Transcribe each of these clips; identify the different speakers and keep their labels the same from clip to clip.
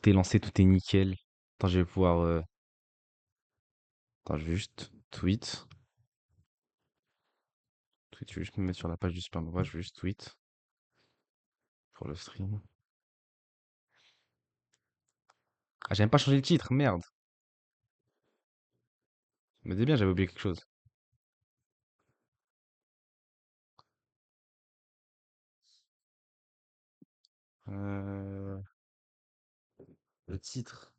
Speaker 1: tout est lancé, tout est nickel. Attends, je vais pouvoir. Attends, je vais juste tweet. Tweet, je vais juste me mettre sur la page du Supernova. Je vais juste tweet pour le stream. Ah, j'ai même pas changé le titre, merde. Mais c'est bien, j'avais oublié quelque chose. Euh, le titre.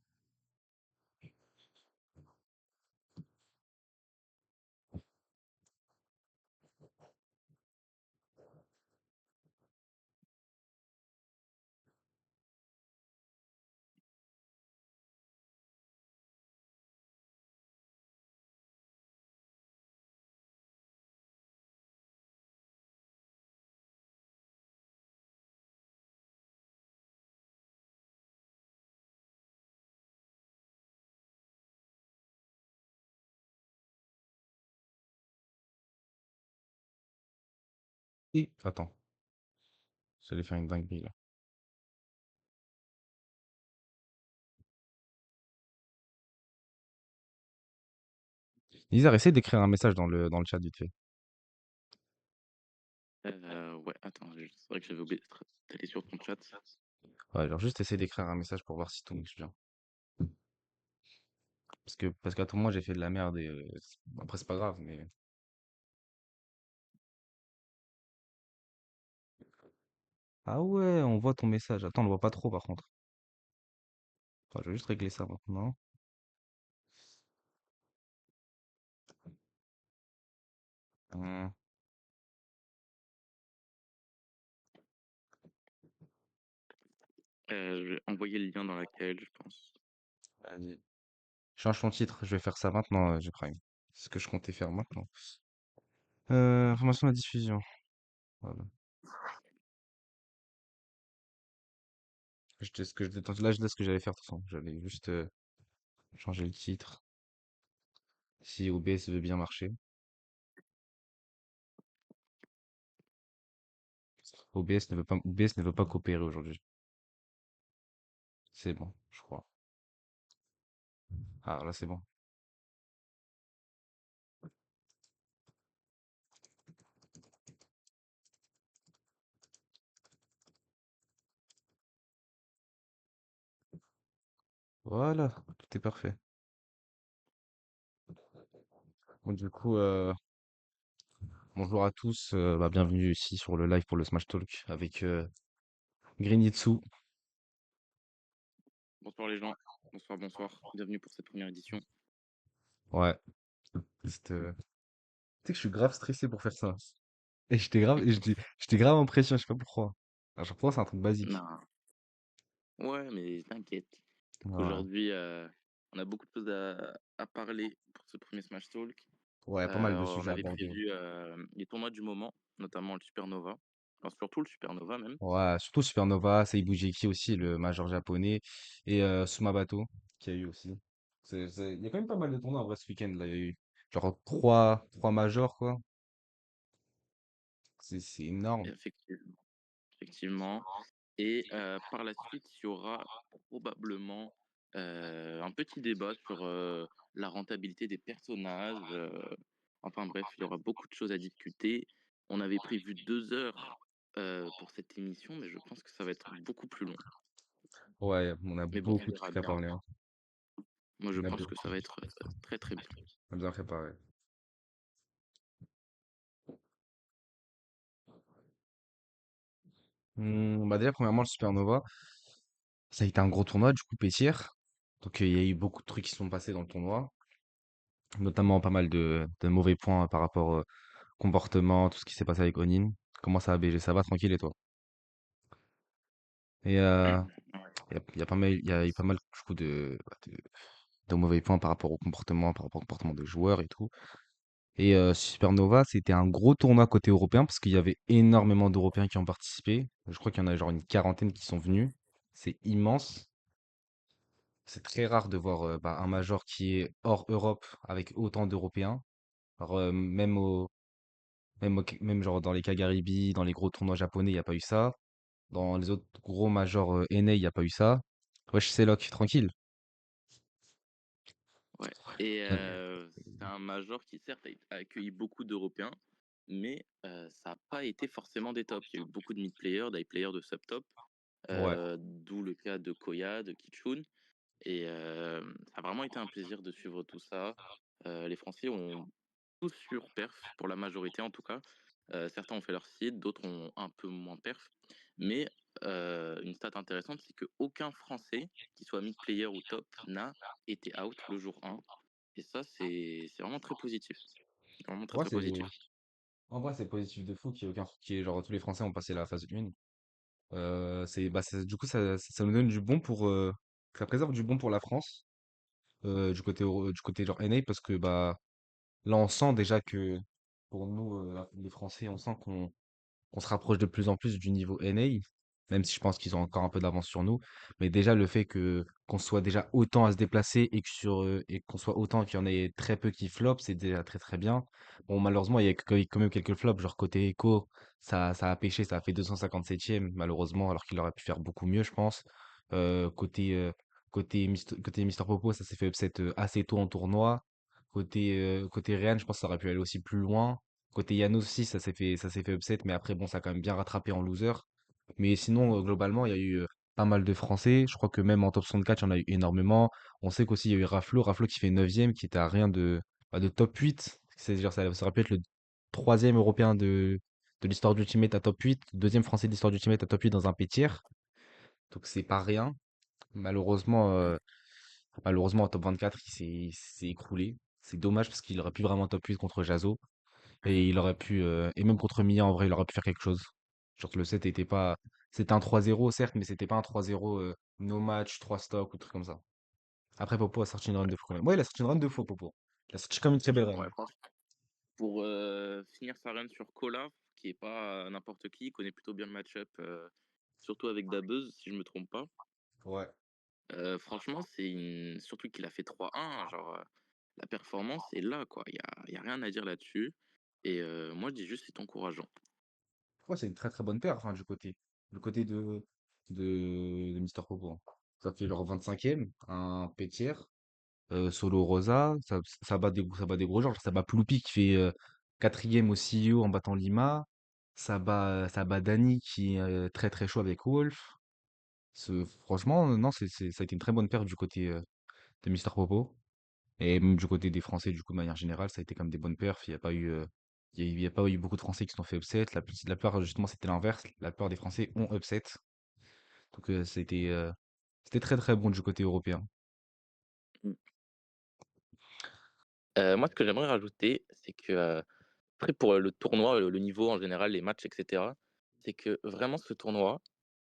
Speaker 1: Et attends, j'allais faire une dinguerie là. Nizar, essaie d'écrire un message dans le chat vite fait.
Speaker 2: Ouais, attends, c'est vrai que j'avais oublié d'aller sur ton chat.
Speaker 1: Ouais, genre juste essaie d'écrire un message pour voir si tout marche bien. Parce qu'à tout moment j'ai fait de la merde et après c'est pas grave, mais. Ah ouais, on voit ton message. Attends, on le voit pas trop par contre. Attends, je vais juste régler ça maintenant. Hum,
Speaker 2: Je vais envoyer le lien dans laquelle, je pense.
Speaker 1: Vas-y. Change ton titre, je vais faire ça maintenant, j'ai Prime. C'est ce que je comptais faire maintenant. Information de la diffusion. Voilà. Là, je laisse ce que j'allais faire de toute façon. J'allais juste changer le titre. Si OBS veut bien marcher. OBS ne veut pas coopérer aujourd'hui. C'est bon, je crois. Ah, là, c'est bon. Voilà, tout est parfait. Bon, du coup, bonjour à tous. Bienvenue ici sur le live pour le Smash Talk avec Grinitsu.
Speaker 2: Bonsoir les gens. Bonsoir, bonsoir. Bienvenue pour cette première édition.
Speaker 1: Ouais. Tu sais que je suis grave stressé pour faire ça. Et j'étais grave en pression, je sais pas pourquoi. À chaque fois, c'est un truc basique.
Speaker 2: Non. Ouais, mais t'inquiète.
Speaker 1: Ouais.
Speaker 2: Aujourd'hui, on a beaucoup de choses à parler pour ce premier Smash Talk.
Speaker 1: Ouais, pas mal de
Speaker 2: On
Speaker 1: sujets à
Speaker 2: avait
Speaker 1: aborder.
Speaker 2: prévu les tournois du moment, notamment le Supernova. Enfin, surtout le Supernova même.
Speaker 1: Ouais, surtout Supernova, Seibu Jeki aussi, le major japonais, et Sumabato, qui a eu aussi. Il y a quand même pas mal de tournois en vrai ce week-end là. Il y a eu genre trois majors quoi. C'est énorme.
Speaker 2: Effectivement. Effectivement. Et par la suite, il y aura probablement un petit débat sur la rentabilité des personnages. Enfin bref, il y aura beaucoup de choses à discuter. On avait prévu 2 heures pour cette émission, mais je pense que ça va être beaucoup plus long.
Speaker 1: Ouais, on a
Speaker 2: Mais bon, on
Speaker 1: beaucoup de
Speaker 2: verra
Speaker 1: trucs à
Speaker 2: bien.
Speaker 1: parler, hein.
Speaker 2: Moi, je
Speaker 1: On a
Speaker 2: pense que
Speaker 1: beaucoup.
Speaker 2: ça va être très très bien.
Speaker 1: On a bien préparé. Déjà, premièrement, le Supernova, ça a été un gros tournoi, du coup, Pétir. Donc, il y a eu beaucoup de trucs qui sont passés dans le tournoi, notamment pas mal de mauvais points par rapport au comportement, tout ce qui s'est passé avec Onin. Comment ça va, BG? Ça va, tranquille, et toi? Et
Speaker 2: Ouais.
Speaker 1: il y a pas mal, il y a eu pas mal, du coup, de mauvais points par rapport au comportement des joueurs et tout. Et Supernova, c'était un gros tournoi côté européen parce qu'il y avait énormément d'Européens qui ont participé. Je crois qu'il y en a genre une quarantaine qui sont venus. C'est immense. C'est très rare de voir un major qui est hors Europe avec autant d'Européens. Alors, même genre dans les Kagaribi, dans les gros tournois japonais, il n'y a pas eu ça. Dans les autres gros majors NA, il n'y a pas eu ça. Wesh, c'est Lock, tranquille.
Speaker 2: Ouais. Et
Speaker 1: Euh,
Speaker 2: c'est un major qui certes a accueilli beaucoup d'Européens, mais ça a pas été forcément des tops. Il y a eu beaucoup de mid-players, d'high-players, de sub-top,
Speaker 1: Ouais.
Speaker 2: d'où le cas de Koya, de Kichun. Et ça a vraiment été un plaisir de suivre tout ça. Les Français ont tous sur perf, pour la majorité en tout cas. Certains ont fait leur site, d'autres ont un peu moins perf. Mais une stat intéressante, c'est qu'aucun Français, qui soit mid-player ou top, n'a été out le jour 1. Et ça, c'est vraiment très positif. C'est vraiment très
Speaker 1: Ouais,
Speaker 2: très
Speaker 1: c'est.
Speaker 2: positif.
Speaker 1: En vrai, c'est positif de fou qu'il y ait aucun. Genre, tous les Français ont passé la phase 1. Du coup, ça nous donne du bon pour. Ça préserve du bon pour la France, du côté genre NA, parce que bah là, on sent déjà que pour nous, les Français, on sent qu'on se rapproche de plus en plus du niveau NA, même si je pense qu'ils ont encore un peu d'avance sur nous. Mais déjà, le fait que qu'on soit déjà autant à se déplacer et et qu'on soit autant qu'il y en ait très peu qui flop, c'est déjà très très bien. Bon, malheureusement, il y a quand même quelques flops, genre côté Echo, ça a pêché, ça a fait 257e, malheureusement, alors qu'il aurait pu faire beaucoup mieux, je pense. Euh, côté, euh, côté Mister Popo, ça s'est fait upset assez tôt en tournoi. Côté Real, je pense que ça aurait pu aller aussi plus loin. Côté Yanos aussi, ça s'est fait upset, mais après, bon, ça a quand même bien rattrapé en loser. Mais sinon, globalement, il y a eu pas mal de Français. Je crois que même en top 64, il y en a eu énormément. On sait qu'aussi, il y a eu Raflo qui fait 9e, qui était à rien de top 8. C'est-à-dire, ça aurait pu être le troisième européen de l'histoire d'Ultimate à top 8, deuxième français de l'histoire d'Ultimate à top 8 dans un P tier. Donc, c'est pas rien. Malheureusement, malheureusement, en top 24, il s'est écroulé. C'est dommage parce qu'il aurait pu vraiment top 8 contre Jazo. Et il aurait pu, et même contre Mia, en vrai, il aurait pu faire quelque chose. Genre que le set était pas. C'était un 3-0, certes, mais c'était pas un 3-0 no match, 3 stocks ou truc comme ça. Après, Popo a sorti une run de fou quand même. Ouais, il a sorti une run de fou, Popo. Il a sorti comme une très belle run.
Speaker 2: Ouais, franchement. Pour finir sa run sur Kola, qui est pas n'importe qui, il connaît plutôt bien le match-up, surtout avec Dabuz, si je me trompe pas.
Speaker 1: Ouais.
Speaker 2: Franchement, surtout qu'il a fait 3-1, genre, la performance est là, quoi. Il y a rien à dire là-dessus et moi, je dis juste c'est encourageant.
Speaker 1: Ouais, c'est une très très bonne paire, enfin, du côté de Mister Popo, hein. Ça fait genre 25e, un P-tier, solo Rosa, ça bat des gros genres. Ça bat Ploupi qui fait 4e au CEO en battant Lima. Ça bat Dani qui est très très chaud avec Wolf. Franchement, non, ça a été une très bonne paire du côté de Mister Popo. Et même du côté des Français, du coup, de manière générale, ça a été comme des bonnes perfs. Il n'y a pas eu, il y a pas eu beaucoup de Français qui se sont fait upset. La plupart, justement, c'était l'inverse. La plupart des Français ont upset. Donc, c'était très très bon du côté européen.
Speaker 2: Mmh. Moi, ce que j'aimerais rajouter, c'est que, après pour le tournoi, le niveau en général, les matchs et cetera, c'est que vraiment ce tournoi,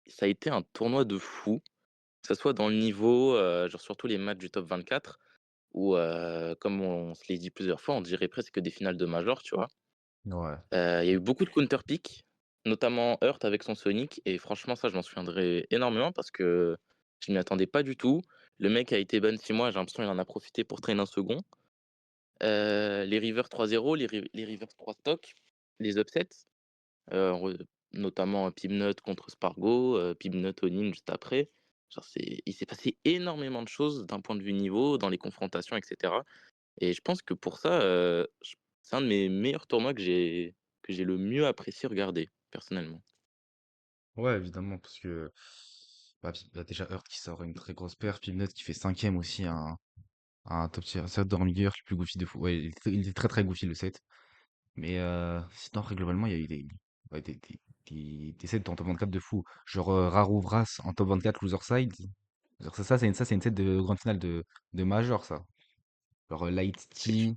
Speaker 2: ça a été un tournoi de fou. Que ça soit dans le niveau, genre surtout les matchs du top 24 où, comme on se l'est dit plusieurs fois, on dirait presque des finales de major, tu vois?
Speaker 1: Ouais.
Speaker 2: Il y a eu beaucoup de counter pick, notamment Hurt avec son Sonic et franchement ça je m'en souviendrai énormément parce que je m'y attendais pas du tout. Le mec a été ban 6 mois, j'ai l'impression qu'il en a profité pour traîner un second. Les Rivers 3-0, les Rivers 3 stock, les upsets, re notamment Pibnut contre Spargo, Pibnut Onin juste après. Genre il s'est passé énormément de choses d'un point de vue niveau, dans les confrontations et cetera et je pense que pour ça, j c'est un de mes meilleurs tournois que j'ai le mieux apprécié regarder, personnellement.
Speaker 1: Ouais, évidemment, parce que déjà Hurt qui sort une très grosse perf, Pimnet qui fait 5e aussi, un top tier set de Remiger, le plus goofy de fou. Ouais, il était très très goofy le set. Mais sinon, après, globalement, il y a eu ouais, des sets en top 24 de fou. Genre Raru Vras en top 24 loser side. Genre, ça, c'est une set de grande finale de Major, ça. Genre Light T.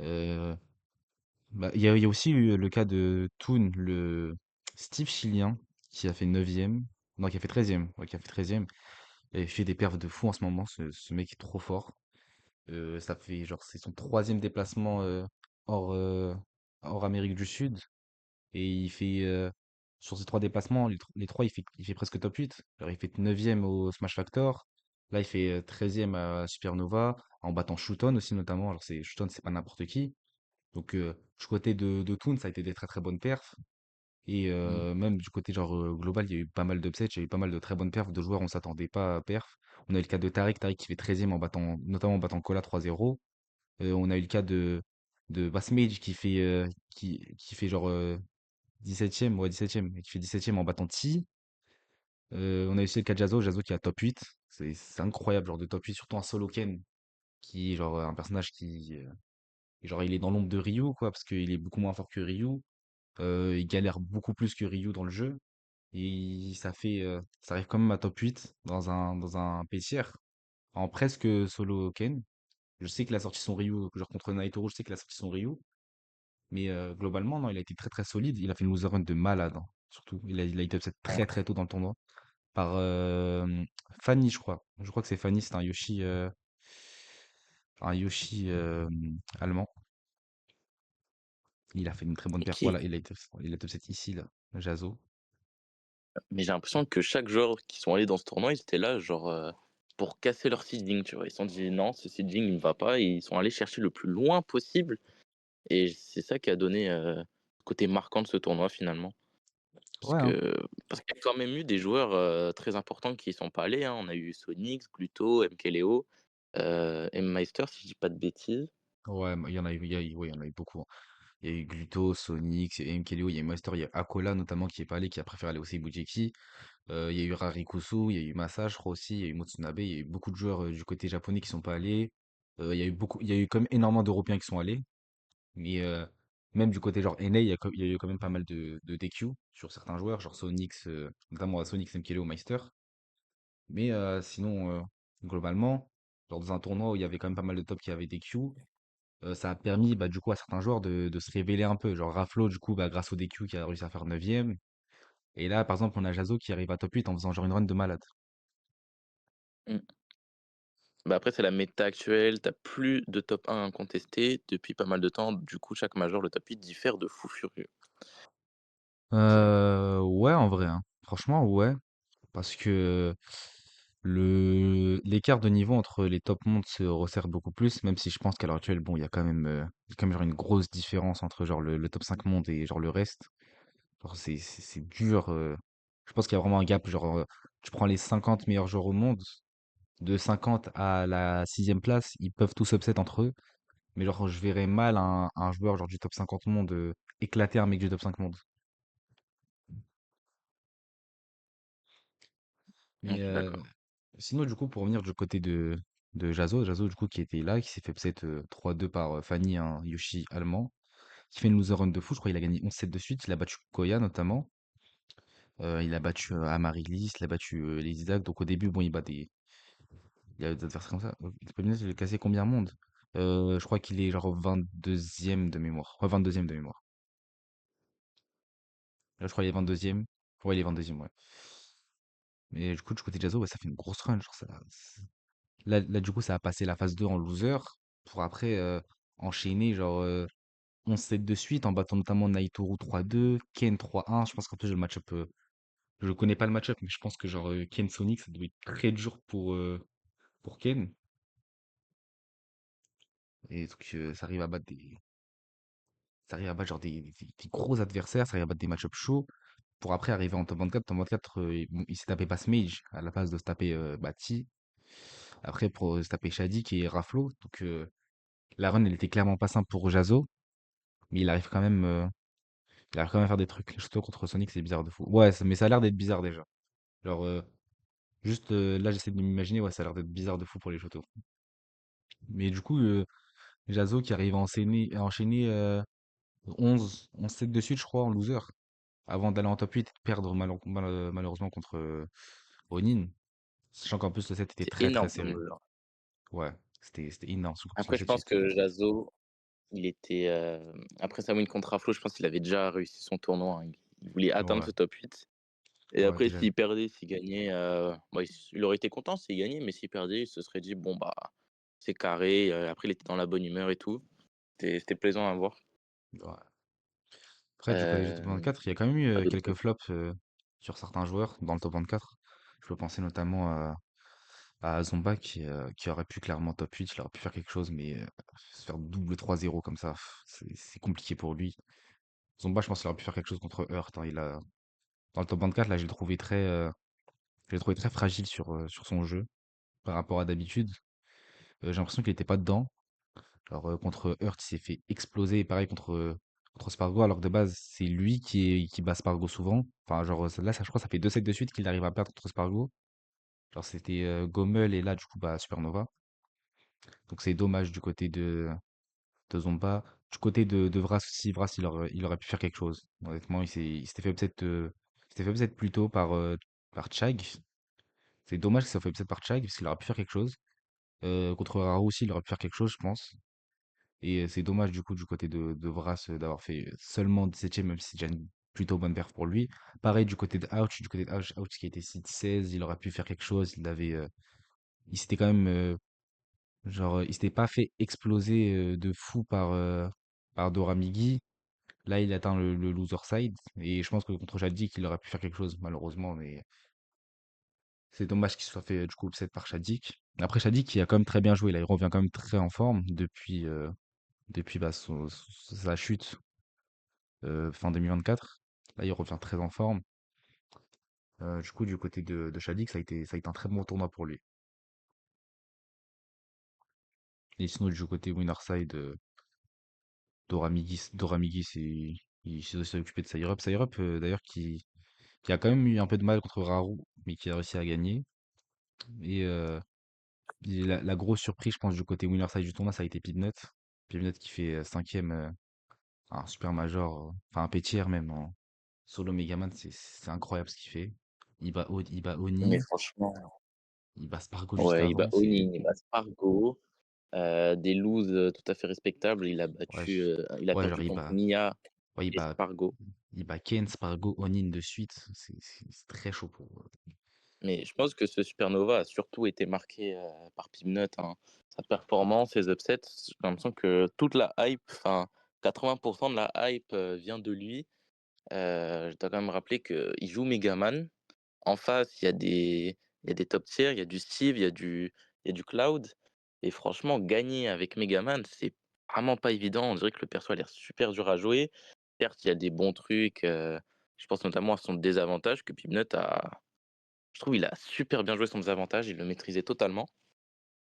Speaker 1: euh, il y a aussi eu le cas de Toon, le Steve Chilien, qui a fait 9e. Non, qui a fait 13e. Ouais, qui a fait 13e. Il fait des perfs de fou en ce moment. Ce mec est trop fort. Ça fait genre, c'est son troisième déplacement hors, euh, hors Amérique du Sud. Et sur ces 3 déplacements, les 3, il fait presque top 8. Alors, il fait 9e au Smash Factor. Là, il fait 13e à Supernova, en battant Shuton aussi, notamment. Alors, Shuton, c'est pas n'importe qui. Donc, du côté de Toon, ça a été des très très bonnes perfs. Et
Speaker 2: Mmh.
Speaker 1: même du côté genre global, il y a eu pas mal d'upsets, il y a eu pas mal de très bonnes perfs de joueurs, on s'attendait pas à perf. On a eu le cas de Tariq qui fait 13e en battant, notamment en battant Kola 3-0. On a eu le cas de Basmage qui fait genre 17e, ouais 17e, et qui fait 17e en battant T. On a aussi le cas de Jazo, Jazo qui a top 8. C'est incroyable, genre de top 8, surtout un solo Ken, qui est genre un personnage qui, genre il est dans l'ombre de Ryu, quoi, parce qu'il est beaucoup moins fort que Ryu. Il galère beaucoup plus que Ryu dans le jeu. Et ça arrive quand même à top 8 dans un P-tier, en presque solo Ken. Je sais qu'il a sorti son Ryu, genre contre Naitoro, je sais qu'il a sorti son Ryu. Mais globalement, non, il a été très très solide. Il a fait une loser run de malade, hein, surtout. Il a été upset très très tôt dans le tournoi. Par Fanny, je crois. Je crois que c'est Fanny, c'est un Yoshi allemand. Il a fait une très bonne perf.
Speaker 2: OK.
Speaker 1: Voilà, il a été upset ici, là, Jazo.
Speaker 2: Mais j'ai l'impression que chaque joueur qui sont allés dans ce tournoi, ils étaient là, genre, pour casser leur seeding, tu vois? Ils se sont dit: «Non, ce seeding, il me va pas» et ils sont allés chercher le plus loin possible et c'est ça qui a donné, le côté marquant de ce tournoi, finalement. Parce
Speaker 1: Ouais, hein.
Speaker 2: que parce qu'il y a quand même eu des joueurs, très importants qui y sont pas allés, hein. On a eu Sonics, Gluto, MKLeo, M-Meister, si je dis pas de bêtises.
Speaker 1: Ouais, il y en a eu, ouais, il y en a eu beaucoup, hein. Il y a eu Gluto, Sonic, MKLeo, il y a eu Master, il y a Akola notamment qui est pas allé, qui a préféré aller au Seibujeki. Il y a eu Rarikusu, il y a eu Masa, je crois aussi, il y a eu Motsunabe, il y a eu beaucoup de joueurs du côté japonais qui sont pas allés. Il y a eu quand même énormément d'Européens qui sont allés. Mais même du côté genre NA, il y a eu quand même pas mal de DQ sur certains joueurs, genre Sonics, notamment à Sonics, MKLeo, Meister. Mais sinon, globalement, genre dans un tournoi où il y avait quand même pas mal de top qui avaient DQ, ça a permis bah, du coup à certains joueurs de se révéler un peu. Genre Raflo, du coup, bah, grâce au DQ qui a réussi à faire 9e. Et là, par exemple, on a Jazo qui arrive à top 8 en faisant genre une run de malade.
Speaker 2: Mmh. Bah, après, c'est la méta actuelle, tu plus de top 1 incontesté depuis pas mal de temps. Du coup, chaque major, le top 8 diffère de fou furieux.
Speaker 1: Ouais, en vrai, hein. Franchement, ouais. Parce que l'écart de niveau entre les top mondes se resserre beaucoup plus, même si je pense qu'à l'heure actuelle, bon, il y a quand même genre une grosse différence entre genre le top 5 mondes et genre le reste. Genre, c'est dur. Je pense qu'il y a vraiment un gap. Genre, tu prends les 50 meilleurs joueurs au monde, de 50 à la sixième place, ils peuvent tous upset entre eux. Mais genre, je verrais mal un joueur genre du top 50 monde éclater un mec du top 5 monde.
Speaker 2: Mmh,
Speaker 1: Mais
Speaker 2: je suis d'accord.
Speaker 1: sinon, du coup, pour revenir du côté de Jazo, du coup, qui était là, qui s'est fait upset 3-2 par Fanny, un Yoshi allemand, qui fait une loser run de fou. Je crois qu'il a gagné 11 sets de suite. Il a battu Koya notamment. Il a battu Amaryllis, il a battu les Isaac. Donc au début, bon, il a des adversaires comme ça. Il a cassé combien de monde? Je crois qu'il est genre 22e de mémoire. Ouais, 22e de mémoire. Là, je crois qu'il est 22e. Ouais, il est 22e, ouais. Mais du coup, du côté de Jazzo, ouais, ça fait une grosse run. Genre, là, du coup, ça a passé la phase 2 en loser pour après enchaîner genre 11 sets de suite en battant notamment Naitoru 3-2, Ken 3-1. Je pense qu'en plus, le match-up, je connais pas le match-up, mais je pense que genre Ken Sonic, ça doit être très dur pour Ken. Et donc, ça arrive à battre genre des gros adversaires, ça arrive à battre des match-up chauds pour après arriver en top 24. Top 24, il s'est tapé pas Mage à la place de se taper Bati. Après, pour se taper Shadi qui est Raflo. Donc, la run, elle était clairement pas simple pour Jazo. Mais il arrive quand même à faire des trucs. Les châteaux contre Sonic, c'est bizarre de fou. Ouais, mais ça a l'air d'être bizarre déjà. Genre, juste là, j'essaie de m'imaginer, ouais, ça a l'air d'être bizarre de fou pour les châteaux. Mais du coup, Jazo qui arrive à enchaîner 11 sets de suite, je crois, en loser, avant d'aller en top 8 et de perdre malheureusement contre Onin. Sachant qu'en plus, le set était
Speaker 2: C'est
Speaker 1: très très
Speaker 2: énorme comme
Speaker 1: serré.
Speaker 2: jeu, hein.
Speaker 1: Ouais, c'était énorme, surtout son
Speaker 2: Après, je
Speaker 1: 7
Speaker 2: pense
Speaker 1: suite.
Speaker 2: que Jazo, il était, après sa win contre Aflo, je pense qu'il avait déjà réussi son tournoi, hein. Il voulait atteindre
Speaker 1: Ouais,
Speaker 2: ce top 8 et
Speaker 1: ouais,
Speaker 2: après
Speaker 1: déjà.
Speaker 2: s'il perdait, s'il gagnait, bah, il aurait été content s'il gagnait, mais s'il perdait, il se serait dit: «Bon, bah, c'est carré», après il était dans la bonne humeur et tout. C'était plaisant à voir.
Speaker 1: Ouais. Après, du côté du top
Speaker 2: Heu,
Speaker 1: 24, il y a quand même eu
Speaker 2: Pas d'autres
Speaker 1: quelques
Speaker 2: questions?
Speaker 1: flops sur certains joueurs dans le top 24. Je peux penser notamment à Zomba qui aurait pu clairement top 8, il aurait pu faire quelque chose, mais se faire double 3-0 comme ça, c'est compliqué pour lui. Zomba, je pense qu'il aurait pu faire quelque chose contre Hurt, hein. Dans le top 24, là, je l'ai trouvé très fragile sur son jeu par rapport à d'habitude. J'ai l'impression qu'il était pas dedans. Alors, contre Hurt, il s'est fait exploser. Et pareil contre Spargo, alors que de base, c'est lui qui bat Spargo souvent. Enfin, genre, là, ça, je crois, ça fait 2 sets de suite qu'il arrive à perdre contre Spargo. Genre, c'était Gommel et là, du coup, bah, Supernova. Donc, c'est dommage du côté de Zomba. Du côté de Vras aussi, Vras, il aurait pu faire quelque chose. Honnêtement, il s'était fait upset plus tôt par Chag. C'est dommage que ça soit fait upset par Chag, parce qu'il aurait pu faire quelque chose. Contre Raru aussi, il aurait pu faire quelque chose, je pense. Et c'est dommage du coup du côté de Vras d'avoir fait seulement 17ème, même si c'est déjà une plutôt bonne perf pour lui. Pareil du côté de Ouch, Ouch qui était seed 16, il aurait pu faire quelque chose. Il s'était quand même, il s'était pas fait exploser de fou par Doramigi. Là, il atteint le loser side. Et je pense que contre Shadik, il aurait pu faire quelque chose, malheureusement. Mais c'est dommage qu'il se soit fait du coup upset par Shadik. Après, Shadik, il a quand même très bien joué. Là, il revient quand même très en forme depuis bah, sa chute fin 2024. Là, il revient très en forme. Du coup, du côté de Shadik, ça a été un très bon tournoi pour lui. Et sinon, du côté winner side, Doramigis, il s'est occupé de Sairop. Sairop, d'ailleurs, qui a quand même eu un peu de mal contre Raru, mais qui a réussi à gagner. Et la grosse surprise, je pense, du côté winner side du tournoi, ça a été Pibnut. Pibnut qui fait cinquième, un super major, enfin un P-tier même, en solo Megaman, c'est incroyable ce qu'il fait. Il bat
Speaker 2: Mais
Speaker 1: Oni,
Speaker 2: franchement,
Speaker 1: il bat Spargo juste
Speaker 2: ouais, il bat
Speaker 1: avant, c'est...
Speaker 2: Oni, il bat Spargo, des loses, tout à fait respectables.
Speaker 1: Ouais,
Speaker 2: Il a
Speaker 1: ouais,
Speaker 2: perdu
Speaker 1: genre
Speaker 2: contre Mia
Speaker 1: ouais,
Speaker 2: et Spargo.
Speaker 1: il bat Ken, Spargo, Onin de suite. C'est très chaud pour eux.
Speaker 2: Mais je pense que ce Supernova a surtout été marqué, par Peanut, hein. Sa performance, ses upsets, j'ai l'impression que toute la hype, enfin 80 de la hype, vient de lui. Je dois quand même rappeler qu'il joue Megaman. En face, il y a des top tiers, il y a du Steve, il y a du Cloud et franchement gagner avec Megaman, c'est vraiment pas évident. On dirait que le perso a l'air super dur à jouer. Certes, il y a des bons trucs, je pense notamment à son désavantage que Peanut a je trouve il a super bien joué son désavantage, il le maîtrisait totalement.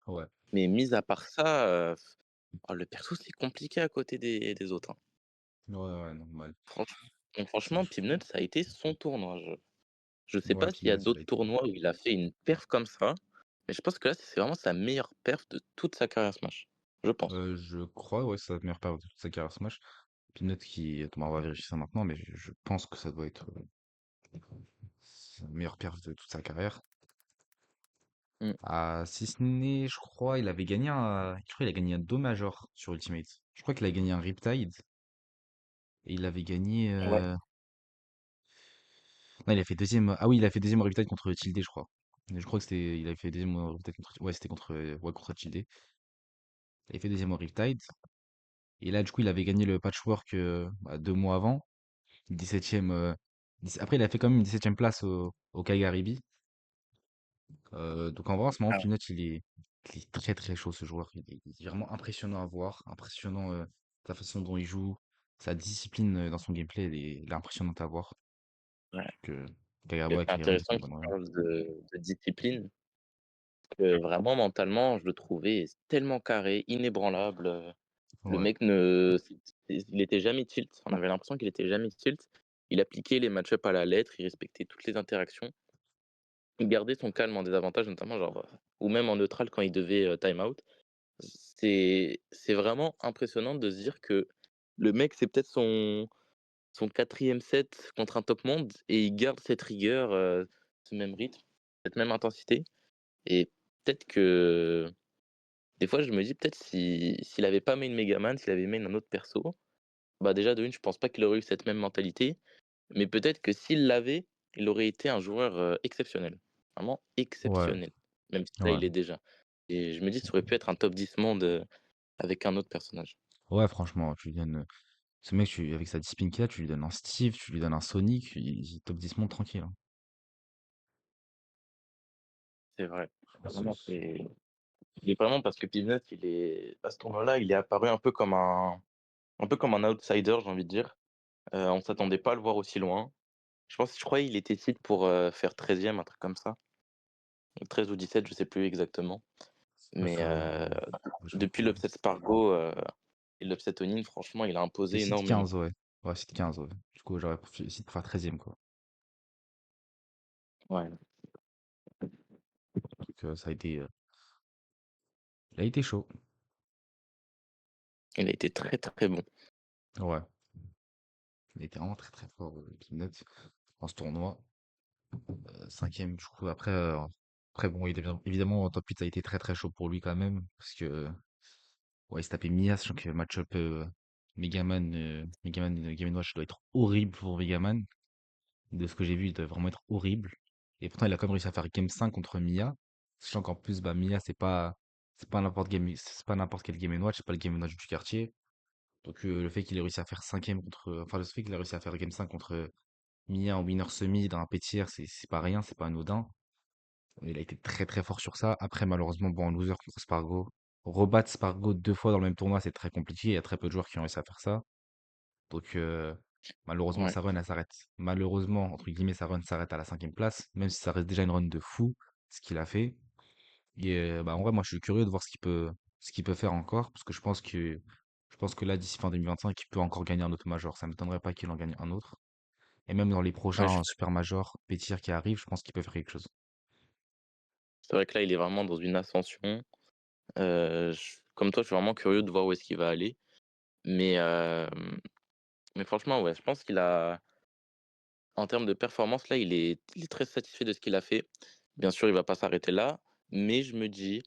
Speaker 1: Ouais,
Speaker 2: Mais mis à part ça, le perso, c'est compliqué à côté des autres, hein.
Speaker 1: ouais, ouais, normal.
Speaker 2: Franchement, Peanut, ça a été son tournoi. Je sais
Speaker 1: Ouais,
Speaker 2: pas s'il y a
Speaker 1: Peanuts, il a
Speaker 2: d'autres
Speaker 1: été.
Speaker 2: tournois où il a fait une perf comme ça, mais je pense que là, c'est vraiment sa meilleure perf de toute sa carrière Smash. Je pense.
Speaker 1: Je crois, ouais, c'est sa meilleure période de toute sa carrière Smash. Peanut qui. Attends, on va vérifier ça maintenant, mais je pense que ça doit être sa meilleure perf de toute sa carrière.
Speaker 2: Mmh.
Speaker 1: Ah, si ce n'est, je crois qu'il a gagné un Do Major sur Ultimate. Je crois qu'il a gagné un Riptide et il avait gagné.
Speaker 2: Ouais.
Speaker 1: Non, il a fait deuxième. Ah oui, il a fait deuxième au Riptide contre Tilde, je crois. Je crois que c'était. Il avait fait deuxième au Riptide contre. Ouais, c'était contre Tilde. Il avait fait deuxième au Riptide. Et là, du coup, il avait gagné le patchwork 2 mois avant. 17ème. Après, il a fait quand même une 17ème place au Kagaribi. Donc en vrai, en ce moment,
Speaker 2: Ah ouais.
Speaker 1: Peanut, il est très très chaud ce joueur. Il est vraiment impressionnant à voir. Impressionnant sa façon dont il joue. Sa discipline dans son gameplay, elle est impressionnante à voir.
Speaker 2: Ouais.
Speaker 1: Que
Speaker 2: C'est
Speaker 1: Kagarawa qui vraiment fait
Speaker 2: intéressant
Speaker 1: une
Speaker 2: qu'il
Speaker 1: bonne run.
Speaker 2: parle de discipline, que vraiment mentalement, je le trouvais tellement carré, inébranlable. Le
Speaker 1: Ouais,
Speaker 2: mec ne il était jamais tilt. On avait l'impression qu'il était jamais tilt. Il appliquait les match-up à la lettre, il respectait toutes les interactions. Il gardait son calme en désavantage notamment, genre, ou même en neutral quand il devait, time out. C'est vraiment impressionnant de se dire que le mec, c'est peut-être son 4e set contre un top monde et il garde cette rigueur, ce même rythme, cette même intensité et peut-être que des fois, je me dis peut-être s'il avait pas main Megaman, s'il avait main un autre perso, bah, déjà de une, je pense pas qu'il aurait eu cette même mentalité, mais peut-être que s'il l'avait, il aurait été un joueur, exceptionnel, vraiment
Speaker 1: ouais,
Speaker 2: exceptionnel, même si là,
Speaker 1: ouais.
Speaker 2: il est déjà et je me dis ça aurait pu être un top 10 monde, avec un autre personnage.
Speaker 1: Ouais, franchement, tu lui donnes. Ce mec, avec sa discipline qu'il a, tu lui donnes un Steve, tu lui donnes un Sonic, il top 10 monte tranquille, hein.
Speaker 2: C'est vrai.
Speaker 1: Ah,
Speaker 2: Vraiment, il est vraiment parce que Pivnut, il est à ce tournoi-là, il est apparu un peu comme un outsider, j'ai envie de dire. On s'attendait pas à le voir aussi loin. Je croyais il était titre pour, faire 13e, un truc comme ça. 13 ou 17, je sais plus exactement.
Speaker 1: Ouais,
Speaker 2: Mais,
Speaker 1: j'avoue
Speaker 2: depuis
Speaker 1: que
Speaker 2: l'upset Spargo, et l'upset Oneen, franchement, il a
Speaker 1: c'est
Speaker 2: imposé
Speaker 1: site
Speaker 2: énormément.
Speaker 1: 15, ouais. Ouais, site 15, ouais. Du coup, j'aurais préféré site pour faire 13e, quoi.
Speaker 2: Ouais,
Speaker 1: Donc, il a été chaud.
Speaker 2: il a été très, très bon.
Speaker 1: Ouais, il a été vraiment très très fort, Kimnet, dans ce tournoi. 5e, du coup, après bon, évidemment, en top 8, ça a été très très chaud pour lui quand même, parce que, ouais, il se tapait Mia, sachant que le match-up Game Watch doit être horrible pour Megaman. De ce que j'ai vu, il doit vraiment être horrible. Et pourtant, il a quand même réussi à faire Game 5 contre Mia, sachant qu'en plus, bah, Mia, c'est pas n'importe quel Game Watch, c'est pas le Game Watch du quartier. Donc, le fait qu'il ait réussi à faire le fait qu'il a réussi à faire Game 5 contre Mia en winner semi dans un pétier, c'est pas rien, c'est pas anodin. Il a été très très fort sur ça. Après, malheureusement, bon, en loser contre Spargo, rebattre Spargo 2 fois dans le même tournoi, c'est très compliqué. Il y a très peu de joueurs qui ont réussi à faire ça. Donc, malheureusement,
Speaker 2: Ouais.
Speaker 1: sa run, elle s'arrête. Malheureusement, entre guillemets, sa run s'arrête à la 5e place, même si ça reste déjà une run de fou, ce qu'il a fait. Et bah, en vrai, moi, je suis curieux de voir ce qu'il peut faire encore, parce que je pense que là, d'ici fin 2025, il peut encore gagner un autre major. Ça ne m'étonnerait pas qu'il en gagne un autre. Et même dans les
Speaker 2: Ouais, je
Speaker 1: prochains
Speaker 2: suis
Speaker 1: super majors, Pétir qui arrivent, je pense qu'il peut faire quelque chose.
Speaker 2: c'est vrai que là, il est vraiment dans une ascension. Comme toi, je suis vraiment curieux de voir où est-ce qu'il va aller. Mais, mais franchement, ouais, je pense qu'il a en termes de performance, là, il est très satisfait de ce qu'il a fait. Bien sûr, il va pas s'arrêter là, mais je me dis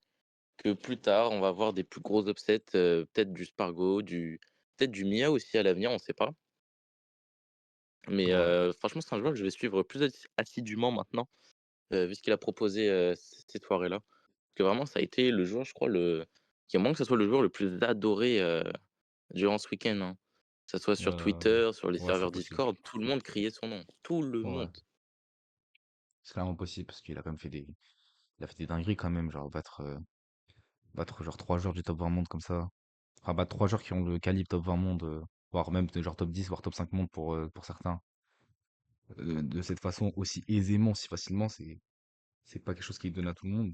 Speaker 2: que plus tard, on va voir des plus gros upsets, peut-être du Spargo, peut-être du Mia aussi à l'avenir, on sait pas. Mais,
Speaker 1: Ouais.
Speaker 2: franchement, c'est un joueur que je vais suivre plus assidûment maintenant, vu ce qu'il a proposé, cette soirée-là. Parce que vraiment, ça a été le joueur, je crois, qui a moins que ce soit le joueur le plus adoré, durant ce week-end, hein. Que ça soit sur
Speaker 1: Euh,
Speaker 2: Twitter, sur les
Speaker 1: ouais, c'est
Speaker 2: serveurs
Speaker 1: possible.
Speaker 2: Discord, tout le monde criait son nom, tout le
Speaker 1: Ouais,
Speaker 2: monde.
Speaker 1: c'est clairement possible parce qu'il a quand même il a fait des dingueries quand même, genre battre genre 3 joueurs du top 20 monde comme ça. Enfin, battre 3 joueurs qui ont le calibre top 20 monde, voire même genre top 10, voire top 5 monde pour certains. De cette façon aussi aisément, si facilement, c'est pas quelque chose qui donne à tout le monde.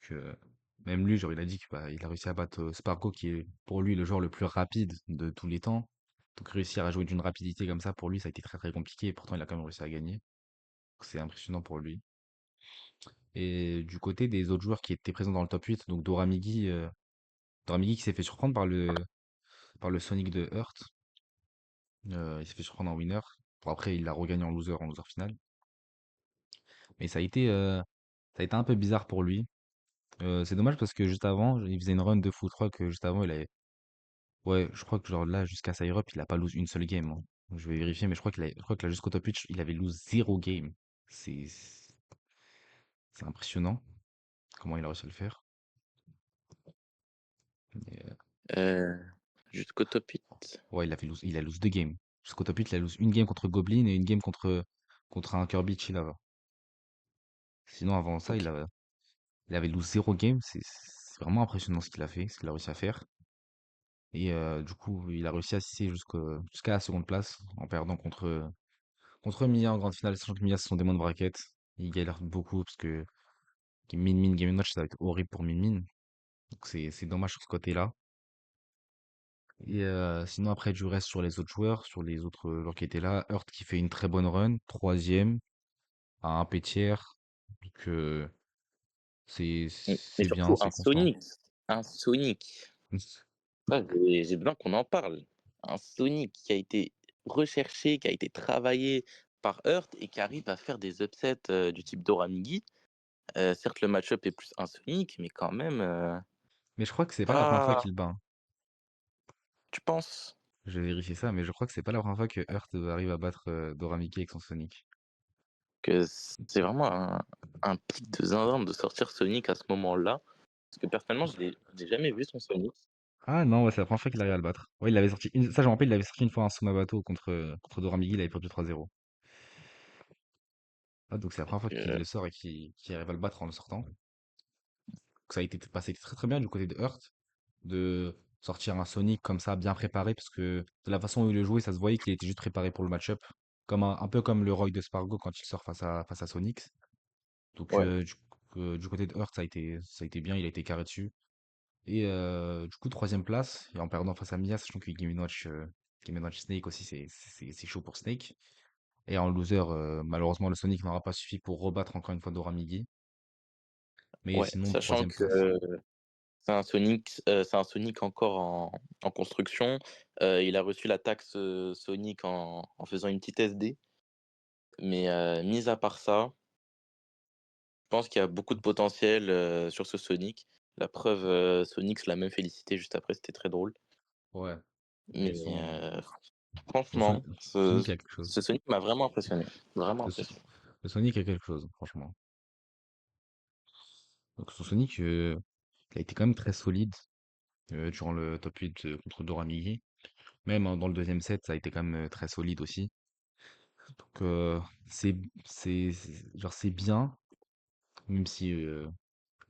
Speaker 1: Que même lui, genre, il a dit qu'il a réussi à battre Sparko, qui est pour lui le joueur le plus rapide de tous les temps. Donc réussir à jouer d'une rapidité comme ça, pour lui, ça a été très très compliqué. Et pourtant, il a quand même réussi à gagner. Donc, c'est impressionnant pour lui. Et du côté des autres joueurs qui étaient présents dans le top 8, donc Doramigi qui s'est fait surprendre par le Sonic de Hurt. Il s'est fait surprendre en winner. Bon, après, il l'a regagné en loser final. Mais ça a été un peu bizarre pour lui. C'est dommage parce que juste avant, il faisait une run de fou. Je crois que juste avant, il avait. Ouais, je crois que genre là, jusqu'à Syrup, il a pas lose une seule game, hein. Je vais vérifier, mais je crois que là, jusqu'au top 8, il avait lose 0 game. C'est impressionnant comment il a réussi à le faire. Et,
Speaker 2: Heu, Jusqu'au top 8.
Speaker 1: ouais, il a lose 2 games. Jusqu'au top 8, il a lose une game contre Goblin et une game contre un Kirby Chilava. Sinon, avant ça,
Speaker 2: OK.
Speaker 1: il avait lose 0 game. C'est vraiment impressionnant ce qu'il a fait, ce qu'il a réussi à faire. Et du coup, il a réussi à assister jusqu'à la seconde place en perdant contre Mia en grande finale, sachant que Mia, c'est son démon de bracket. Il galère beaucoup parce que Min Min Game Watch, ça va être horrible pour Min Min. Donc c'est dommage sur ce côté-là. Et sinon, après, du reste sur les autres joueurs, sur les autres joueurs qui étaient là, Hurt qui fait une très bonne run, troisième, à un P tiers. Donc c'est
Speaker 2: Mais
Speaker 1: c'est bien,
Speaker 2: surtout
Speaker 1: c'est constant.
Speaker 2: Un Sonic. Ça, j'ai besoin qu'on en parle. Un Sonic qui a été recherché, qui a été travaillé par Hurt et qui arrive à faire des upsets, du type Doramigi. Certes, le match-up est plus un Sonic, mais quand même,
Speaker 1: Mais je crois que c'est pas la première fois
Speaker 2: pas
Speaker 1: qu'il bat, hein.
Speaker 2: tu penses
Speaker 1: Je vais vérifier ça, mais je crois que c'est pas la première fois que Hurt arrive à battre Dora Mickey avec son Sonic.
Speaker 2: que c'est vraiment un pic de zinzin de sortir Sonic à ce moment-là? Parce que personnellement, j'ai jamais vu son Sonic.
Speaker 1: Ah non, ouais, c'est la première fois qu'il arrive à le battre. Ouais, il l'avait sorti ça, je me rappelle, il l'avait sorti une fois un Sumabato contre Dora Mickey, il avait perdu 3-0. Ah, donc c'est la première fois qu'il
Speaker 2: Heu,
Speaker 1: le sort et qu'il arrive à le battre en le sortant. Donc ça a été passé très très bien du côté de Hurt. sortir un Sonic comme ça, bien préparé, parce que de la façon où il le jouait, ça se voyait qu'il était juste préparé pour le match-up. Comme un peu comme le Roy de Spargo quand il sort face à Sonic. Donc
Speaker 2: Ouais,
Speaker 1: du côté de Hurt, ça a été bien, il a été carré dessus. Et du coup, troisième place, et en perdant face à Mia, sachant que Game Watch Snake aussi, c'est chaud pour Snake. Et en loser, malheureusement, le Sonic n'aura pas suffi pour rebattre encore une fois Dora Migi. Mais
Speaker 2: ouais,
Speaker 1: sinon,
Speaker 2: sachant
Speaker 1: troisième
Speaker 2: que
Speaker 1: place.
Speaker 2: c'est un Sonic encore en construction. Il a reçu la taxe Sonic en faisant une petite SD. Mais mis à part ça, je pense qu'il y a beaucoup de potentiel sur ce Sonic. La preuve, Sonic se l'a même félicité juste après, c'était très drôle.
Speaker 1: Ouais. Et
Speaker 2: Mais
Speaker 1: Son-
Speaker 2: franchement,
Speaker 1: Sonic a quelque chose.
Speaker 2: ce Sonic m'a vraiment impressionné. Vraiment
Speaker 1: Le, So-
Speaker 2: impressionné.
Speaker 1: le Sonic a quelque chose, franchement. Donc son Sonic, il a été quand même très solide durant le top 8 contre Dora Migi. Même hein, dans le deuxième set, ça a été quand même très solide aussi. Donc c'est genre c'est bien, même si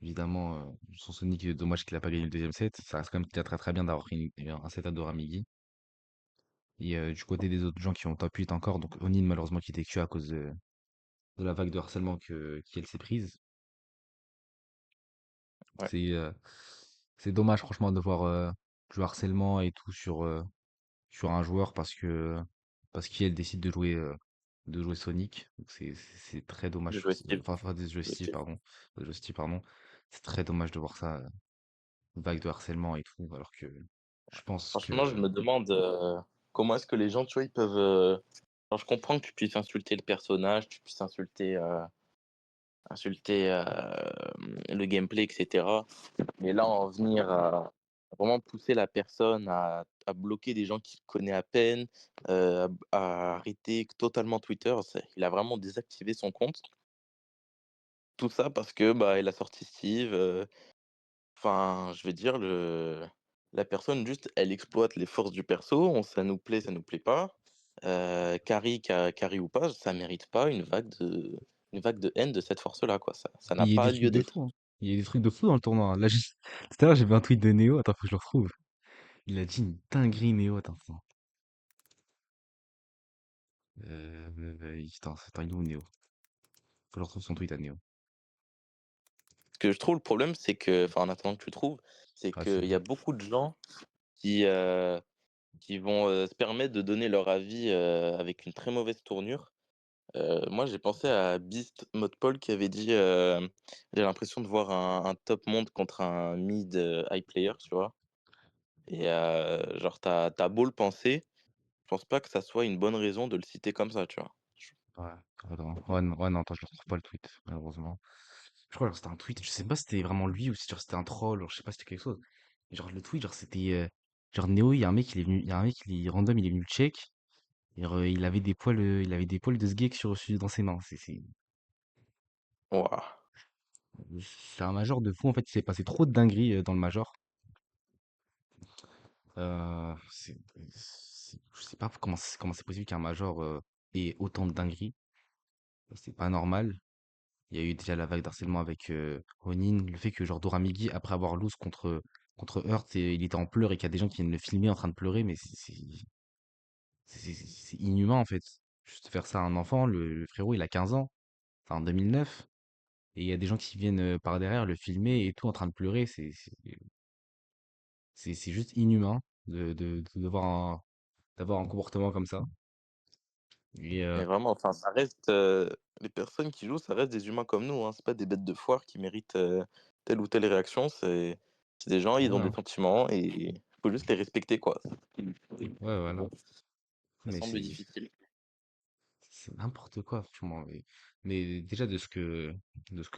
Speaker 1: évidemment son Sonic, dommage qu'il a pas gagné le deuxième set. Ça reste quand même déjà très très bien d'avoir pris un set à Dora Migi. Et du côté des autres gens qui ont top 8 encore, donc Onin malheureusement qui était que à cause de la vague de harcèlement qu'elle s'est prise.
Speaker 2: Ouais,
Speaker 1: C'est c'est dommage franchement de voir du harcèlement et tout sur un joueur parce qu'il décide de jouer Sonic. Donc c'est très
Speaker 2: de
Speaker 1: dommage.
Speaker 2: jouer Steve.
Speaker 1: Enfin des jeux
Speaker 2: De
Speaker 1: Steve,
Speaker 2: Steve.
Speaker 1: pardon. Des jeux Steve, pardon. C'est très dommage de voir ça, vague de harcèlement et tout, alors que je pense
Speaker 2: Franchement, je
Speaker 1: que
Speaker 2: me demande comment est-ce que les gens, tu vois, ils peuvent. Alors, je comprends que tu puisses insulter le personnage, tu puisses insulter le gameplay, etc. Mais là, en venir à vraiment pousser la personne à bloquer des gens qu'il connaît à peine, à arrêter totalement Twitter, il a vraiment désactivé son compte. Tout ça parce que bah, il a sorti Steve. Enfin, je vais dire, la personne, juste, elle exploite les forces du perso. Ça nous plaît pas. Carry ou pas, ça mérite pas une vague de haine de cette force-là, quoi. Ça
Speaker 1: mais
Speaker 2: n'a
Speaker 1: il y a des
Speaker 2: pas
Speaker 1: trucs
Speaker 2: lieu
Speaker 1: de
Speaker 2: d'être.
Speaker 1: fou, hein. Il y a des trucs de fou dans le tournoi, hein. Là, tout à l'heure, j'ai vu un tweet de Néo. Attends, faut que je le retrouve. Il a dit une dinguerie, Néo. Attends. Attends, il est où, Néo? Faut que je retrouve son tweet à Néo.
Speaker 2: Ce que je trouve le problème, c'est que, enfin, en attendant que tu trouves, c'est
Speaker 1: Ah, c'est
Speaker 2: qu'il y
Speaker 1: bon.
Speaker 2: a beaucoup de gens qui, qui vont se permettre de donner leur avis avec une très mauvaise tournure. Moi, j'ai pensé à Beast Modpol qui avait dit j'ai l'impression de voir un top monde contre un mid high player, tu vois. Et genre, t'as beau le penser, je pense pas que ça soit une bonne raison de le citer comme ça, tu vois.
Speaker 1: Ouais, attends. Ouais, non, attends, je le retrouve pas le tweet, malheureusement. Je crois que c'était un tweet, je sais pas si c'était vraiment lui ou si genre, c'était un troll, ou je sais pas si c'était quelque chose. Mais genre le tweet, genre c'était genre Néo, il y a un mec, il y a un mec, il est random, il est venu le check. Et il avait des poils de sgeg dans ses mains.
Speaker 2: Ouah.
Speaker 1: C'est un major de fou en fait, il s'est passé trop de dingueries dans le major. Je sais pas comment c'est possible qu'un major ait autant de dingueries. C'est pas normal. Il y a eu déjà la vague d'harcèlement avec Ronin, le fait que genre Doramigi, après avoir lose contre Hurt, il était en pleurs et qu'il y a des gens qui viennent le filmer en train de pleurer, mais c'est inhumain en fait. Juste faire ça à un enfant, le frérot il a 15 ans, enfin en 2009, et il y a des gens qui viennent par derrière le filmer et tout en train de pleurer, c'est juste inhumain d'avoir un comportement comme ça. Et
Speaker 2: Mais vraiment, enfin, ça reste les personnes qui jouent, ça reste des humains comme nous, hein. C'est pas des bêtes de foire qui méritent telle ou telle réaction. C'est des gens, ils
Speaker 1: ouais,
Speaker 2: ont des
Speaker 1: hein,
Speaker 2: sentiments et il faut juste les respecter, quoi.
Speaker 1: ouais, voilà.
Speaker 2: Bon, ça
Speaker 1: Mais
Speaker 2: semble difficile.
Speaker 1: c'est n'importe quoi, franchement. Mais déjà, de ce que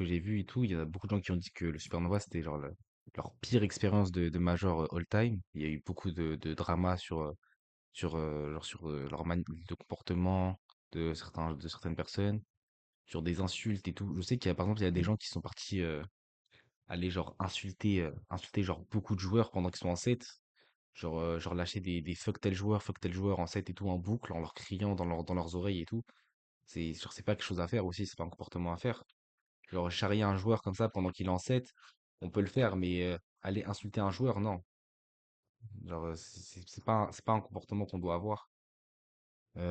Speaker 1: j'ai vu et tout, il y a beaucoup de gens qui ont dit que le Supernova, c'était genre leur pire expérience de Major all time. Il y a eu beaucoup de drama sur leur de comportement de certaines personnes, sur des insultes et tout. Je sais par exemple, il y a des gens qui sont partis aller genre insulter genre beaucoup de joueurs pendant qu'ils sont en set. Genre lâcher des fuck tel joueur en set et tout en boucle en leur criant dans leurs oreilles et tout. C'est pas quelque chose à faire aussi, c'est pas un comportement à faire. Genre charrier un joueur comme ça pendant qu'il est en set, on peut le faire, mais aller insulter un joueur, non. Genre, c'est pas un comportement qu'on doit avoir. Il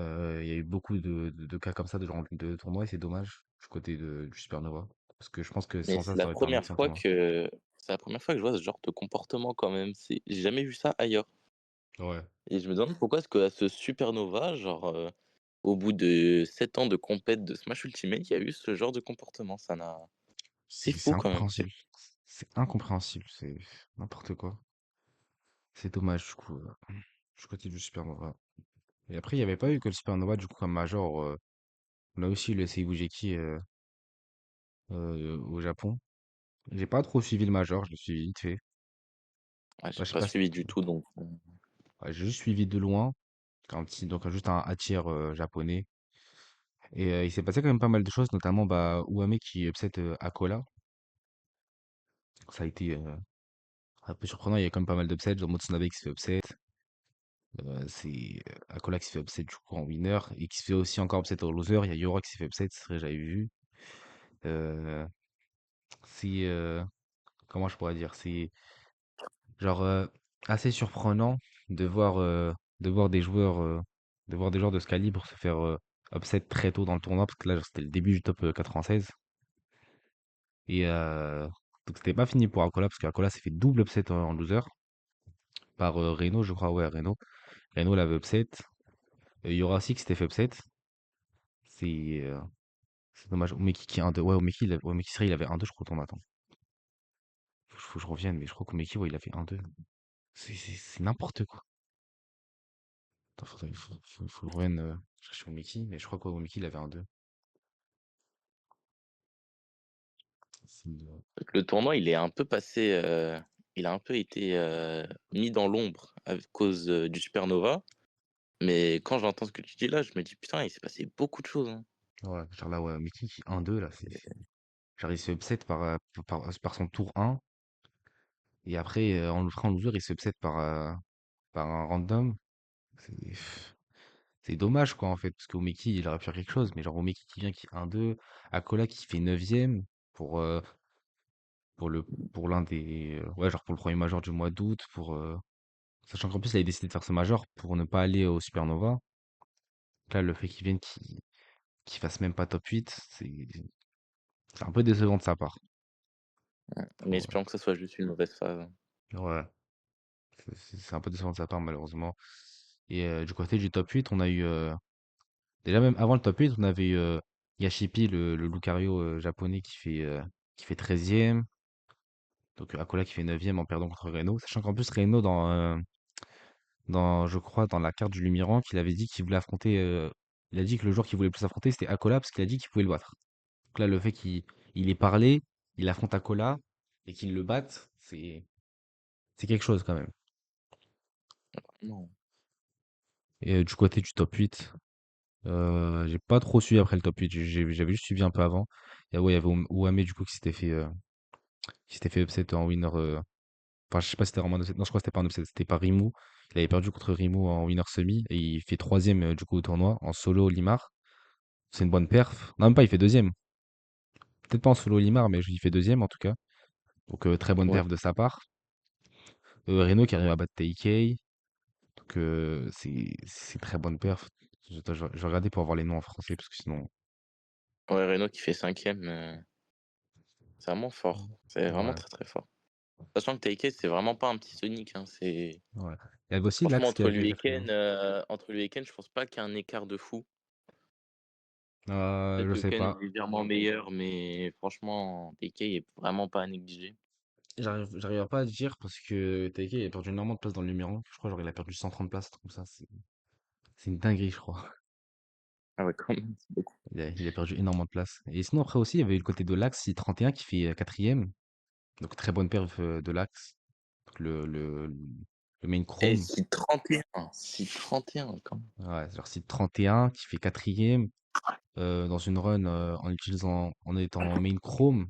Speaker 1: y a eu beaucoup de cas comme ça, de genre de tournois, et c'est dommage du côté du Supernova. Parce que je pense que
Speaker 2: Mais
Speaker 1: sans ça, ça aurait été un excellent tournoi.
Speaker 2: c'est la première fois que je vois ce genre de comportement quand même. J'ai jamais vu ça ailleurs
Speaker 1: Ouais.
Speaker 2: et je me demande pourquoi est-ce qu'à ce Supernova, genre, au bout de 7 ans de compète de Smash Ultimate, il y a eu ce genre de comportement. C'est
Speaker 1: C'est
Speaker 2: fou quand même.
Speaker 1: incompréhensible. C'est incompréhensible. C'est n'importe quoi. C'est dommage, du coup, du côté du Supernova. Et après, il n'y avait pas eu que le Supernova, du coup, comme Major. On a aussi eu le Seibugeki au Japon. J'ai pas trop suivi le Major, je l'ai suivi vite fait.
Speaker 2: Ouais,
Speaker 1: Ouais,
Speaker 2: j'ai
Speaker 1: je sais
Speaker 2: pas
Speaker 1: pas,
Speaker 2: suivi du tout donc
Speaker 1: ouais, j'ai juste suivi de loin. Donc juste un tiers japonais. Et il s'est passé quand même pas mal de choses, notamment bah, Uame qui upset Akola. Ça a été un peu surprenant, il y a quand même pas mal d'upsets, genre Motsunabe qui se fait upset. C'est Akola qui se fait upset du coup en winner et qui se fait aussi encore upset en loser. Il y a Yora qui s'est fait upset, c'est vrai, j'avais vu. Euh, c'est comment je pourrais dire, c'est genre assez surprenant de voir de voir des joueurs de voir des joueurs de ce calibre se faire upset très tôt dans le tournoi parce que là genre, c'était le début du top 96 et donc c'était pas fini pour Akola parce qu'Akola s'est fait double upset en loser par Reno, je crois, ouais, Reno l'avait upset. Yora aussi qui s'était fait upset. C'est c'est dommage. Omeki qui est 1-2. Ouais, Omeki Serai, il avait 1-2, je crois, ton attends. Faut que je revienne, mais je crois qu'Omeki, ouais, il a fait 1-2. C'est n'importe quoi. Attends, faut que je revienne chercher Omeki, mais je crois qu'Omeki, il avait 1-2.
Speaker 2: le tournoi, il est un peu passé, il a un peu été, mis dans l'ombre à cause, du Supernova. Mais quand j'entends ce que tu dis là, je me dis: «Putain, il s'est passé beaucoup de choses, hein».
Speaker 1: Ouais, genre là, ouais, Omeki qui 1-2, là, genre, il se fait upset par son tour 1, et après, en loser, il se fait upset par un random. C'est c'est dommage, quoi, en fait, parce qu'Omeki, il aurait pu faire quelque chose, mais genre, Omeki qui vient, qui 1-2, Akola qui fait 9ème pour, pour le pour l'un des ouais, genre pour le premier major du mois d'août, sachant qu'en plus, il avait décidé de faire ce major pour ne pas aller au Supernova. Là, le fait qu'il vienne, qu'il fasse même pas top 8, c'est un peu décevant de sa part.
Speaker 2: Mais
Speaker 1: Faut,
Speaker 2: espérons que ça soit juste une mauvaise phase.
Speaker 1: ouais, c'est un peu décevant de sa part, malheureusement. Et du côté du top 8, on a eu déjà même avant le top 8, on avait eu Yashipi, le Lucario japonais qui fait 13e. Donc Akola qui fait 9e en perdant contre Reno. Sachant qu'en plus Reno je crois, dans la carte du Lumiran, qu'il avait dit qu'il voulait affronter. Il a dit que le joueur qu'il voulait le plus affronter, c'était Akola, parce qu'il a dit qu'il pouvait le battre. Donc là, le fait qu'il ait parlé, il affronte Akola, et qu'il le batte, c'est quelque chose quand même.
Speaker 2: Non.
Speaker 1: Et du côté du top 8, j'ai pas trop suivi après le top 8, j'avais juste suivi un peu avant. Et ouais, il y avait Ouame, du coup, qui s'était fait upset en winner. Enfin, je sais pas si c'était vraiment un upset. Non, je crois que c'était pas un upset, c'était pas Rimou. Il avait perdu contre Rimou en winner semi, et il fait troisième du coup au tournoi, en solo Limar. C'est une bonne perf. Non, même pas, il fait deuxième. Peut-être pas en solo Limar, mais il fait deuxième en tout cas. Donc très bonne
Speaker 2: Ouais.
Speaker 1: perf de sa part. Reno qui arrive à battre TK. Donc c'est très bonne perf. Attends, je vais regarder pour avoir les noms en français parce que sinon.
Speaker 2: Ouais, Reno qui fait 5e, c'est vraiment fort. C'est vraiment
Speaker 1: Ouais,
Speaker 2: très, très fort. Sachant que Taike, c'est vraiment pas un petit Sonic, hein,
Speaker 1: ouais. Il y avait aussi
Speaker 2: franchement
Speaker 1: Lax qui avait quatrième.
Speaker 2: entre lui et Ken, je pense pas qu'il y a un écart de fou. Peut-être
Speaker 1: Je
Speaker 2: que
Speaker 1: sais
Speaker 2: Ken est
Speaker 1: pas.
Speaker 2: légèrement meilleur, mais franchement, Taike est vraiment pas à négliger.
Speaker 1: J'arrive pas à dire parce que TK il a perdu énormément de place dans le numéro 1. Je crois genre il a perdu 130 places, un truc comme ça. C'est une dinguerie, je crois.
Speaker 2: Ah ouais, quand même, c'est beaucoup.
Speaker 1: Il a perdu énormément de place. Et sinon, après aussi, il y avait eu le côté de l'Axe, 6-31 qui fait quatrième. Donc, très bonne perf de l'Axe. Donc, le main
Speaker 2: Et
Speaker 1: Chrome.
Speaker 2: 6-31, 6-31 quand même.
Speaker 1: Ouais, genre 6-31 qui fait quatrième dans une run en étant main Chrome.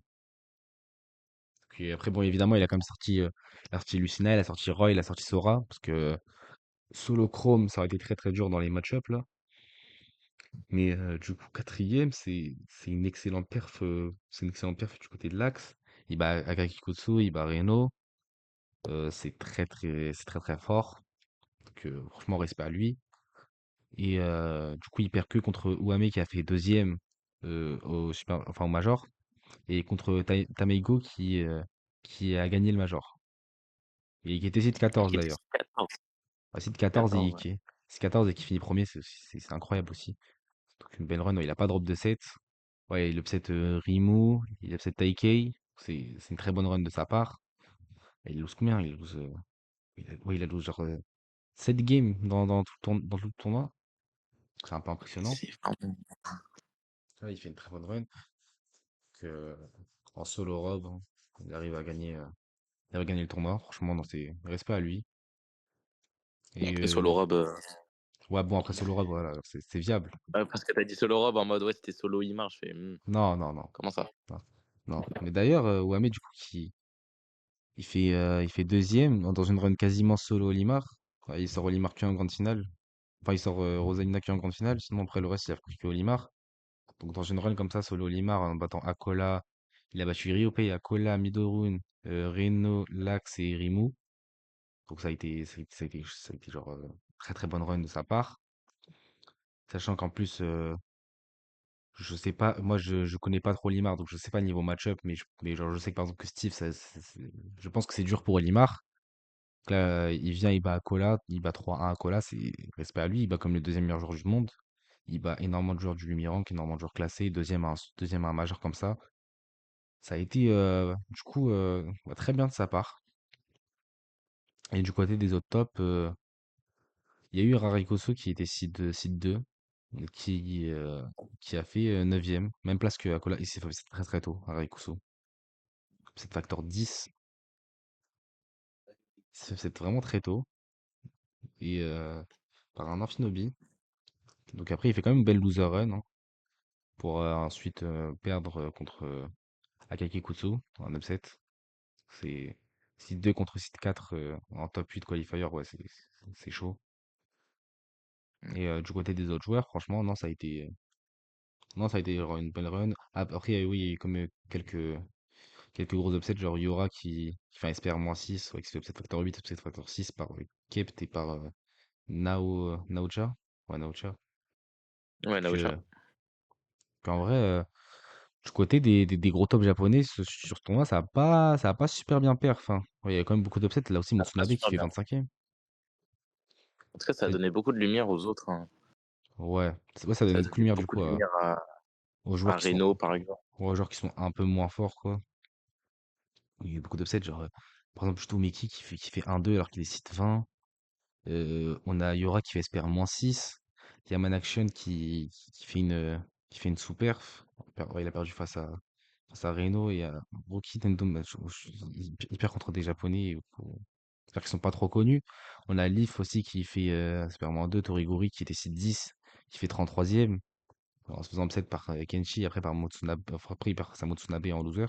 Speaker 1: Puis après, bon, évidemment, il a sorti Lucina, il a sorti Roy, il a sorti Sora. Parce que solo Chrome, ça aurait été très très dur dans les match-ups là. Mais du coup, quatrième, c'est une excellente perf. C'est une excellente perf du côté de l'Axe. Il bat Akaki Kotsu, il bat Reno. C'est très très fort. Donc, franchement, respect à lui. Et du coup, il perd que contre Ouame qui a fait deuxième enfin, au Major. Et contre Tameigo qui a gagné le Major. Et qui était seed
Speaker 2: Et
Speaker 1: 14
Speaker 2: qui était
Speaker 1: d'ailleurs.
Speaker 2: sur 14.
Speaker 1: Ah, seed 14
Speaker 2: 14, ouais.
Speaker 1: seed 14 et qui finit premier, c'est incroyable aussi. Donc une belle run, ouais, il a pas drop de set. Ouais, il upset Rimu, il upset Taikei. C'est une très bonne run de sa part. Et il lose combien? Ouais, il a lose genre 7 games dans tout le tournoi. C'est un peu impressionnant.
Speaker 2: C'est vraiment
Speaker 1: Ouais, il fait une très bonne run. Que, en solo rob, hein, il arrive à gagner, le tournoi. Franchement, non, c'est respect à lui. Et
Speaker 2: et solo rob,
Speaker 1: ouais, bon, après solo rob, voilà, c'est viable.
Speaker 2: parce que t'as dit solo rob en mode ouais, c'était solo Imar. Je fais
Speaker 1: Non, non, non,
Speaker 2: comment ça?
Speaker 1: non, non. Mais d'ailleurs, Wame, du coup, il fait deuxième dans une run quasiment solo Olimar. Ouais, il sort Olimar Q en grande finale. Enfin, il sort Rosalina Q en grande finale. Sinon, après le reste, il a pris que Olimar. Donc, dans une run comme ça, solo Olimar, en battant Akola, il a battu Ryopei, Akola, Midorun, Reno, Lax et Rimu. Donc, ça a été genre très très bonne run de sa part. Sachant qu'en plus, je sais pas, moi je connais pas trop Olimar, donc je sais pas niveau match-up, mais genre, je sais que par exemple que Steve, je pense que c'est dur pour Olimar. Donc là, il vient, il bat Akola, il bat 3-1 Akola, c'est respect à lui, il bat comme le deuxième meilleur joueur du monde. Il bat énormément de joueurs du Lumirank, énormément de joueurs classés, deuxième à un major comme ça. Ça a été du coup bah, très bien de sa part. Et du côté des autres tops, il y a eu Rarikoso qui était seed 2, qui, euh, qui a fait 9e, même place que Akola. Il s'est fait très très tôt, Rarikoso. C'est facteur 10, c'est vraiment très tôt. Et par un Infinobi. Donc après, il fait quand même une belle loser run, hein, pour ensuite perdre contre Akaki Kutsu en upset. C'est Seed 2 contre Seed 4 en top 8 qualifier, ouais, c'est chaud. Et du côté des autres joueurs, franchement, non, ça a été genre une belle run. Après, oui, il y a eu comme quelques gros upsets, genre Yora qui fait un SPR-6, ouais, qui se fait upset factor 8, upset factor 6 par Kept et par Naocha. Ouais, Naocha.
Speaker 2: Ouais,
Speaker 1: Que,
Speaker 2: Naosha.
Speaker 1: qu'en vrai, du côté des gros tops japonais, sur ce tournoi, ça a pas super bien perf, hein. Ouais, il y a quand même beaucoup d'upsets. Là aussi,
Speaker 2: Ça passe
Speaker 1: Motsunabe qui
Speaker 2: super
Speaker 1: fait
Speaker 2: bien.
Speaker 1: 25e.
Speaker 2: En tout cas, ça a
Speaker 1: Ça-
Speaker 2: donné beaucoup de lumière aux autres, hein.
Speaker 1: Ouais, ouais, ça
Speaker 2: Ça
Speaker 1: donne
Speaker 2: a
Speaker 1: beaucoup de
Speaker 2: donné
Speaker 1: lumière du
Speaker 2: beaucoup
Speaker 1: coup
Speaker 2: de lumière
Speaker 1: aux
Speaker 2: à
Speaker 1: joueurs qui sont,
Speaker 2: Reno, par exemple.
Speaker 1: un peu moins forts, quoi. Il y a eu beaucoup d'upsets, genre, par exemple, Juto Meki qui fait 1-2 alors qu'il est site 20. On a Yora qui fait SPR-6. Il y a Manaction qui fait une sous-perf. Ouais, il a perdu face à Reno et à Rocky Tendo. Bah, il perd contre des Japonais. J'espère qu'ils sont pas trop connus. On a Leaf aussi qui fait SPR-2. Torigori qui était site 10, qui fait 33e. En se faisant upset par Kenshi, après par Motsunabe, enfin, après il perd face à Motsunabe en loser.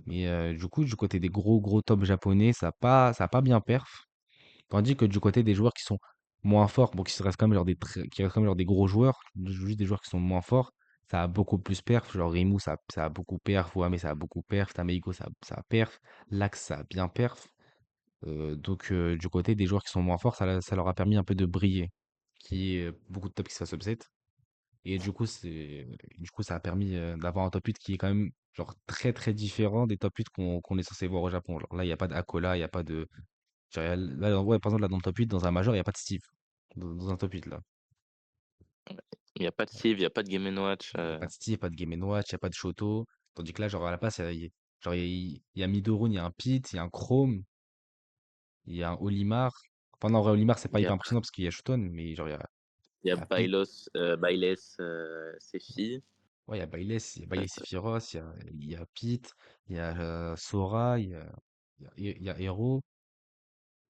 Speaker 1: Mais du coup, du côté des gros gros top japonais, ça a pas bien perf. Tandis que du côté des joueurs qui sont moins forts, bon, qui restent quand même genre qui restent quand même genre des gros joueurs, juste des joueurs qui sont moins forts, ça a beaucoup plus perf. Genre Rimu, ça a beaucoup perf. Wame, ça a beaucoup perf. Tameigo, ça a perf. Lax, ça a bien perf. Donc, du côté des joueurs qui sont moins forts, ça leur a permis un peu de briller. Qui est beaucoup de top qui se fassent upset. Et du coup, ça a permis d'avoir un top 8 qui est quand même genre très très différent des top 8 qu'on est censé voir au Japon. Genre là, il n'y a pas d'Akola, il n'y a pas de. Genre, là, ouais, par exemple, là, dans le top 8, dans un major, il n'y a pas de Steve. Dans un top 8, là.
Speaker 2: Il n'y a pas de Steve, il n'y a pas de Game Watch.
Speaker 1: Il n'y a pas de Steve, pas de Game Watch, il n'y a pas de Shoto. Tandis que là, genre, à la place, genre, il y a Midorun, il y a un Pete, il y a un Chrome, il y a un Olimar. Enfin, non, en vrai, Olimar, c'est
Speaker 2: Il
Speaker 1: pas
Speaker 2: y a,
Speaker 1: hyper impressionnant parce qu'il y a Shoton, mais genre,
Speaker 2: il y a
Speaker 1: il y a Pete.
Speaker 2: Bailes, Sefi.
Speaker 1: Ouais, il y a Bailey Sephiroth, il y a Pete, il y a Sora, il y a Hero,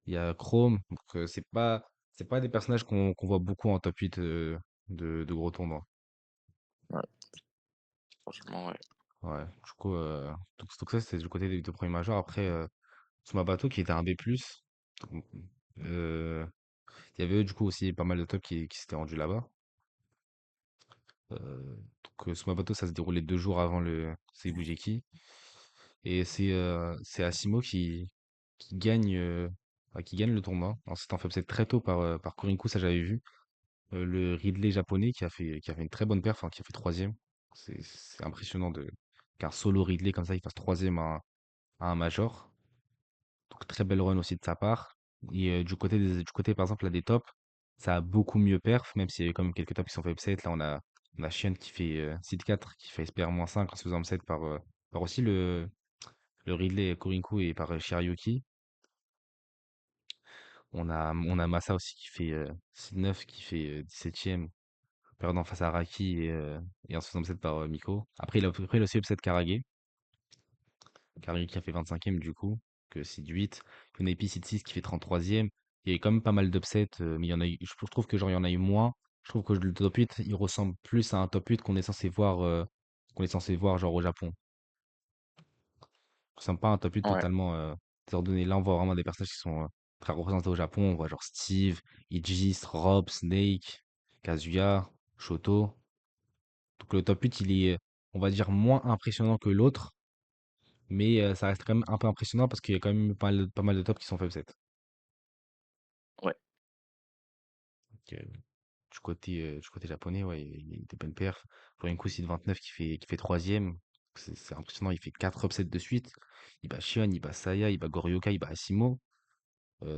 Speaker 1: il y a Chrome. Donc, c'est pas des personnages qu'on voit beaucoup en top 8 de gros tournois.
Speaker 2: Ouais, franchement, ouais.
Speaker 1: Ouais, du coup, donc ça, c'était du côté des deux premiers majors. Après, Bateau qui était un B+. Donc, euh, il y avait du coup aussi pas mal de tops qui s'étaient rendus là-bas. Donc, Bateau, ça se déroulait 2 jours avant le Seibujeki. Et c'est Asimo qui gagne le tournoi. Alors, c'était en fait upset très tôt par Korinku, ça j'avais vu. Le Ridley japonais qui a fait une très bonne perf, enfin, qui a fait troisième. C'est impressionnant qu'un solo Ridley comme ça, il fasse troisième à un major. Donc très belle run aussi de sa part. Et du côté par exemple là des tops, ça a beaucoup mieux perf, même s'il y a eu quand même quelques tops qui sont fait upset. Là on a Shion qui fait seed 4, qui fait SPR-5 en se faisant upset par aussi le Ridley Korinku et par Shirayuki. On a Massa aussi qui fait seed 9, qui fait 17ème, perdant face à Raki et en se faisant upset par Miko. Après, il a aussi upset Karage. Karage qui a fait 25ème du coup, que seed 8. Kunepi seed 6 qui fait 33ème. Il y a eu quand même pas mal d'upsets, mais il y en a eu, je trouve que genre il y en a eu moins. Je trouve que le top 8, il ressemble plus à un top 8 qu'on est censé voir genre au Japon. Ça ressemble pas à un top 8
Speaker 2: Ouais,
Speaker 1: totalement désordonné. Là, on voit vraiment des personnages qui sont très représentés au Japon. On voit genre Steve, Aegis, Rob, Snake, Kazuya, Shoto. Donc le top 8, il est, on va dire, moins impressionnant que l'autre, mais ça reste quand même un peu impressionnant parce qu'il y a quand même pas mal de tops qui sont fait upset.
Speaker 2: ouais.
Speaker 1: Donc, du côté japonais, ouais, il y a des bonnes perfs. Florenko, c'est 29 qui fait troisième. C'est impressionnant, il fait 4 upsets de suite. Il bat Shion, il bat Saya, il bat Goryoka, il bat Asimo.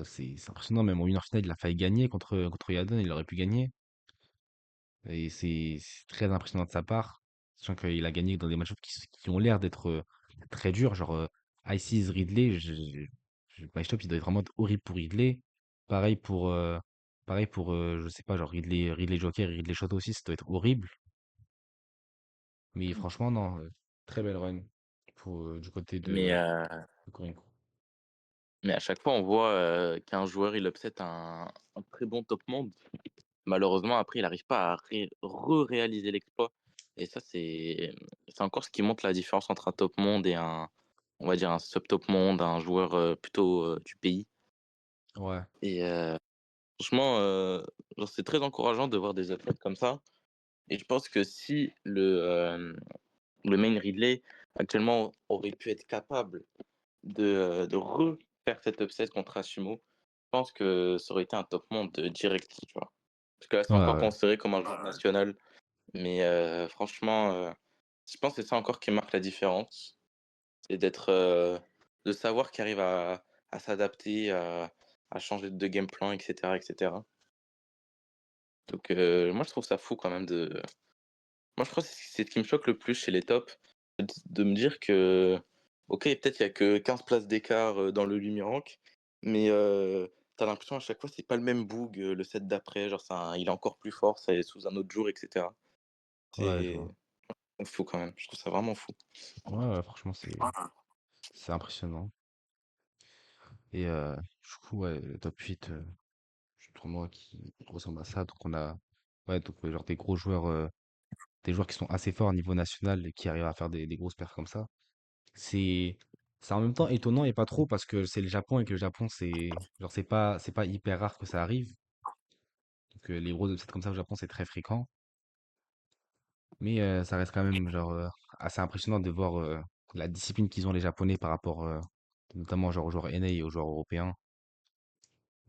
Speaker 1: C'est impressionnant, même en une heure finale, il a failli gagner contre Yadon, il aurait pu gagner. Et c'est très impressionnant de sa part, sachant qu'il a gagné dans des matchs qui ont l'air d'être très durs, genre Ices Ridley, match-up, il doit être vraiment horrible pour Ridley. Pareil pour, euh, pareil pour je sais pas, genre Ridley Joker et Ridley Shot aussi, ça doit être horrible. Mais franchement, non, très belle run du côté
Speaker 2: Mais,
Speaker 1: de Korinko.
Speaker 2: mais à chaque fois, on voit qu'un joueur, il upset un très bon top monde. Malheureusement, après, il n'arrive pas à re-réaliser l'exploit. Et ça, c'est encore ce qui montre la différence entre un top monde et on va dire, un sub-top monde, un joueur plutôt du pays.
Speaker 1: Ouais,
Speaker 2: Et franchement, genre, c'est très encourageant de voir des athlètes comme ça. Et je pense que si le main Ridley, actuellement, aurait pu être capable de refaire cet upset contre Asumo, je pense que ça aurait été un top monde direct, tu vois. Parce que là, c'est
Speaker 1: ouais,
Speaker 2: encore
Speaker 1: ouais,
Speaker 2: considéré comme un joueur national. Mais franchement, je pense que c'est ça encore qui marque la différence. C'est de savoir qu'il arrive à s'adapter, à changer de game plan, et cetera, et cetera. Donc moi, je trouve ça fou quand même de moi, je crois que c'est ce qui me choque le plus chez les tops, de me dire que, OK, peut-être il y a que 15 places d'écart, dans le Lumirank, mais tu l'impression à chaque fois c'est pas le même boog, le set d'après, genre il est encore plus fort, c'est sous un autre jour, et cetera.
Speaker 1: ouais, je
Speaker 2: C'est
Speaker 1: vois.
Speaker 2: fou quand même, je trouve ça vraiment fou.
Speaker 1: Ouais, ouais, franchement, c'est impressionnant. Et du coup, ouais, le top 8 du tournoi qui ressemble à ça. Donc on a ouais, donc, genre des joueurs qui sont assez forts au niveau national et qui arrivent à faire des grosses perfs comme ça. C'est c'est en même temps étonnant et pas trop parce que c'est le Japon et que le Japon c'est pas hyper rare que ça arrive. Donc les gros upsets comme ça au Japon c'est très fréquent. Mais ça reste quand même genre assez impressionnant de voir la discipline qu'ils ont les Japonais par rapport notamment genre aux joueurs NA et aux joueurs européens.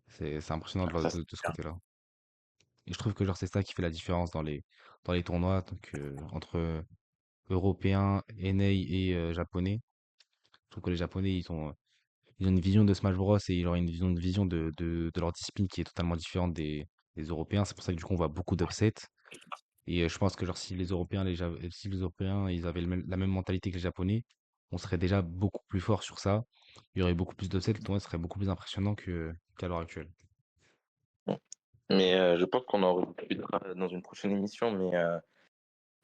Speaker 1: C'est impressionnant de,
Speaker 2: Ouais,
Speaker 1: voir
Speaker 2: ça c'est
Speaker 1: de ce
Speaker 2: clair.
Speaker 1: côté-là. Et je trouve que genre c'est ça qui fait la différence dans les tournois donc entre européens, NA et japonais. Je trouve que les japonais ils ont une vision de Smash Bros et ils ont une vision de leur discipline qui est totalement différente des Européens. C'est pour ça que du coup on voit beaucoup d'upsets. Et je pense que genre si les Européens ils avaient la même mentalité que les Japonais, on serait déjà beaucoup plus fort sur ça. Il y aurait beaucoup plus d'upsets, le tournoi serait beaucoup plus impressionnant qu'à l'heure actuelle.
Speaker 2: Bon. Mais je pense qu'on en rediscutera dans une prochaine émission, mais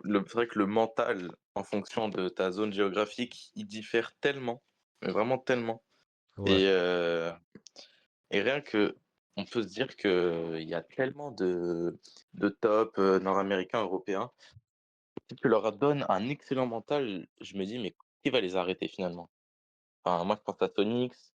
Speaker 2: c'est vrai que le mental, en fonction de ta zone géographique, il diffère tellement, mais vraiment tellement.
Speaker 1: Ouais,
Speaker 2: Et rien que on peut se dire qu'il y a tellement de top, nord-américains, européens. Si tu leur donnes un excellent mental, je me dis: «Mais qui va les arrêter finalement?» Enfin, moi, je pense à Sonix,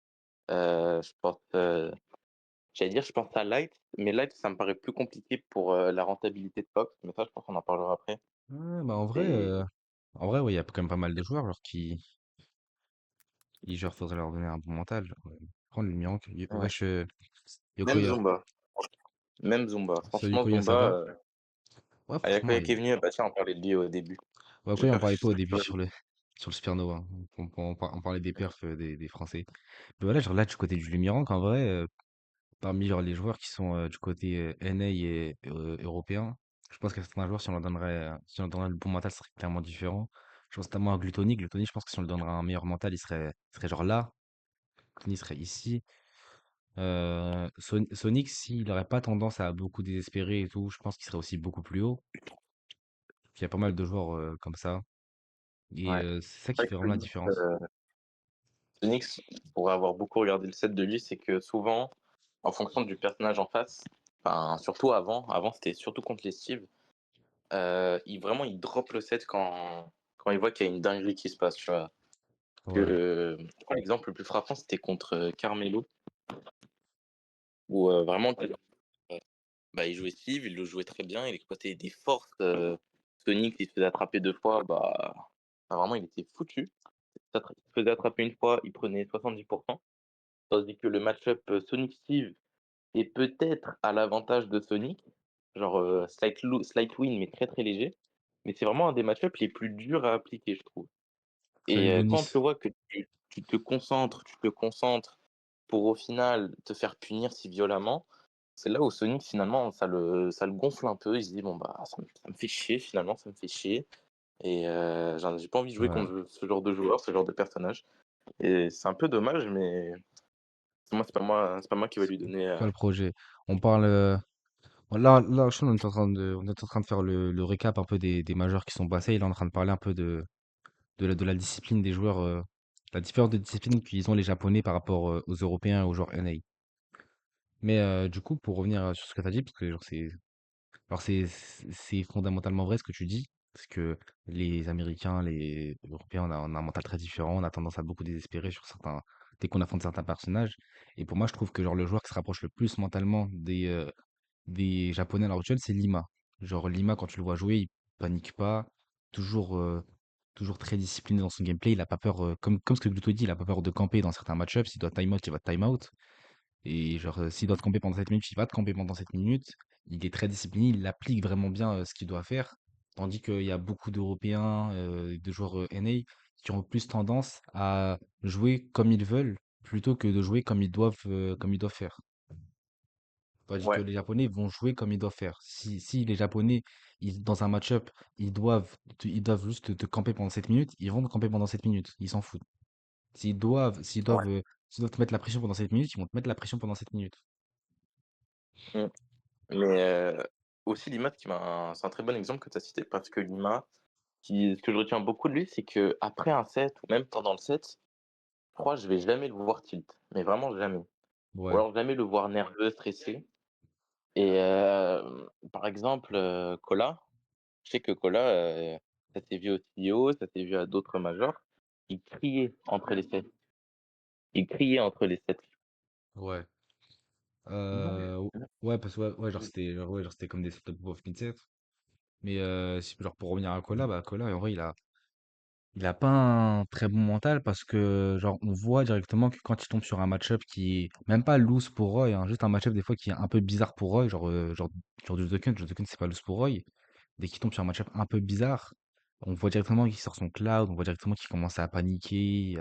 Speaker 2: je pense, je pense à Light, mais Light, ça me paraît plus compliqué pour, la rentabilité de Fox, mais ça, je pense qu'on en parlera après.
Speaker 1: ouais, bah en vrai,
Speaker 2: Et
Speaker 1: ouais, il y a quand même pas mal de joueurs genre, Et genre, faudrait leur donner un bon mental. Genre, prendre le miracle.
Speaker 2: Ouais.
Speaker 1: Wesh,
Speaker 2: Même
Speaker 1: Yokoya.
Speaker 2: Zumba, même Zumba.
Speaker 1: Salut
Speaker 2: Franchement,
Speaker 1: Koya, ça
Speaker 2: Zumba,
Speaker 1: va? Ouais, franchement,
Speaker 2: Ayakoya qui est venu, bah tiens, on parlait de lui au début.
Speaker 1: ouais, Koya, on
Speaker 2: J'espère que
Speaker 1: parlait pas au
Speaker 2: je
Speaker 1: début sur le Supernova, hein. On parlait des perfs des Français. Mais voilà, genre là, du côté du Lumirank, en vrai, parmi genre, les joueurs qui sont du côté NA et européen, je pense qu'à certains joueurs, si on leur donnerait le bon mental, ce serait clairement différent. Je pense notamment à Gluttony. Gluttony, je pense que si on lui donnerait un meilleur mental, il serait genre là. Gluttony serait ici. Sonic, s'il n'aurait pas tendance à beaucoup désespérer et tout, je pense qu'il serait aussi beaucoup plus haut. Il y a pas mal de joueurs comme ça. Et
Speaker 2: Ouais.
Speaker 1: c'est ça qui
Speaker 2: C'est
Speaker 1: fait
Speaker 2: vrai
Speaker 1: vraiment
Speaker 2: que
Speaker 1: la différence.
Speaker 2: Phoenix, pour avoir beaucoup regardé le set de lui, c'est que souvent, en fonction du personnage en face, enfin, surtout avant c'était surtout contre les Steve, vraiment, il drop le set quand il voit qu'il y a une dinguerie qui se passe, tu vois.
Speaker 1: Ouais,
Speaker 2: Je crois l'exemple le plus frappant, c'était contre Carmelo, où vraiment, bah, il jouait Steve, il le jouait très bien, il exploitait des forces. Sonic, il se faisait attraper 2 fois, bah, vraiment, il était foutu. Il se faisait attraper une fois, il prenait 70%. Tandis que le match-up Sonic-Steve est peut-être à l'avantage de Sonic, genre slight win, mais très très léger. Mais c'est vraiment un des match-up les plus durs à appliquer, je trouve.
Speaker 1: salut
Speaker 2: Et quand
Speaker 1: Lounis.
Speaker 2: tu vois que tu te concentres pour au final te faire punir si violemment, c'est là où Sonic finalement ça le gonfle un peu. Il se dit bon bah ça me fait chier finalement, ça me fait chier. Et j'ai pas envie de jouer
Speaker 1: Ouais,
Speaker 2: contre ce genre de joueur, ce genre de personnage. Et c'est un peu dommage, mais c'est pas moi qui va
Speaker 1: c'est
Speaker 2: lui donner.
Speaker 1: pas le projet. On parle. Là, je suis, on est en train de faire le récap un peu des majeurs qui sont passés. Et là, on est en train de parler un peu de la discipline des joueurs, la différence de discipline qu'ils ont les Japonais par rapport aux Européens et aux joueurs NA. Mais du coup, pour revenir sur ce que tu as dit, parce que genre, c'est fondamentalement vrai ce que tu dis, parce que les Américains, les Européens, on a un mental très différent, on a tendance à beaucoup désespérer sur certains, dès qu'on affronte certains personnages. Et pour moi, je trouve que genre le joueur qui se rapproche le plus mentalement des Japonais à l'heure actuelle, c'est Lima. Genre Lima, quand tu le vois jouer, il panique pas, toujours, toujours très discipliné dans son gameplay, il a pas peur, comme ce que Gluto dit, il a pas peur de camper dans certains match-ups, s'il doit time out, il va time out. Et genre, s'il doit te camper pendant 7 minutes, il va te camper pendant 7 minutes. Il est très discipliné, il applique vraiment bien ce qu'il doit faire. Tandis qu'il y a beaucoup d'Européens, de joueurs NA qui ont plus tendance à jouer comme ils veulent plutôt que de jouer comme ils doivent faire. Tandis que
Speaker 2: Ouais.
Speaker 1: les Japonais vont jouer comme ils doivent faire. Si les Japonais, dans un match-up, ils doivent juste te camper pendant 7 minutes, ils vont te camper pendant 7 minutes. Ils s'en foutent. S'ils doivent, s'ils
Speaker 2: Ouais.
Speaker 1: doivent, euh, s'ils doivent te mettre la pression pendant 7 minutes, ils vont te mettre la pression pendant 7 minutes.
Speaker 2: Mmh. Mais aussi Lima, c'est un très bon exemple que tu as cité parce que Lima, ce que je retiens beaucoup de lui, c'est que après un set ou même pendant le set, je crois que je vais jamais le voir tilt, mais vraiment jamais. Ou
Speaker 1: Ouais,
Speaker 2: alors jamais le voir nerveux, stressé. Et par exemple, Kola, je sais que Kola, ça s'est vu au CEO, ça s'est vu à d'autres majors, il criait entre les sets. Il criait entre les sets.
Speaker 1: ouais. Ouais, parce que ouais, genre c'était comme des sortes de proof of concept. Mais genre pour revenir à Kola, bah Kola, en vrai, il a pas un très bon mental parce que genre on voit directement que quand il tombe sur un match-up qui est même pas loose pour Roy, hein, juste un match-up des fois qui est un peu bizarre pour Roy, genre Jodoken c'est pas loose pour Roy. Dès qu'il tombe sur un match-up un peu bizarre, on voit directement qu'il sort son cloud, on voit directement qu'il commence à paniquer,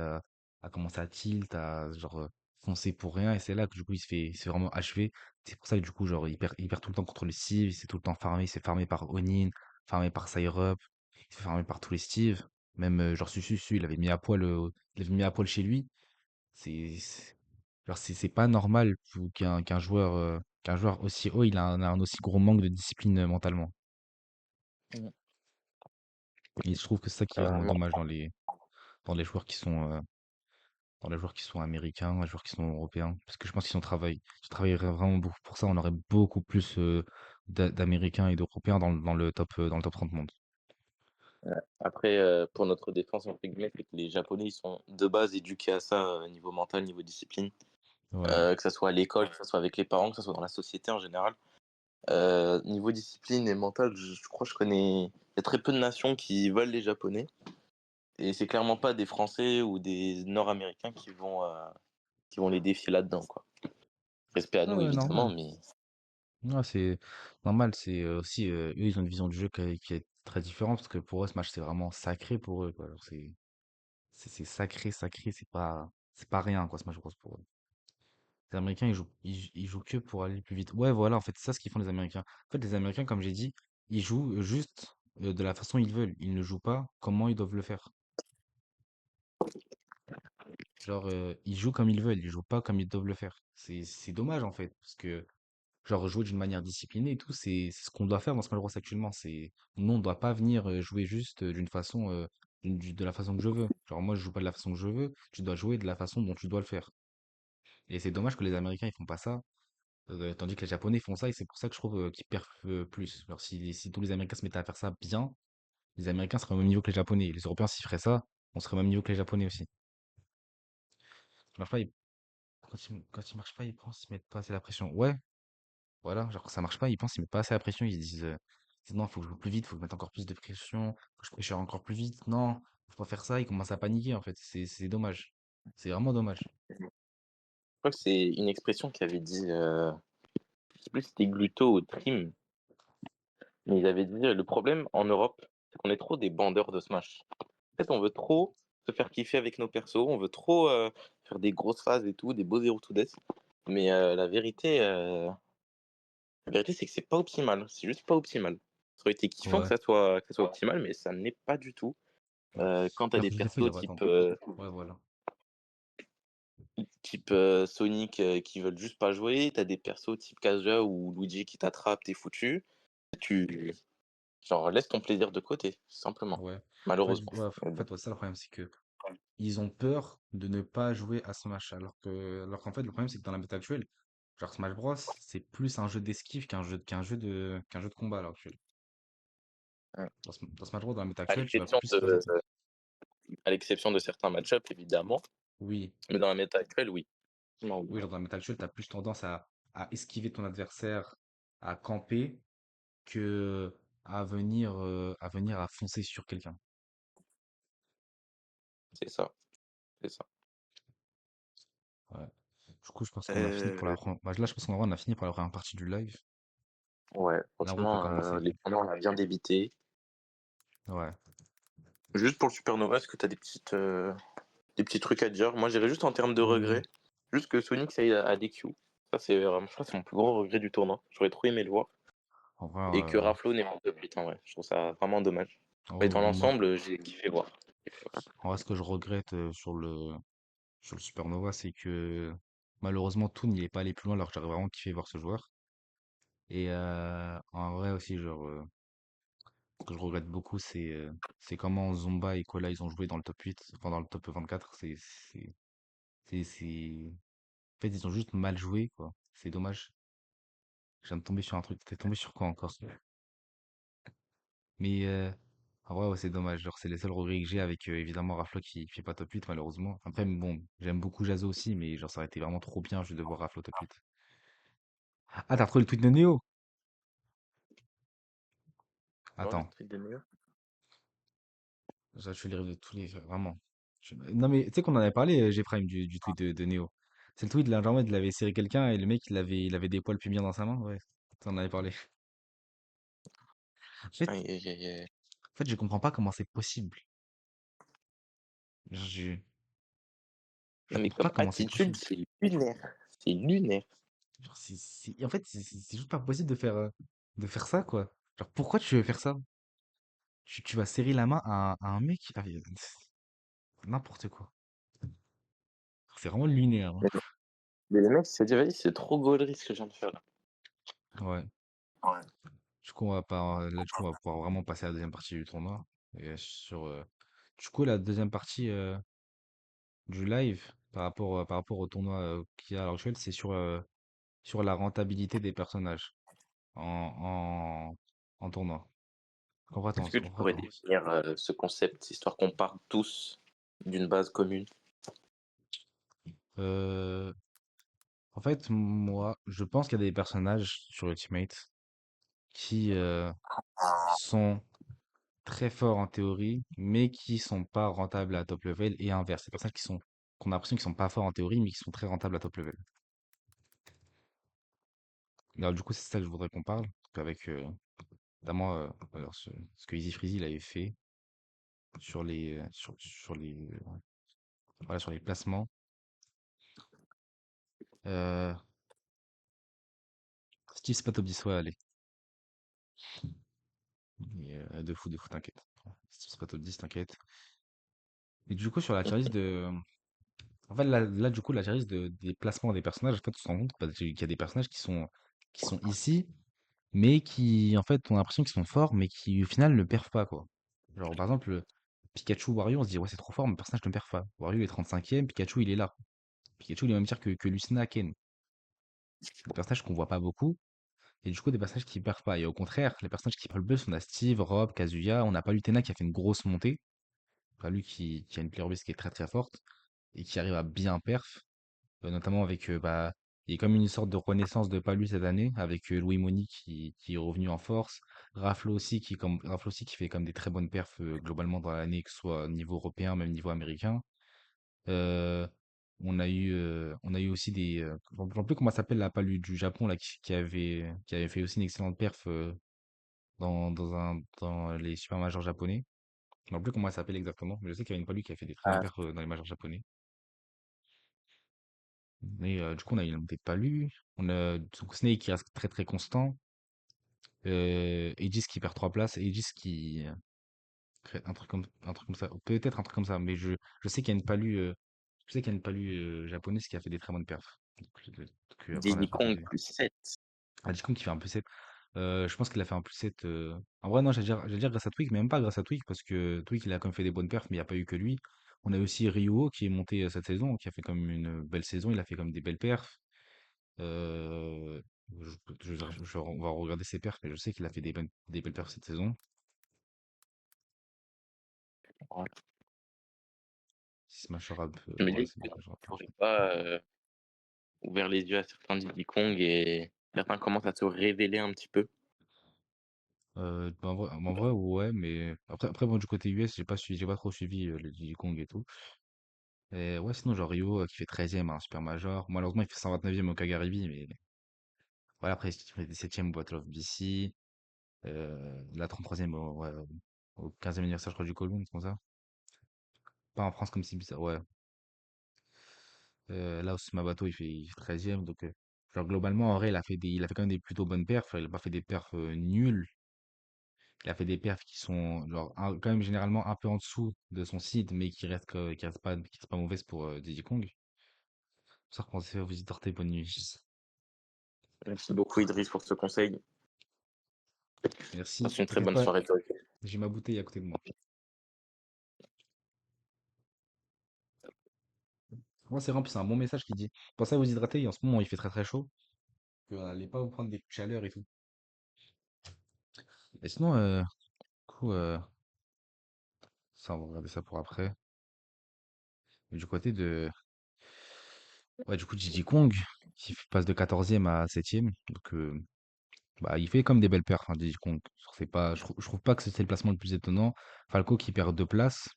Speaker 1: à commencer à tilt, à genre foncer pour rien, et c'est là que du coup il se fait vraiment achever. C'est pour ça que du coup genre il perd tout le temps contre les Steve, il s'est tout le temps farmé, il s'est farmé par Onin, farmé par Syrup, il s'est fait farmer par tous les Steve. Même genre Susu, il avait mis à poil chez lui. Genre c'est pas normal qu'un joueur aussi haut, il a un aussi gros manque de discipline mentalement.
Speaker 2: Mmh.
Speaker 1: Et je trouve que c'est ça qui est vraiment
Speaker 2: Non.
Speaker 1: dommage dans les joueurs qui sont américains, les joueurs qui sont européens, parce que je pense qu'ils travailleraient vraiment beaucoup pour ça. On aurait beaucoup plus d'Américains et d'Européens dans le top 30 monde.
Speaker 2: Après, pour notre défense, entre guillemets, c'est que les Japonais, ils sont de base éduqués à ça, niveau mental, niveau discipline.
Speaker 1: Ouais,
Speaker 2: Que ça soit à l'école, que ça soit avec les parents, que ça soit dans la société en général. Niveau discipline et mental, je crois que je connais il y a très peu de nations qui valent les Japonais. et c'est clairement pas des Français ou des Nord-Américains qui vont les défier là-dedans, quoi. Respect à
Speaker 1: Ouais,
Speaker 2: nous
Speaker 1: ouais,
Speaker 2: évidemment,
Speaker 1: normal.
Speaker 2: mais
Speaker 1: Non, c'est normal. C'est aussi, eux, ils ont une vision du jeu qui est très différente parce que pour eux, ce match, c'est vraiment sacré pour eux, quoi. Alors, c'est sacré, sacré, c'est pas rien, quoi, ce match, pour eux. Les Américains, ils jouent que pour aller plus vite. Ouais, voilà, en fait, c'est ça ce qu'ils font les Américains. En fait, les Américains, comme j'ai dit, ils jouent juste de la façon ils veulent. Ils ne jouent pas comment ils doivent le faire. Genre, ils jouent comme ils veulent, ils jouent pas comme ils doivent le faire. C'est dommage, en fait, parce que, genre, jouer d'une manière disciplinée et tout, c'est ce qu'on doit faire dans ce Rose actuellement. Nous, on doit pas venir jouer juste d'une façon, de la façon que je veux. Genre, moi, je joue pas de la façon que je veux, tu dois jouer de la façon dont tu dois le faire. Et c'est dommage que les Américains, ils font pas ça. Tandis que les Japonais font ça et c'est pour ça que je trouve qu'ils perdent plus. Alors si tous les Américains se mettaient à faire ça bien, les Américains seraient au même niveau que les Japonais. Les Européens, s'ils feraient ça, on serait au même niveau que les Japonais aussi. Ça marche pas, quand ils marchent pas, ils pensent qu'ils mettent pas assez la pression. Ouais, voilà, genre quand ça marche pas, ils pensent qu'ils mettent pas assez la pression. Ils disent non, faut que je joue plus vite, faut que je mette encore plus de pression, faut que je pressure encore plus vite. Non, faut pas faire ça. Ils commencent à paniquer en fait. C'est dommage. C'est vraiment dommage.
Speaker 2: je crois que c'est une expression qu'avait dit, je sais plus si c'était Gluto ou Trim, mais ils avaient dit: «Le problème en Europe, c'est qu'on est trop des bandeurs de Smash». En fait, on veut trop se faire kiffer avec nos persos, on veut trop, faire des grosses phases et tout, des beaux zero to death, mais la vérité, c'est que c'est pas optimal, c'est juste pas optimal. Ça aurait été kiffant
Speaker 1: Ouais.
Speaker 2: que ça soit optimal, mais ça ne l'est pas du tout. Quand tu as
Speaker 1: Là,
Speaker 2: des
Speaker 1: des fois, il
Speaker 2: persos
Speaker 1: a pas
Speaker 2: type,
Speaker 1: attends. Ouais, voilà.
Speaker 2: Sonic, qui veulent juste pas jouer, tu as des persos type Kazuya ou Luigi qui t'attrapent, tu es foutu. Tu genre laisse ton plaisir de côté, simplement,
Speaker 1: Ouais.
Speaker 2: malheureusement.
Speaker 1: Ouais,
Speaker 2: Mais bon.
Speaker 1: ouais, ça le problème, c'est que ils ont peur de ne pas jouer à Smash. Alors qu'en fait, le problème, c'est que dans la méta actuelle, genre Smash Bros, c'est plus un jeu d'esquive qu'un jeu de combat à l'heure actuelle.
Speaker 2: Ouais.
Speaker 1: Dans Smash Bros, dans la méta
Speaker 2: À
Speaker 1: actuelle, tu vas
Speaker 2: l'exception
Speaker 1: plus faire
Speaker 2: de certains match-ups évidemment,
Speaker 1: oui,
Speaker 2: mais dans la méta actuelle, oui. Non, oui.
Speaker 1: oui, genre dans la méta actuelle, tu as plus tendance à esquiver ton adversaire, à camper, que à venir à foncer sur quelqu'un.
Speaker 2: C'est ça, c'est ça.
Speaker 1: Ouais. Du coup, je pense qu'on a fini pour la
Speaker 2: Heu,
Speaker 1: première. Bah, là, je pense qu'en vrai, on a fini pour la première partie du live.
Speaker 2: ouais,
Speaker 1: Là, en vrai, on peut
Speaker 2: franchement,
Speaker 1: commencer.
Speaker 2: les points on a bien débité.
Speaker 1: Ouais.
Speaker 2: Juste pour le Supernova, est-ce que tu as des petits trucs à dire? Moi, j'irais juste en termes de regrets,
Speaker 1: Mmh.
Speaker 2: juste que Sonic ça aille à DQ. Ça, c'est vraiment je crois que c'est mon plus gros regret du tournoi. J'aurais trop aimé le voir
Speaker 1: En vrai,
Speaker 2: et que Raflo n'ait pas de but en vrai. Je trouve ça vraiment dommage.
Speaker 1: en
Speaker 2: Mais
Speaker 1: vrai,
Speaker 2: dans
Speaker 1: moi,
Speaker 2: l'ensemble, j'ai kiffé voir.
Speaker 1: en vrai, ce que je regrette sur le Supernova, c'est que malheureusement, Toon, il est pas allé plus loin alors que j'aurais vraiment kiffé voir ce joueur. Et en vrai aussi, genre, ce que je regrette beaucoup, c'est comment Zomba et Kola, ils ont joué dans le top 8, enfin dans le top 24. En fait, ils ont juste mal joué, quoi. C'est dommage. Je viens de tomber sur un truc. T'es tombé sur quoi encore? Mais en vrai, ouais, c'est dommage. Genre, c'est les seuls regrets que j'ai avec évidemment Raflo qui fait pas top 8 malheureusement. Après, bon, j'aime beaucoup Jazo aussi, mais genre, ça aurait été vraiment trop bien juste de voir Raflo top 8. Ah, t'as retrouvé le tweet de Néo?
Speaker 2: Ouais, le
Speaker 1: Attends,
Speaker 2: truc des meilleurs.
Speaker 1: je vais les rêves de tous les. Vraiment. Non, mais tu sais qu'on en avait parlé, G-Prime, du tweet de Néo. C'est le tweet, là, genre, il avait serré quelqu'un et le mec, il avait des poils pubiens dans sa main. Ouais, t'en avais parlé. En fait,
Speaker 2: Aïe, aïe, aïe, aïe.
Speaker 1: je comprends pas comment c'est possible. Genre, je
Speaker 2: Non, mais
Speaker 1: comprends pas
Speaker 2: comme
Speaker 1: comment c'est
Speaker 2: attitude,
Speaker 1: possible.
Speaker 2: c'est lunaire. C'est lunaire.
Speaker 1: Genre, en fait, c'est juste pas possible de faire ça, quoi. Genre, pourquoi tu veux faire ça? Tu vas serrer la main à un mec, n'importe quoi. C'est vraiment lunaire, hein.
Speaker 2: Mais le mec il s'est dit: «Vas-y, c'est trop gaulerie ce que je viens de faire là».
Speaker 1: Ouais.
Speaker 2: Ouais.
Speaker 1: Du coup, du coup, on va pouvoir vraiment passer à la deuxième partie du tournoi. Du coup, la deuxième partie du live, par rapport au tournoi qu'il y a à l'heure actuelle, c'est sur la rentabilité des personnages en, en tournoi.
Speaker 2: Est-ce
Speaker 1: Qu'en
Speaker 2: que tu
Speaker 1: vrai,
Speaker 2: pourrais définir, ce concept, histoire qu'on parte tous d'une base commune?
Speaker 1: euh, En fait, moi, je pense qu'il y a des personnages sur Ultimate qui sont très forts en théorie, mais qui sont pas rentables à top level et inverse. Les personnages qu'on a l'impression qu'ils sont pas forts en théorie, mais qui sont très rentables à top level. Alors, du coup, c'est ça que je voudrais qu'on parle, avec notamment alors, ce que Easy Freezy il avait fait sur voilà, sur les placements. Euh, Steve, c'est pas top 10, ouais, allez. De fou, t'inquiète. Steve, c'est pas top 10, t'inquiète. Et du coup, sur la tier list de. En fait, là, du coup, la tier list des placements des personnages, en fait, tu te rends compte qu'il y a des personnages qui sont ici, mais qui, en fait, on a l'impression qu'ils sont forts, mais qui, au final, ne perfent pas, quoi. Genre, par exemple, Pikachu Wario, on se dit, ouais, c'est trop fort, mais le personnage ne perf pas. Wario il est 35e, Pikachu, il est là. Pikachu, il est même pire que Lucina Ken. Des personnages qu'on voit pas beaucoup, et du coup, des personnages qui perfent pas. Et au contraire, les personnages qui perfent le plus, on a Steve, Rob, Kazuya, on n'a pas Lutena qui a fait une grosse montée. Pas lui qui a une player base qui est très très forte, et qui arrive à bien perf. Notamment avec, bah, il y a comme une sorte de renaissance de Palu cette année, avec Louis Moni qui est revenu en force. Raflo aussi qui fait comme des très bonnes perfs globalement dans l'année, que ce soit au niveau européen, même niveau américain. Euh, on a eu aussi je ne sais plus comment ça s'appelle la Palu du Japon là, qui avait fait aussi une excellente perf dans les super majors japonais. Je ne sais plus comment ça s'appelle exactement, mais je sais qu'il y avait une Palu qui a fait des très bonnes
Speaker 2: Ah,
Speaker 1: perfs dans les majors japonais. Mais du coup, on a eu des palus. On a donc Snake qui reste très très constant. Aegis qui perd 3 places. Aegis qui fait un truc comme ça. Peut-être un truc comme ça. Mais je sais qu'il y a une palu, je sais qu'il y a une palu japonaise qui a fait des très bonnes perfs. Après, on a
Speaker 2: Diddy
Speaker 1: du coup
Speaker 2: Kong
Speaker 1: des.
Speaker 2: plus 7.
Speaker 1: Ah, Dicom qui fait un plus 7. Je pense qu'il a fait un plus 7. En vrai, non, j'allais dire grâce à Twig, mais même pas grâce à Twig, parce que Twig, il a quand même fait des bonnes perfs, mais il n'y a pas eu que lui. On a aussi Ryuo qui est monté cette saison, qui a fait comme une belle saison. Il a fait comme des belles perfs. Euh, on va regarder ses perfs, mais je sais qu'il a fait des belles perfs cette saison.
Speaker 2: Ouais.
Speaker 1: Smash Rap,
Speaker 2: Je me
Speaker 1: ouais,
Speaker 2: dis
Speaker 1: c'est bon,
Speaker 2: que
Speaker 1: Smash Rap.
Speaker 2: j'aurais pas ouvert les yeux à certains Diddy Kong et certains commencent à se révéler un petit peu.
Speaker 1: Bah, en vrai, ouais, mais après bon, du côté US, j'ai pas trop suivi le Diddy Kong et tout. Et ouais, sinon, genre Rio qui fait 13e à un Super Major. Malheureusement, il fait 129e au Kagaribi, mais voilà, après, il fait 17e au Battle of BC. La 33e au 15e anniversaire, je crois, du Colon, c'est comme ça. Pas en France comme c'est bizarre, ouais. Là, Ousmane Bato, il fait 13e. Donc, genre, globalement, en vrai, il a fait quand même des plutôt bonnes perfs. Il a pas fait des perfs nuls. Il a fait des perfs qui sont, genre, quand même généralement un peu en dessous de son seed, mais qui restent pas mauvaises pour Diddy Kong. C'est pour ça qu'on s'est fait vous y bonne nuit.
Speaker 2: Merci beaucoup Idriss pour ce conseil.
Speaker 1: Merci.
Speaker 2: Passe une très
Speaker 1: T'inquiète
Speaker 2: bonne
Speaker 1: pas,
Speaker 2: soirée toi.
Speaker 1: j'ai ma bouteille à côté de moi. Moi, c'est rempli, c'est un bon message qui dit pensez à vous hydrater. En ce moment, il fait très très chaud. Allez pas vous prendre des coups de chaleur et tout. Et sinon, du coup, ça, on va regarder ça pour après. Mais du côté de. Ouais, du coup, Diddy Kong, passe de 14e à 7e. Donc, bah, il fait comme des belles perfs, hein, Diddy Kong. Je trouve pas que c'était le placement le plus étonnant. Falco qui perd 2 places.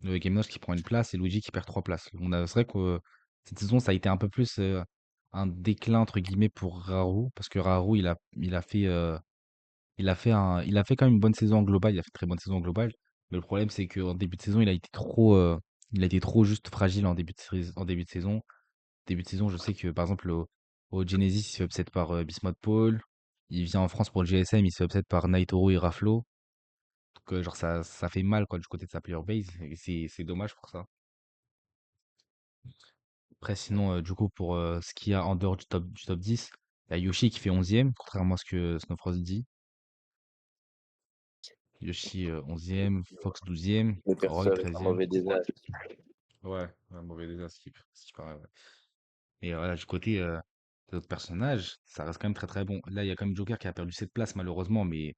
Speaker 1: Le Game Loss qui prend une place et Luigi qui perd 3 places. C'est vrai que cette saison, ça a été un peu plus un déclin entre guillemets pour Raoult, parce que Raoult, il a fait quand même une bonne saison en global, il a fait une très bonne saison en global. Mais le problème, c'est qu'en début de saison, il a été trop juste fragile en début de saison. Début de saison, je sais que par exemple au Genesis, il se fait upset par Bismuth Paul. Il vient en France pour le GSM, il se fait upset par Naitoro et Raflo. Donc genre ça fait mal quoi du côté de sa player base et c'est dommage pour ça. Après, sinon, du coup, pour ce qu'il y a en dehors du top 10, il y a Yoshi qui fait 11e, contrairement à ce que Snowfrost dit. Yoshi 11e, Fox 12e,
Speaker 2: Le
Speaker 1: Roy
Speaker 2: perso avec un
Speaker 1: 13e.
Speaker 2: mauvais désastre.
Speaker 1: Ouais, un mauvais désastre, ce qui paraît, ouais. Et voilà, du côté des autres personnages, ça reste quand même très très bon. Là, il y a quand même Joker qui a perdu cette place malheureusement, mais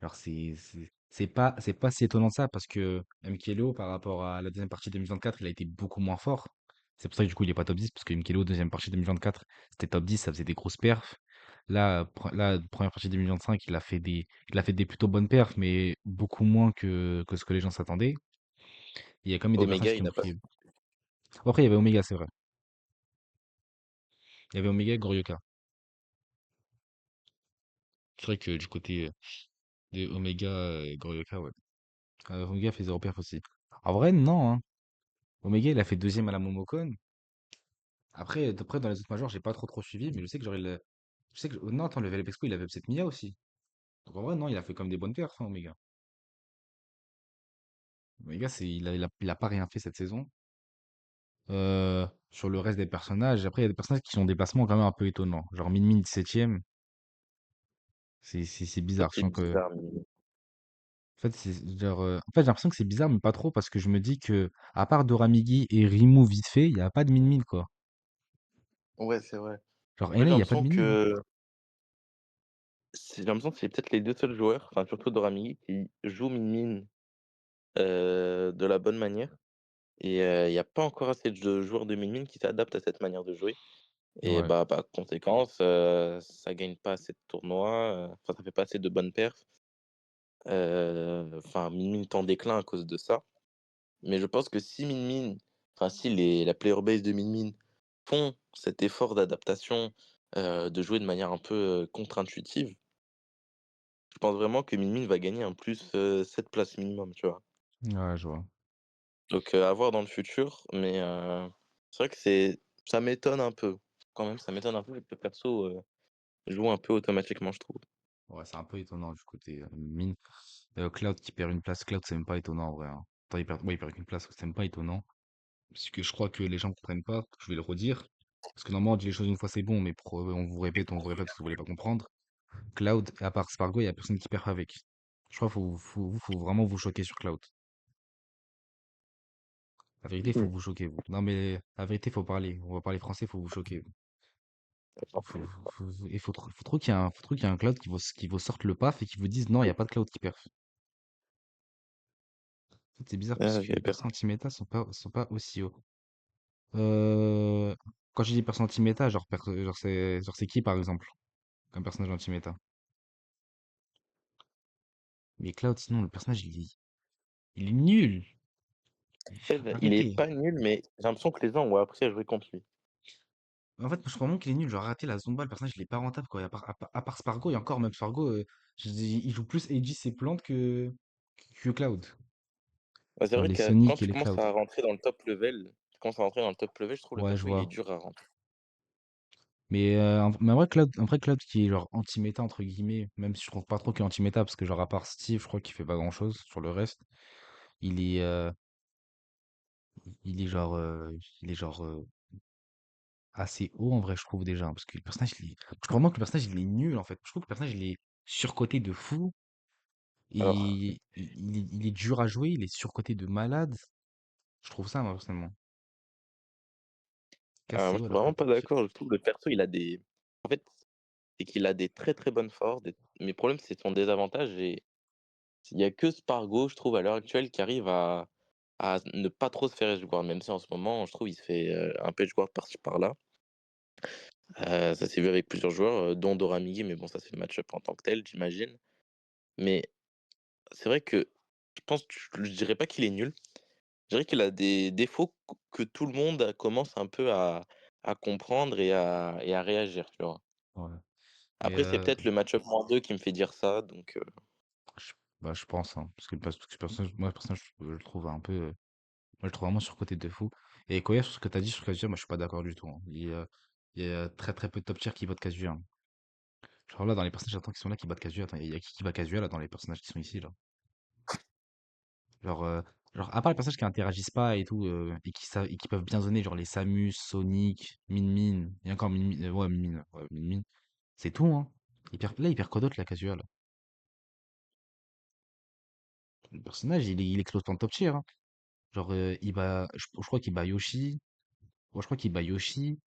Speaker 1: alors c'est pas si étonnant de ça parce que Mkelo par rapport à la deuxième partie 2024, il a été beaucoup moins fort. C'est pour ça que du coup il est pas top 10 parce que Mkelo deuxième partie 2024, c'était top 10, ça faisait des grosses perfs. Là, première partie 2025, il a fait des plutôt bonnes perfs, mais beaucoup moins que ce que les gens s'attendaient. Il y a quand même eu des
Speaker 2: Omega,
Speaker 1: personnages
Speaker 2: il
Speaker 1: qui ont
Speaker 2: n'a pas.
Speaker 1: pris. Bon, après, il y avait Omega, c'est vrai. Il y avait Omega et Goryoka. C'est vrai que du côté de Omega et Goryoka, ouais. Omega fait zéro perf aussi. En vrai, non, hein. Omega, il a fait deuxième à la Momocon. Après, dans les autres majors, j'ai pas trop suivi, mais je sais que genre, je sais que. Non, attends, le VLP Expo, il avait peut-être Mia aussi. Donc en vrai, non, il a fait comme des bonnes perfs, hein, Omega. Omega, il a pas rien fait cette saison. Sur le reste des personnages, après, il y a des personnages qui ont des placements quand même un peu étonnants. Genre Min Min 17ème, c'est
Speaker 2: Ça,
Speaker 1: bizarre. Je
Speaker 2: c'est
Speaker 1: sens que.
Speaker 2: bizarre. Mais...
Speaker 1: En fait, en fait, j'ai l'impression que c'est bizarre, mais pas trop, parce que je me dis que, à part Doramigi et Rimou vite fait, il n'y a pas de Min Min, quoi.
Speaker 2: Ouais, c'est vrai.
Speaker 1: Genre,
Speaker 2: En fait,
Speaker 1: NA, il n'y a pas de Min Min.
Speaker 2: j'ai l'impression que c'est peut-être les 2 seuls joueurs, enfin surtout Doramigi, qui jouent Min Min, de la bonne manière et il y a pas encore assez de joueurs de Min Min qui s'adaptent à cette manière de jouer et
Speaker 1: Ouais,
Speaker 2: bah, par conséquence, ça gagne pas assez de tournois, enfin ça fait pas assez de bonnes perfs. Enfin Min Min est en déclin à cause de ça. Mais je pense que si Min Min, enfin si la player base de Min Min font cet effort d'adaptation, de jouer de manière un peu, contre-intuitive, je pense vraiment que Min Min va gagner un plus, 7 places minimum, tu vois?
Speaker 1: ouais, je vois.
Speaker 2: Donc, à voir dans le futur, mais, c'est vrai que ça m'étonne un peu. Quand même, ça m'étonne un peu que le perso, joue un peu automatiquement, je trouve.
Speaker 1: Ouais, c'est un peu étonnant du côté Min Min. Cloud qui perd une place, Cloud, c'est même pas étonnant en vrai, hein. Attends, ouais, il perd une place, c'est même pas étonnant. Parce que je crois que les gens comprennent pas, je vais le redire. Parce que normalement, on dit les choses une fois, c'est bon, mais on vous répète parce que vous voulez pas comprendre. Cloud, à part Spargo, il y a personne qui perd avec. Je crois qu'il faut vraiment vous choquer sur Cloud. La vérité, il faut
Speaker 2: Mmh.
Speaker 1: vous choquer, vous. Non, mais la vérité, faut parler. On va parler français, faut vous choquer, vous. Faut trop faut trop qu'il y ait un cloud qui vous sorte le paf et qui vous dise non, il n'y a pas de cloud qui perf. En fait, c'est bizarre parce que
Speaker 2: OK,
Speaker 1: les personnes anti-méta sont pas aussi hauts. Euh, Quand je dis personne anti-méta, genre c'est qui par exemple, comme personnage anti-méta? Mais Cloud, sinon, le personnage, il est nul.
Speaker 2: il est
Speaker 1: Arrêtez.
Speaker 2: pas nul, mais j'ai l'impression que les gens ont appris à jouer contre lui.
Speaker 1: En fait, moi, je crois vraiment qu'il est nul. Genre, rater la Zumba, le personnage, il est pas rentable, quoi. À part Spargo, et encore, même Spargo, il joue plus Aegis et plantes que Cloud.
Speaker 2: Bah, c'est
Speaker 1: Genre
Speaker 2: vrai
Speaker 1: les
Speaker 2: que quand
Speaker 1: Sonic et
Speaker 2: tu
Speaker 1: les
Speaker 2: commences
Speaker 1: Cloud.
Speaker 2: à rentrer dans le top level, je trouve le
Speaker 1: Ouais, je
Speaker 2: perso, il est
Speaker 1: vois.
Speaker 2: dur à rentrer.
Speaker 1: Mais en vrai, Cloud qui est genre anti-méta, entre guillemets, même si je trouve pas trop qu'il est anti-méta, parce que genre, à part Steve, je crois qu'il fait pas grand-chose sur le reste. Il est, euh, il est genre, il est genre assez haut, en vrai, je trouve déjà. Parce que le personnage, je crois vraiment que le personnage, il est nul, en fait. Je trouve que le personnage, il est surcoté de fou.
Speaker 2: Alors
Speaker 1: Il est dur à jouer, il est surcoté de malade. Je trouve ça, moi, personnellement.
Speaker 2: Moi, je
Speaker 1: Cassio,
Speaker 2: suis
Speaker 1: alors que
Speaker 2: vraiment pas d'accord, je trouve le perso, il a des en fait, c'est qu'il a des très, très bonnes forces, des mais le problème, c'est son désavantage et il y a que Spargo, je trouve, à l'heure actuelle, qui arrive à ne pas trop se faire edgeguard, même si en ce moment, je trouve, il se fait, un peu edgeguard par-ci par-là. Ça s'est vu avec plusieurs joueurs, dont Doramigi, mais bon, ça, c'est le match-up en tant que tel, j'imagine. Mais c'est vrai que je dirais pas qu'il est nul, je dirais qu'il a des défauts que tout le monde commence un peu à comprendre et à réagir, tu vois?
Speaker 1: ouais. Mais
Speaker 2: Après, c'est peut-être le match-up -2 qui me fait dire ça, donc
Speaker 1: je, bah, je pense, hein, parce que moi, le personnage, je le trouve un peu. Moi, je le trouve vraiment surcoté de fou. Et Koya, sur ce que t'as dit sur Kazuya, moi, je suis pas d'accord du tout, hein. Il y a très très peu de top tier qui votent Kazuya, hein. Genre là, dans les personnages attends, qui sont là qui battent Kazuya, attends, il y a qui bat Kazuya là dans les personnages qui sont ici là? Genre, genre à part les personnages qui interagissent pas et tout, et qui peuvent bien zoner, genre les Samus, Sonic, Min Min, et encore Min Min, ouais, Min Min, ouais, Min Min. C'est tout, hein. Il perd quoi d'autre, la Kazuya, là? Le personnage, il explose plein de top tier, hein. Genre, je crois qu'il bat Yoshi. Ouais, je crois qu'il bat Yoshi.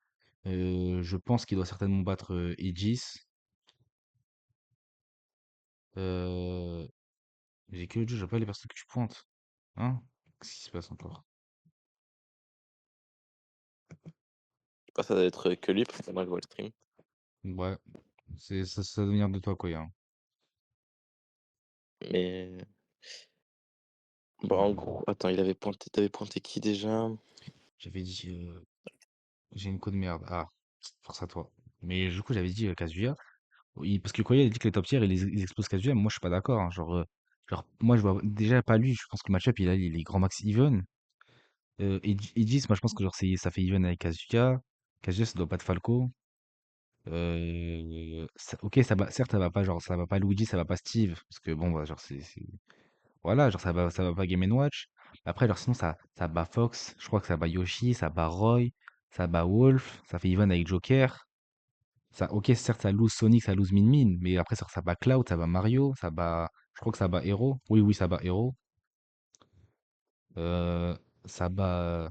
Speaker 1: Je pense qu'il doit certainement battre Aegis. Euh, j'ai que le jeu, j'ai pas les personnes que tu pointes. Hein? Qu'est-ce qui se passe encore?
Speaker 2: je sais pas, ça doit être que lui parce que moi je vois le stream.
Speaker 1: Ouais. ça doit venir de toi, quoi, hein.
Speaker 2: Mais bah, en
Speaker 1: Mmh.
Speaker 2: gros, attends, tu avais pointé qui déjà?
Speaker 1: J'avais dit, j'ai une co de merde. Ah, force à toi. Mais du coup, j'avais dit, Kazuya. Oui, parce que Koya, il a dit que les top tiers, ils explosent Kazuya, mais moi, je suis pas d'accord, hein. Genre, moi, je vois déjà pas lui. Je pense que le match-up, il est grand max even. Edis, moi, je pense que genre, ça fait even avec Kazuya. Kazuya, ça doit pas être Falco. Ok, certes, ça va pas, genre, ça va pas Luigi, ça va pas Steve. Parce que bon, bah, genre, voilà, genre, ça va pas Game Watch. Après, genre, sinon, ça bat Fox. Je crois que ça bat Yoshi, ça bat Roy, ça bat Wolf, ça fait even avec Joker. Ça, ok, certes, ça lose Sonic, ça lose Min Min, mais après, ça bat Cloud, ça bat Mario, je crois que ça bat Hero. Oui, oui, ça bat Hero. Euh, ça bat,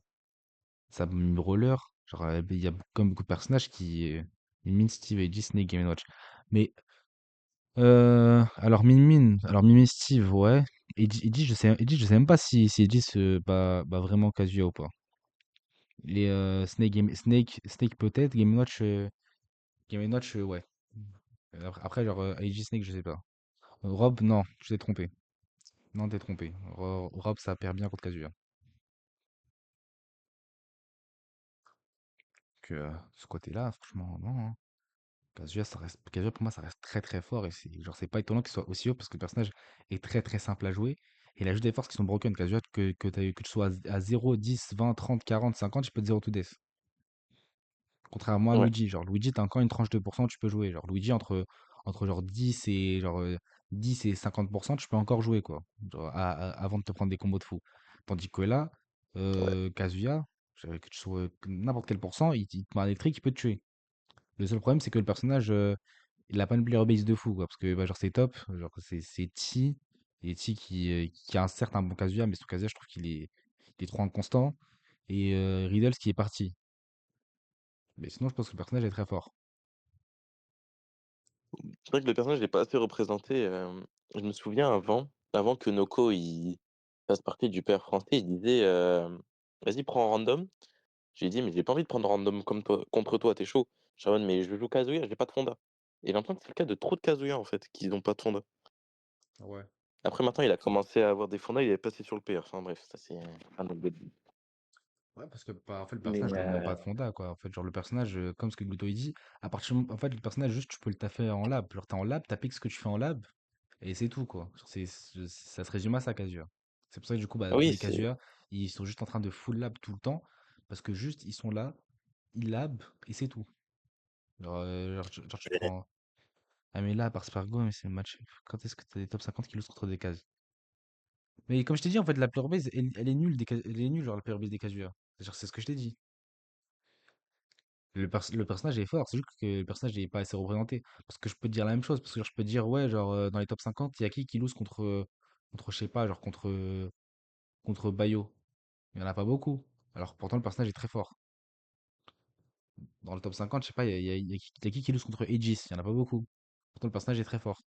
Speaker 1: ça bat Roller. Genre, il y a comme beaucoup de personnages Min Min, Steve et Disney Game Watch. Mais, alors Min Min, Steve, ouais. Edgy, je sais même pas si Edgy se bat vraiment Kazuya ou pas. Snake peut-être, Game Watch, ouais. Après, genre, Edgy Snake, je sais pas. Rob, non, je t'ai trompé. Non, t'es trompé. Rob, ça perd bien contre Kazuya. Que ce côté-là, franchement, non, hein. Kazuya, pour moi, ça reste très très fort. Et c'est pas étonnant qu'il soit aussi haut parce que le personnage est très très simple à jouer. Et il a juste des forces qui sont broken. Kazuya, que tu sois à 0, 10, 20, 30, 40, 50, tu peux te 0 to death. Contrairement à
Speaker 2: Ouais,
Speaker 1: Luigi. Genre, Luigi, t'as encore une tranche de pourcent, tu peux jouer. Genre, Luigi, entre genre 10 et, 10 et 50%, tu peux encore jouer, quoi. Genre, avant de te prendre des combos de fou. Tandis que là,
Speaker 2: ouais.
Speaker 1: Kazuya, que tu sois n'importe quel pourcent, il te met un électrique, il peut te tuer. Le seul problème, c'est que le personnage, il a pas une player base de fou, quoi. Parce que, bah, genre, c'est top. Genre, c'est Ti. Et Ti qui a un certain bon Kazuya, mais son Kazuya, je trouve il est trop inconstant. Et Riddles qui est parti. Mais sinon, je pense que le personnage est très fort.
Speaker 2: C'est vrai que le personnage n'est pas assez représenté, je me souviens avant que Noko il fasse partie du père français, il disait, «Vas-y prends random». J'ai dit: «Mais j'ai pas envie de prendre random comme toi contre toi, t'es chaud?» Je suis en mode: «Mais je joue Kazuya, j'ai pas de fonda». Et j'ai l'impression que c'est le cas de trop de Kazuya en fait, qui n'ont pas de fonda.
Speaker 1: Ouais.
Speaker 2: Après maintenant il a commencé à avoir des fondas, il est passé sur le PR, enfin bref, ça c'est un autre débat.
Speaker 1: Ouais, parce que bah, en fait, le
Speaker 2: Mais
Speaker 1: personnage demande pas de fonda, quoi. En fait, genre, le personnage, comme ce que Gluto il dit, en fait, le personnage, juste, tu peux le taffer en lab. Genre, t'es en lab, t'appliques ce que tu fais en lab, et c'est tout, quoi. Genre, ça se résume à ça, Kazuya. C'est pour ça que, du coup, bah, tous
Speaker 2: oui,
Speaker 1: les
Speaker 2: c'est
Speaker 1: Kazuya, ils sont juste en train de full lab tout le temps, parce que juste, ils sont là, ils lab, et c'est tout. Genre, tu prends. Ah, mais là, par Spargo, mais c'est le match. Quand est-ce que t'as des top 50 qui losent contre des cases? Mais comme je t'ai dit, en fait, la player base, elle est nulle, elle est nulle, genre, la player base des Kazuya. Genre, c'est ce que je t'ai dit. Le personnage est fort, c'est juste que le personnage n'est pas assez représenté. Parce que je peux te dire la même chose, parce que genre, je peux te dire, ouais, genre, dans les top 50, il y a qui lose contre, je sais pas, genre, contre Bayo. Il y en a pas beaucoup. Alors pourtant, le personnage est très fort. Dans le top 50, je sais pas, il y a qui lose contre Aegis. Il y en a pas beaucoup. Pourtant, le personnage est très fort.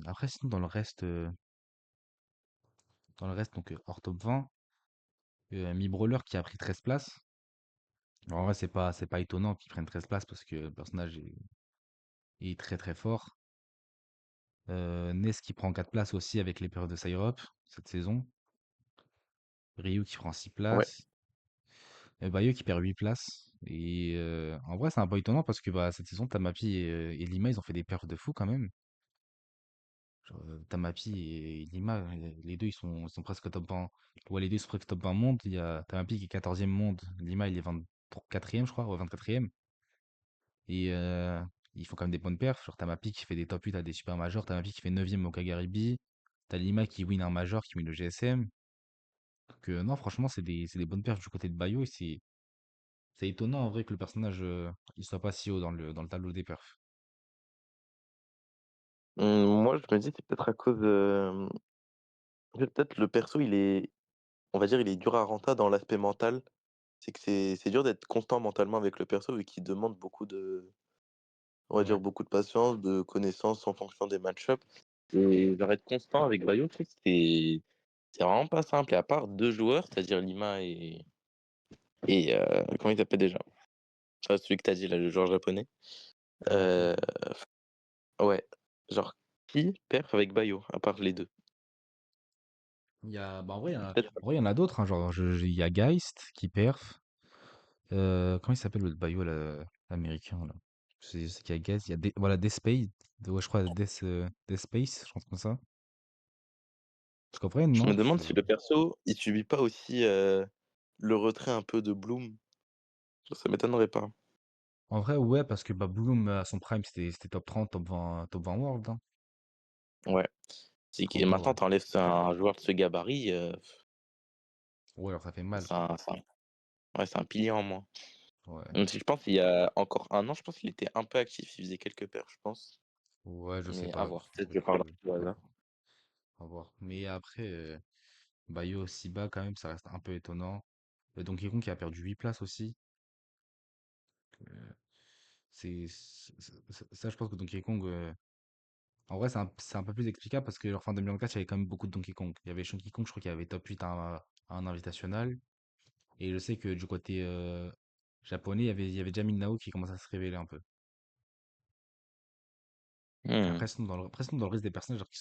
Speaker 1: Après, sinon, dans le reste, donc, hors top 20, Mi Brawler qui a pris 13 places. Alors, en vrai, c'est pas étonnant qu'il prenne 13 places parce que le personnage est très très fort. Ness qui prend 4 places aussi avec les périodes de Psyrop cette saison. Ryu qui prend 6
Speaker 2: ouais.
Speaker 1: places. Et Bayo qui perd 8 places. Et en vrai, c'est un peu étonnant parce que bah, cette saison, Tamapi et Lima, ils ont fait des perfs de fou quand même. Genre, Tamapi et Lima, les deux, ils sont presque top 20. Ouais, les deux ils sont presque top 20 monde. Il y a Tamapi qui est 14e monde. Lima, il est 24e, je crois, ouais, 24e. Et ils font quand même des bonnes perfs. Genre, Tamapi qui fait des top 8 à des super majors. Tamapi qui fait 9e au Kagaribi. T'as Lima qui win un major, qui win le GSM. Donc, non, franchement, c'est des bonnes perfs du côté de Bayo. Et c'est étonnant en vrai que le personnage il soit pas si haut dans le tableau des perfs.
Speaker 2: Moi je me dis c'est peut-être à cause, en fait peut-être le perso il est, on va dire, il est dur à renta dans l'aspect mental. C'est que c'est dur d'être constant mentalement avec le perso vu qu'il demande beaucoup de, on va dire,
Speaker 1: Ouais.
Speaker 2: beaucoup de patience, de connaissances en fonction des match-ups. Et genre être constant avec Bayo, je trouve que c'est vraiment pas simple. Et à part 2 joueurs, c'est-à-dire Lima et et comment il s'appelle déjà? Celui que tu as dit là, le joueur japonais.
Speaker 1: Bayo.
Speaker 2: Heu, ouais, genre qui perf avec Bayo, à part les 2.
Speaker 1: En vrai,
Speaker 2: Peut-être
Speaker 1: il y en a d'autres, hein, genre, il y a Geist qui perf. Comment il s'appelle le Bayo, là, l'américain, là? Je sais qu'il y a Geist, il y a voilà, Death Space, ouais, je crois, Death Space, je pense comme ça. Parce qu'en vrai,
Speaker 2: je me
Speaker 1: non,
Speaker 2: demande si le perso, il subit pas aussi, le retrait un peu de Bloom. Ça m'étonnerait pas.
Speaker 1: en vrai, ouais, parce que bah, Bloom, à son prime, c'était top 30, top 20 world, hein.
Speaker 2: Ouais, c'est
Speaker 1: Donc
Speaker 2: que
Speaker 1: en vrai,
Speaker 2: maintenant
Speaker 1: ouais.
Speaker 2: tu enlèves un joueur de ce gabarit,
Speaker 1: Ouais, alors ça fait mal.
Speaker 2: c'est un pilier en moins.
Speaker 1: Ouais.
Speaker 2: Même si je pense qu'il y a encore un an, je pense qu'il était un peu actif, il faisait quelques perfs, je pense.
Speaker 1: Ouais, je sais
Speaker 2: Mais à
Speaker 1: pas.
Speaker 2: voir, peut-être que je parle au hasard.
Speaker 1: À voir. Mais après, Bayo aussi bas, quand même, ça reste un peu étonnant. Donkey Kong qui a perdu 8 places aussi. Euh, ça, je pense que Donkey Kong, en vrai, c'est un peu plus explicable parce que, genre, fin 2024, il y avait quand même beaucoup de Donkey Kong. Il y avait Donkey Kong, je crois qu'il y avait top 8 à un invitationnal. Et je sais que du côté japonais, il y avait déjà Minao qui commence à se révéler un peu.
Speaker 2: Mmh.
Speaker 1: Après, sinon, dans le reste des personnages genre, qui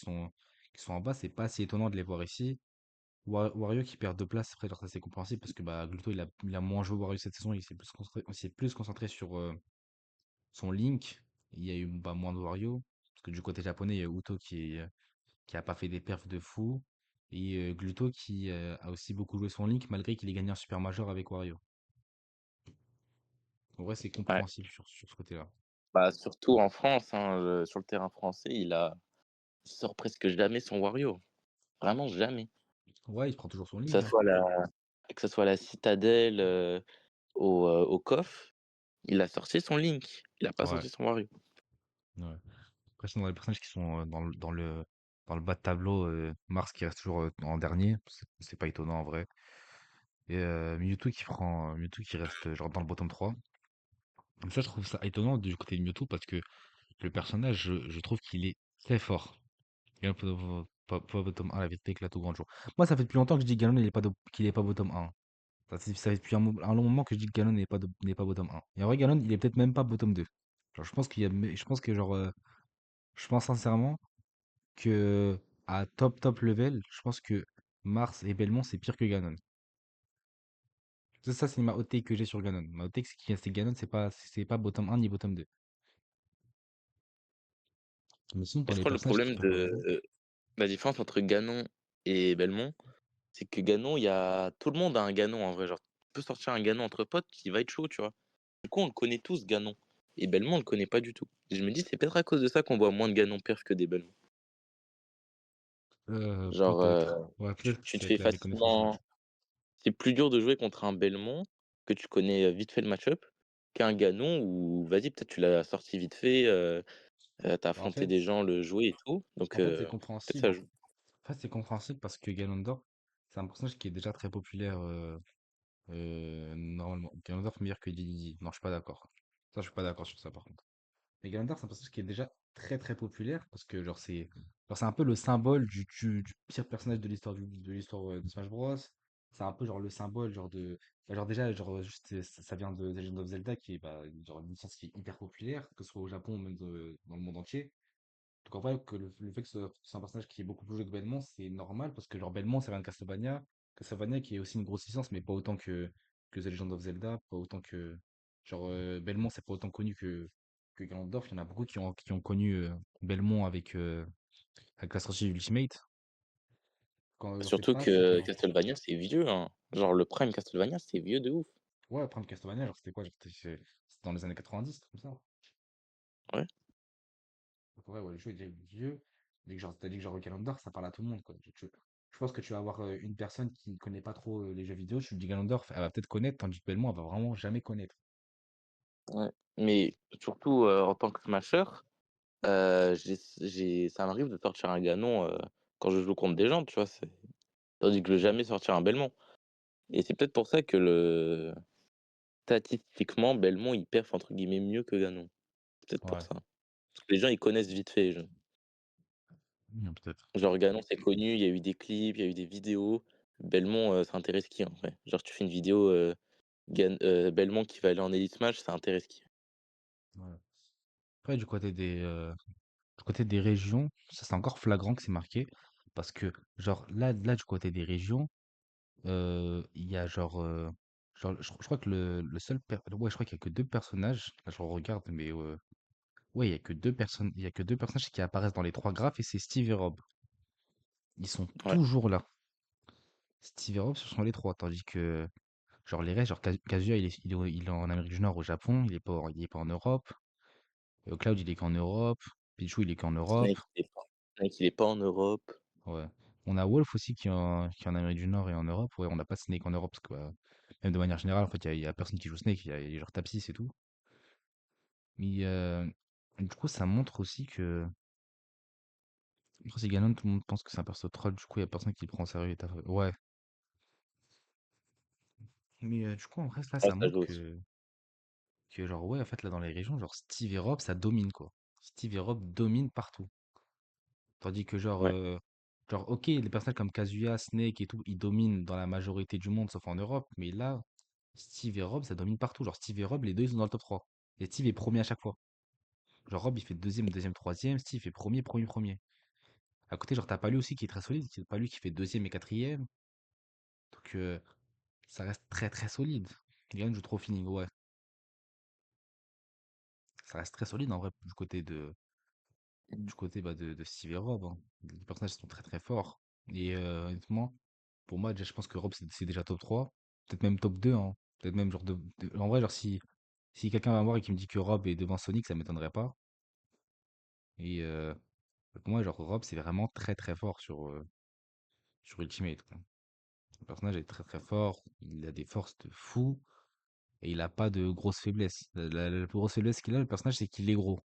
Speaker 1: sont en bas, c'est pas si étonnant de les voir ici. Wario qui perd 2 places, après, genre, ça c'est compréhensible parce que bah, Gluto il a moins joué Wario cette saison, il s'est plus concentré sur son Link. Il y a eu bah, moins de Wario. Parce que du côté japonais, il y a Uto qui a pas fait des perfs de fou. Et Gluto qui a aussi beaucoup joué son Link malgré qu'il ait gagné un Super Major avec Wario. En vrai, c'est
Speaker 2: Ouais.
Speaker 1: compréhensible sur ce côté-là.
Speaker 2: Bah, surtout en France, hein, sur le terrain français, il sort presque jamais son Wario. Vraiment jamais.
Speaker 1: Ouais, il prend toujours son
Speaker 2: Que
Speaker 1: Link,
Speaker 2: ça
Speaker 1: hein.
Speaker 2: soit la Citadelle, au COF, il a sorti son Link, il a pas
Speaker 1: Ouais,
Speaker 2: sorti son Wario.
Speaker 1: ouais. Après, sinon, dans les personnages qui sont dans le bas de tableau, Mars qui reste toujours en dernier, c'est pas étonnant en vrai. Et Mewtwo qui reste genre dans le bottom 3. Donc ça, je trouve ça étonnant du côté de Mewtwo parce que le personnage, je trouve qu'il est très fort. Il est pas bottom 1, la vérité éclate au grand jour. Moi, ça fait depuis longtemps que je dis que Ganon qu'il est pas bottom 1. Ça fait depuis un long moment que je dis que Ganon n'est pas bottom 1. Et en vrai, Ganon, il est peut-être même pas bottom 2. Genre, je pense que genre, je pense sincèrement que à top level, je pense que Mars et Belmont, c'est pire que Ganon. Ça, c'est ma hot take que j'ai sur Ganon. Ma hot take, c'est que Ganon, c'est pas bottom 1 ni bottom 2. Mais sinon,
Speaker 2: Et
Speaker 1: dans
Speaker 2: je
Speaker 1: les
Speaker 2: crois le
Speaker 1: personnages qui
Speaker 2: problème
Speaker 1: peuvent arriver.
Speaker 2: la différence entre Ganon et Belmont, c'est que Ganon, il y a tout le monde a un Ganon en vrai, genre, tu peux sortir un Ganon entre potes qui va être chaud, tu vois? Du coup, on le connaît tous Ganon et Belmont, on le connaît pas du tout. Et je me dis, c'est peut-être à cause de ça qu'on voit moins de Ganon perf que des Belmont. Genre,
Speaker 1: Peut-être. Ouais,
Speaker 2: tu
Speaker 1: peut-être que
Speaker 2: tu te
Speaker 1: c'est avec
Speaker 2: fais
Speaker 1: la méconnaissance, ouais.
Speaker 2: facilement c'est plus dur de jouer contre un Belmont que tu connais, vite fait le match-up, qu'un Ganon où vas-y, peut-être tu l'as sorti vite fait, tu
Speaker 1: En
Speaker 2: affronté des
Speaker 1: fait,
Speaker 2: gens, le jouer et tout, donc
Speaker 1: en fait, c'est
Speaker 2: peut-être ça
Speaker 1: compréhensible.
Speaker 2: joue.
Speaker 1: En fait, c'est compréhensible parce que Ganondorf, c'est un personnage qui est déjà très populaire normalement. Ganondorf meilleur que Didi. Non, je suis pas d'accord. Ça, je suis pas d'accord sur ça par contre. Mais Ganondorf, c'est un personnage qui est déjà très très populaire parce que genre, c'est un peu le symbole du pire personnage de l'histoire de Smash Bros. C'est un peu genre le symbole genre déjà genre juste ça vient de The Legend of Zelda qui est bah, genre une licence qui est hyper populaire que ce soit au Japon ou même dans le monde entier. Donc en vrai, que le fait que c'est un personnage qui est beaucoup plus joué que Belmont, c'est normal parce que genre Belmont, ça vient de Castlevania. Castlevania qui est aussi une grosse licence, mais pas autant que The Legend of Zelda, pas autant que. Genre Belmont, c'est pas autant connu que Ganondorf. Il y en a beaucoup qui ont connu Belmont avec la sortie Ultimate. Quand genre, c'est
Speaker 2: Surtout
Speaker 1: pas si
Speaker 2: que
Speaker 1: étonnant.
Speaker 2: Castlevania, c'est vieux, hein. Genre le prime Castlevania, c'est vieux de ouf.
Speaker 1: Ouais, prendre Castlevania, genre c'était quoi? Genre, c'était dans les années 90, comme ça.
Speaker 2: Ouais,
Speaker 1: Donc, ouais, le jeu est déjà vieux. T'as dit que genre Ganondorf, ça parle à tout le monde, quoi. Je pense que tu vas avoir une personne qui ne connaît pas trop les jeux vidéo, tu lui dis Ganondorf, elle va peut-être connaître, tandis que Belmont, elle va vraiment jamais connaître.
Speaker 2: ouais. Mais surtout, en tant que smasher, ça m'arrive de sortir un Ganon, quand je joue contre des gens, tu vois? Tandis que je vais
Speaker 1: Ouais.
Speaker 2: jamais sortir un Belmont et c'est peut-être pour ça que statistiquement, Belmont, il perf entre guillemets «mieux» que Ganon. Peut-être pour
Speaker 1: Ouais,
Speaker 2: ça. Parce que les gens, ils connaissent vite fait,
Speaker 1: peut-être.
Speaker 2: genre Ganon, c'est connu, il y a eu des clips, il y a eu des vidéos. Belmont, ça intéresse qui en vrai? Genre tu fais une vidéo, Belmont qui va aller en Elite Smash, c'est un risqué.
Speaker 1: Ouais. Après, du côté des régions, ça c'est encore flagrant que c'est marqué. Parce que, genre, là, du côté des régions, il y a je crois que le seul. Ouais, je crois qu'il y a que deux personnages. Là, je regarde, mais ouais, il y a que deux personnes. Il y a que deux personnages qui apparaissent dans les trois graphes et c'est Steve et Rob. Ils sont
Speaker 2: Ouais.
Speaker 1: toujours là. Steve et Rob, ce sont les trois. Tandis que, genre, les restes, genre, Kazuya, il est en Amérique du Nord, au Japon. Il est pas en Europe. Cloud, il est qu'en Europe. Pichu, il est qu'en Europe.
Speaker 2: Snake, il est pas en Europe.
Speaker 1: Ouais. On a Wolf aussi qui est en Amérique du Nord et en Europe. Ouais, on n'a pas Snake en Europe parce que, même de manière générale, en fait, il y a personne qui joue Snake. Il y a genre Tapsis et tout. Mais du coup, ça montre aussi que. Après, c'est Ganon, tout le monde pense que c'est un perso troll. Du coup, il y a personne qui le prend au sérieux. Ouais. Mais du coup, en vrai, là,
Speaker 2: Ouais,
Speaker 1: ça
Speaker 2: ça
Speaker 1: montre
Speaker 2: joue aussi.
Speaker 1: genre, ouais, en fait, là, dans les régions, genre, Steve et Rob, ça domine, quoi. Steve et Rob dominent partout. Tandis que,
Speaker 2: Ouais.
Speaker 1: ok, les personnages comme Kazuya, Snake et tout, ils dominent dans la majorité du monde, sauf en Europe. Mais là, Steve et Rob, ça domine partout. Genre, Steve et Rob, les deux, ils sont dans le top 3. Et Steve est premier à chaque fois. Genre, Rob, il fait deuxième, deuxième, troisième. Steve fait premier, premier, premier. À côté, genre, t'as pas lui aussi qui est très solide. C'est pas lui qui fait deuxième et quatrième. Donc, ça reste très, très solide. Gagne joue trop au feeling, ouais. Ça reste très solide, en vrai,
Speaker 2: Mmh.
Speaker 1: du côté bah, de Steve et Rob, hein. Les personnages sont très, très forts. Et honnêtement, pour moi, déjà, je pense que Rob, c'est déjà top 3. Peut-être même top 2, hein. Peut-être même, genre, en vrai, genre, si quelqu'un va me voir et qui me dit que Rob est devant Sonic, ça m'étonnerait pas. Et pour moi, genre, Rob, c'est vraiment très, très fort sur Ultimate, quoi. Le personnage est très, très fort. Il a des forces de fou. Et il a pas de grosses faiblesses. La plus grosse faiblesse qu'il a, le personnage, c'est qu'il est gros.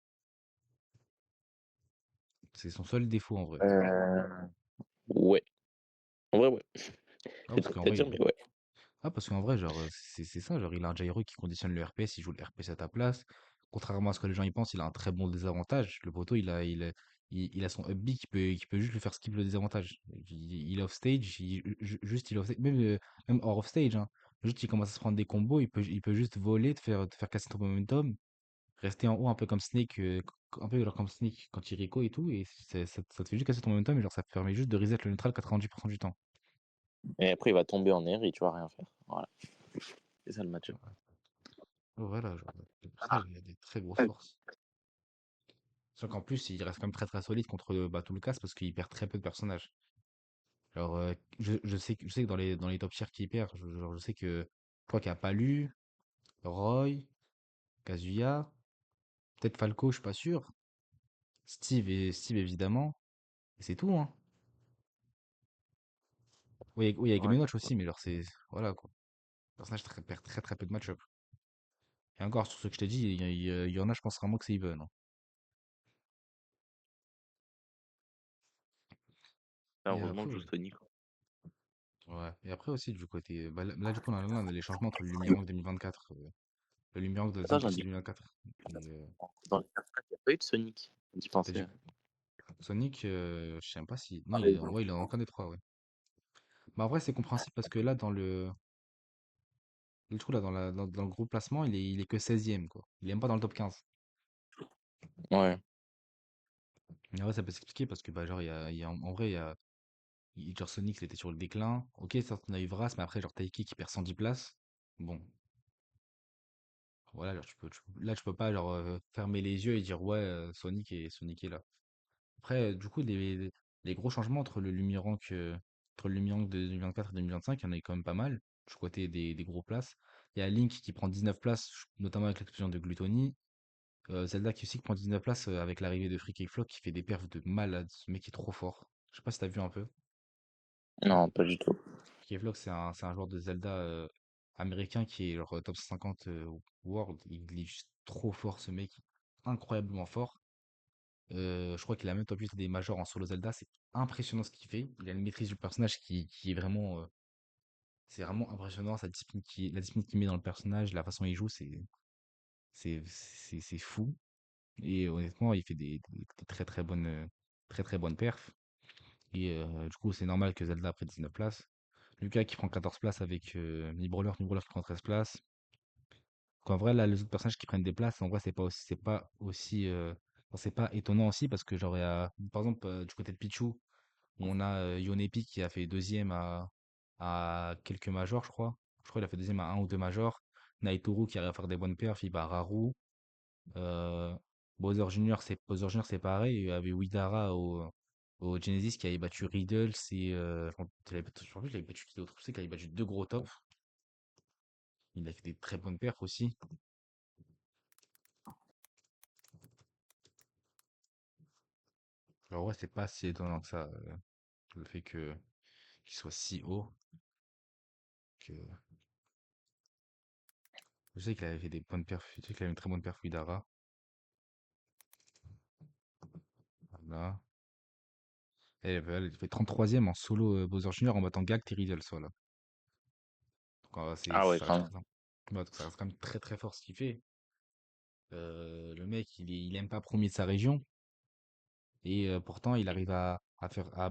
Speaker 1: C'est son seul défaut, en vrai.
Speaker 2: Ouais. En vrai, ouais.
Speaker 1: Ah,
Speaker 2: C'est
Speaker 1: parce
Speaker 2: triste
Speaker 1: qu'en
Speaker 2: à
Speaker 1: vrai,
Speaker 2: dire, mais ouais.
Speaker 1: Parce qu'en vrai, c'est ça, genre, il a un gyro qui conditionne le RPS, il joue le RPS à ta place. Contrairement à ce que les gens y pensent, il a un très bon désavantage. Le poteau, il a son up B qui peut juste lui faire skip le désavantage. Il est off stage, juste il est off stage, même hors off stage, hein. Juste, il commence à se prendre des combos, il peut juste voler, te faire casser ton momentum, rester en haut un peu comme Snake, un peu genre comme Snake quand il Rico et tout, et ça te fait juste casser ton momentum, et genre, ça te permet juste de reset le neutral 90% du temps.
Speaker 2: Et après, il va tomber en air et tu vas rien faire. Voilà. C'est ça le match-up.
Speaker 1: Voilà, genre, le personnage, il a des très grosses forces. Sauf qu'en plus, il reste quand même très très solide contre bah, tout le cast parce qu'il perd très peu de personnages. Genre, je sais que dans les top tiers qu'il perd, je sais que je crois qu'il y a Palu, Roy, Kazuya, peut-être Falco, je suis pas sûr. Steve évidemment. Et c'est tout, hein. Oui, il y a Game
Speaker 2: Ouais.
Speaker 1: Watch aussi, mais genre c'est. Voilà quoi. Le personnage perd très très peu de match-up. Et encore, sur ce que je t'ai dit, il y en a, je pense vraiment que c'est even, hein. Et
Speaker 2: Heureusement
Speaker 1: après,
Speaker 2: que je joue Sonic.
Speaker 1: ouais. Et après aussi, du côté. Bah, du coup, on a les changements entre le Lumirank 2024. Le Lumirank de la
Speaker 2: Attends,
Speaker 1: deuxième
Speaker 2: j'en
Speaker 1: partie
Speaker 2: dis
Speaker 1: 2024.
Speaker 2: dans les 4 il n'y a pas eu de Sonic. D'y
Speaker 1: T'as
Speaker 2: penser.
Speaker 1: dit Sonic, je sais même pas si. Non,
Speaker 2: Ouais.
Speaker 1: ouais, il est dans aucun des trois, ouais. Bah, en vrai, c'est compréhensible parce que là, le trou, là, dans le groupe placement, il est que 16e, quoi. Il est même pas dans le top 15.
Speaker 2: Ouais.
Speaker 1: Mais en vrai, ça peut s'expliquer parce que, bah, genre, en vrai, genre, Sonic, il était sur le déclin. Ok, certes, on a eu Vras, mais après, genre, Taiki qui perd 110 places. Bon, voilà, genre, là, tu peux pas, genre, fermer les yeux et dire, ouais, Sonic est là. Après, du coup, les gros changements entre le Lumirank de 2024 et 2025, il y en a eu quand même pas mal, du côté des gros places. Il y a Link qui prend 19 places, notamment avec l'explosion de Gluttony. Zelda qui aussi qui prend 19 places avec l'arrivée de Freaky Flock qui fait des perfs de malade. Ce mec est trop fort. Je sais pas si t'as vu un peu.
Speaker 2: Non, pas du tout.
Speaker 1: Freaky Flock, c'est un joueur de Zelda américain qui est genre top 50 World. Il est juste trop fort, ce mec. Incroyablement fort. Je crois qu'il a même top 8 des majors en solo Zelda. C'est impressionnant ce qu'il fait. Il a une maîtrise du personnage qui est vraiment. C'est vraiment impressionnant. La discipline qu'il met dans le personnage, la façon dont il joue, c'est fou. Et honnêtement, il fait des très très bonnes perfs. Et du coup, c'est normal que Zelda a pris 19 places. Lucas qui prend 14 places avec Mi Brawler qui prend 13 places. Donc en vrai, là, les autres personnages qui prennent des places, en vrai, c'est pas étonnant aussi parce que genre, par exemple, du côté de Pichu, on a Yonepi qui a fait deuxième à quelques majors, je crois. Je crois qu'il a fait deuxième à un ou deux majors. Naitoru qui arrive à faire des bonnes perfs, il bat Raru. Euh, Bowser Junior, c'est pareil. Il y avait Widara au Genesis qui avait battu Riddles et je me rappelle, il avait battu qui d'autre? Je sais qu'il avait battu deux gros tops. Il a fait des très bonnes perfs aussi. Alors ouais, c'est pas si étonnant que ça, le fait qu'il soit si haut. Que... Je sais qu'il avait fait des bonnes perfs. Je sais qu'il avait une très bonne perf Widara. Voilà. Et elle fait 33e en solo Bowser Junior en battant Gackt et Riddles, voilà. Donc
Speaker 2: Ah ouais,
Speaker 1: ça
Speaker 2: quand
Speaker 1: reste
Speaker 2: même.
Speaker 1: très, ouais, donc ça reste quand même très très fort ce qu'il fait. Le mec, il aime pas premier de sa région. Et pourtant, il arrive à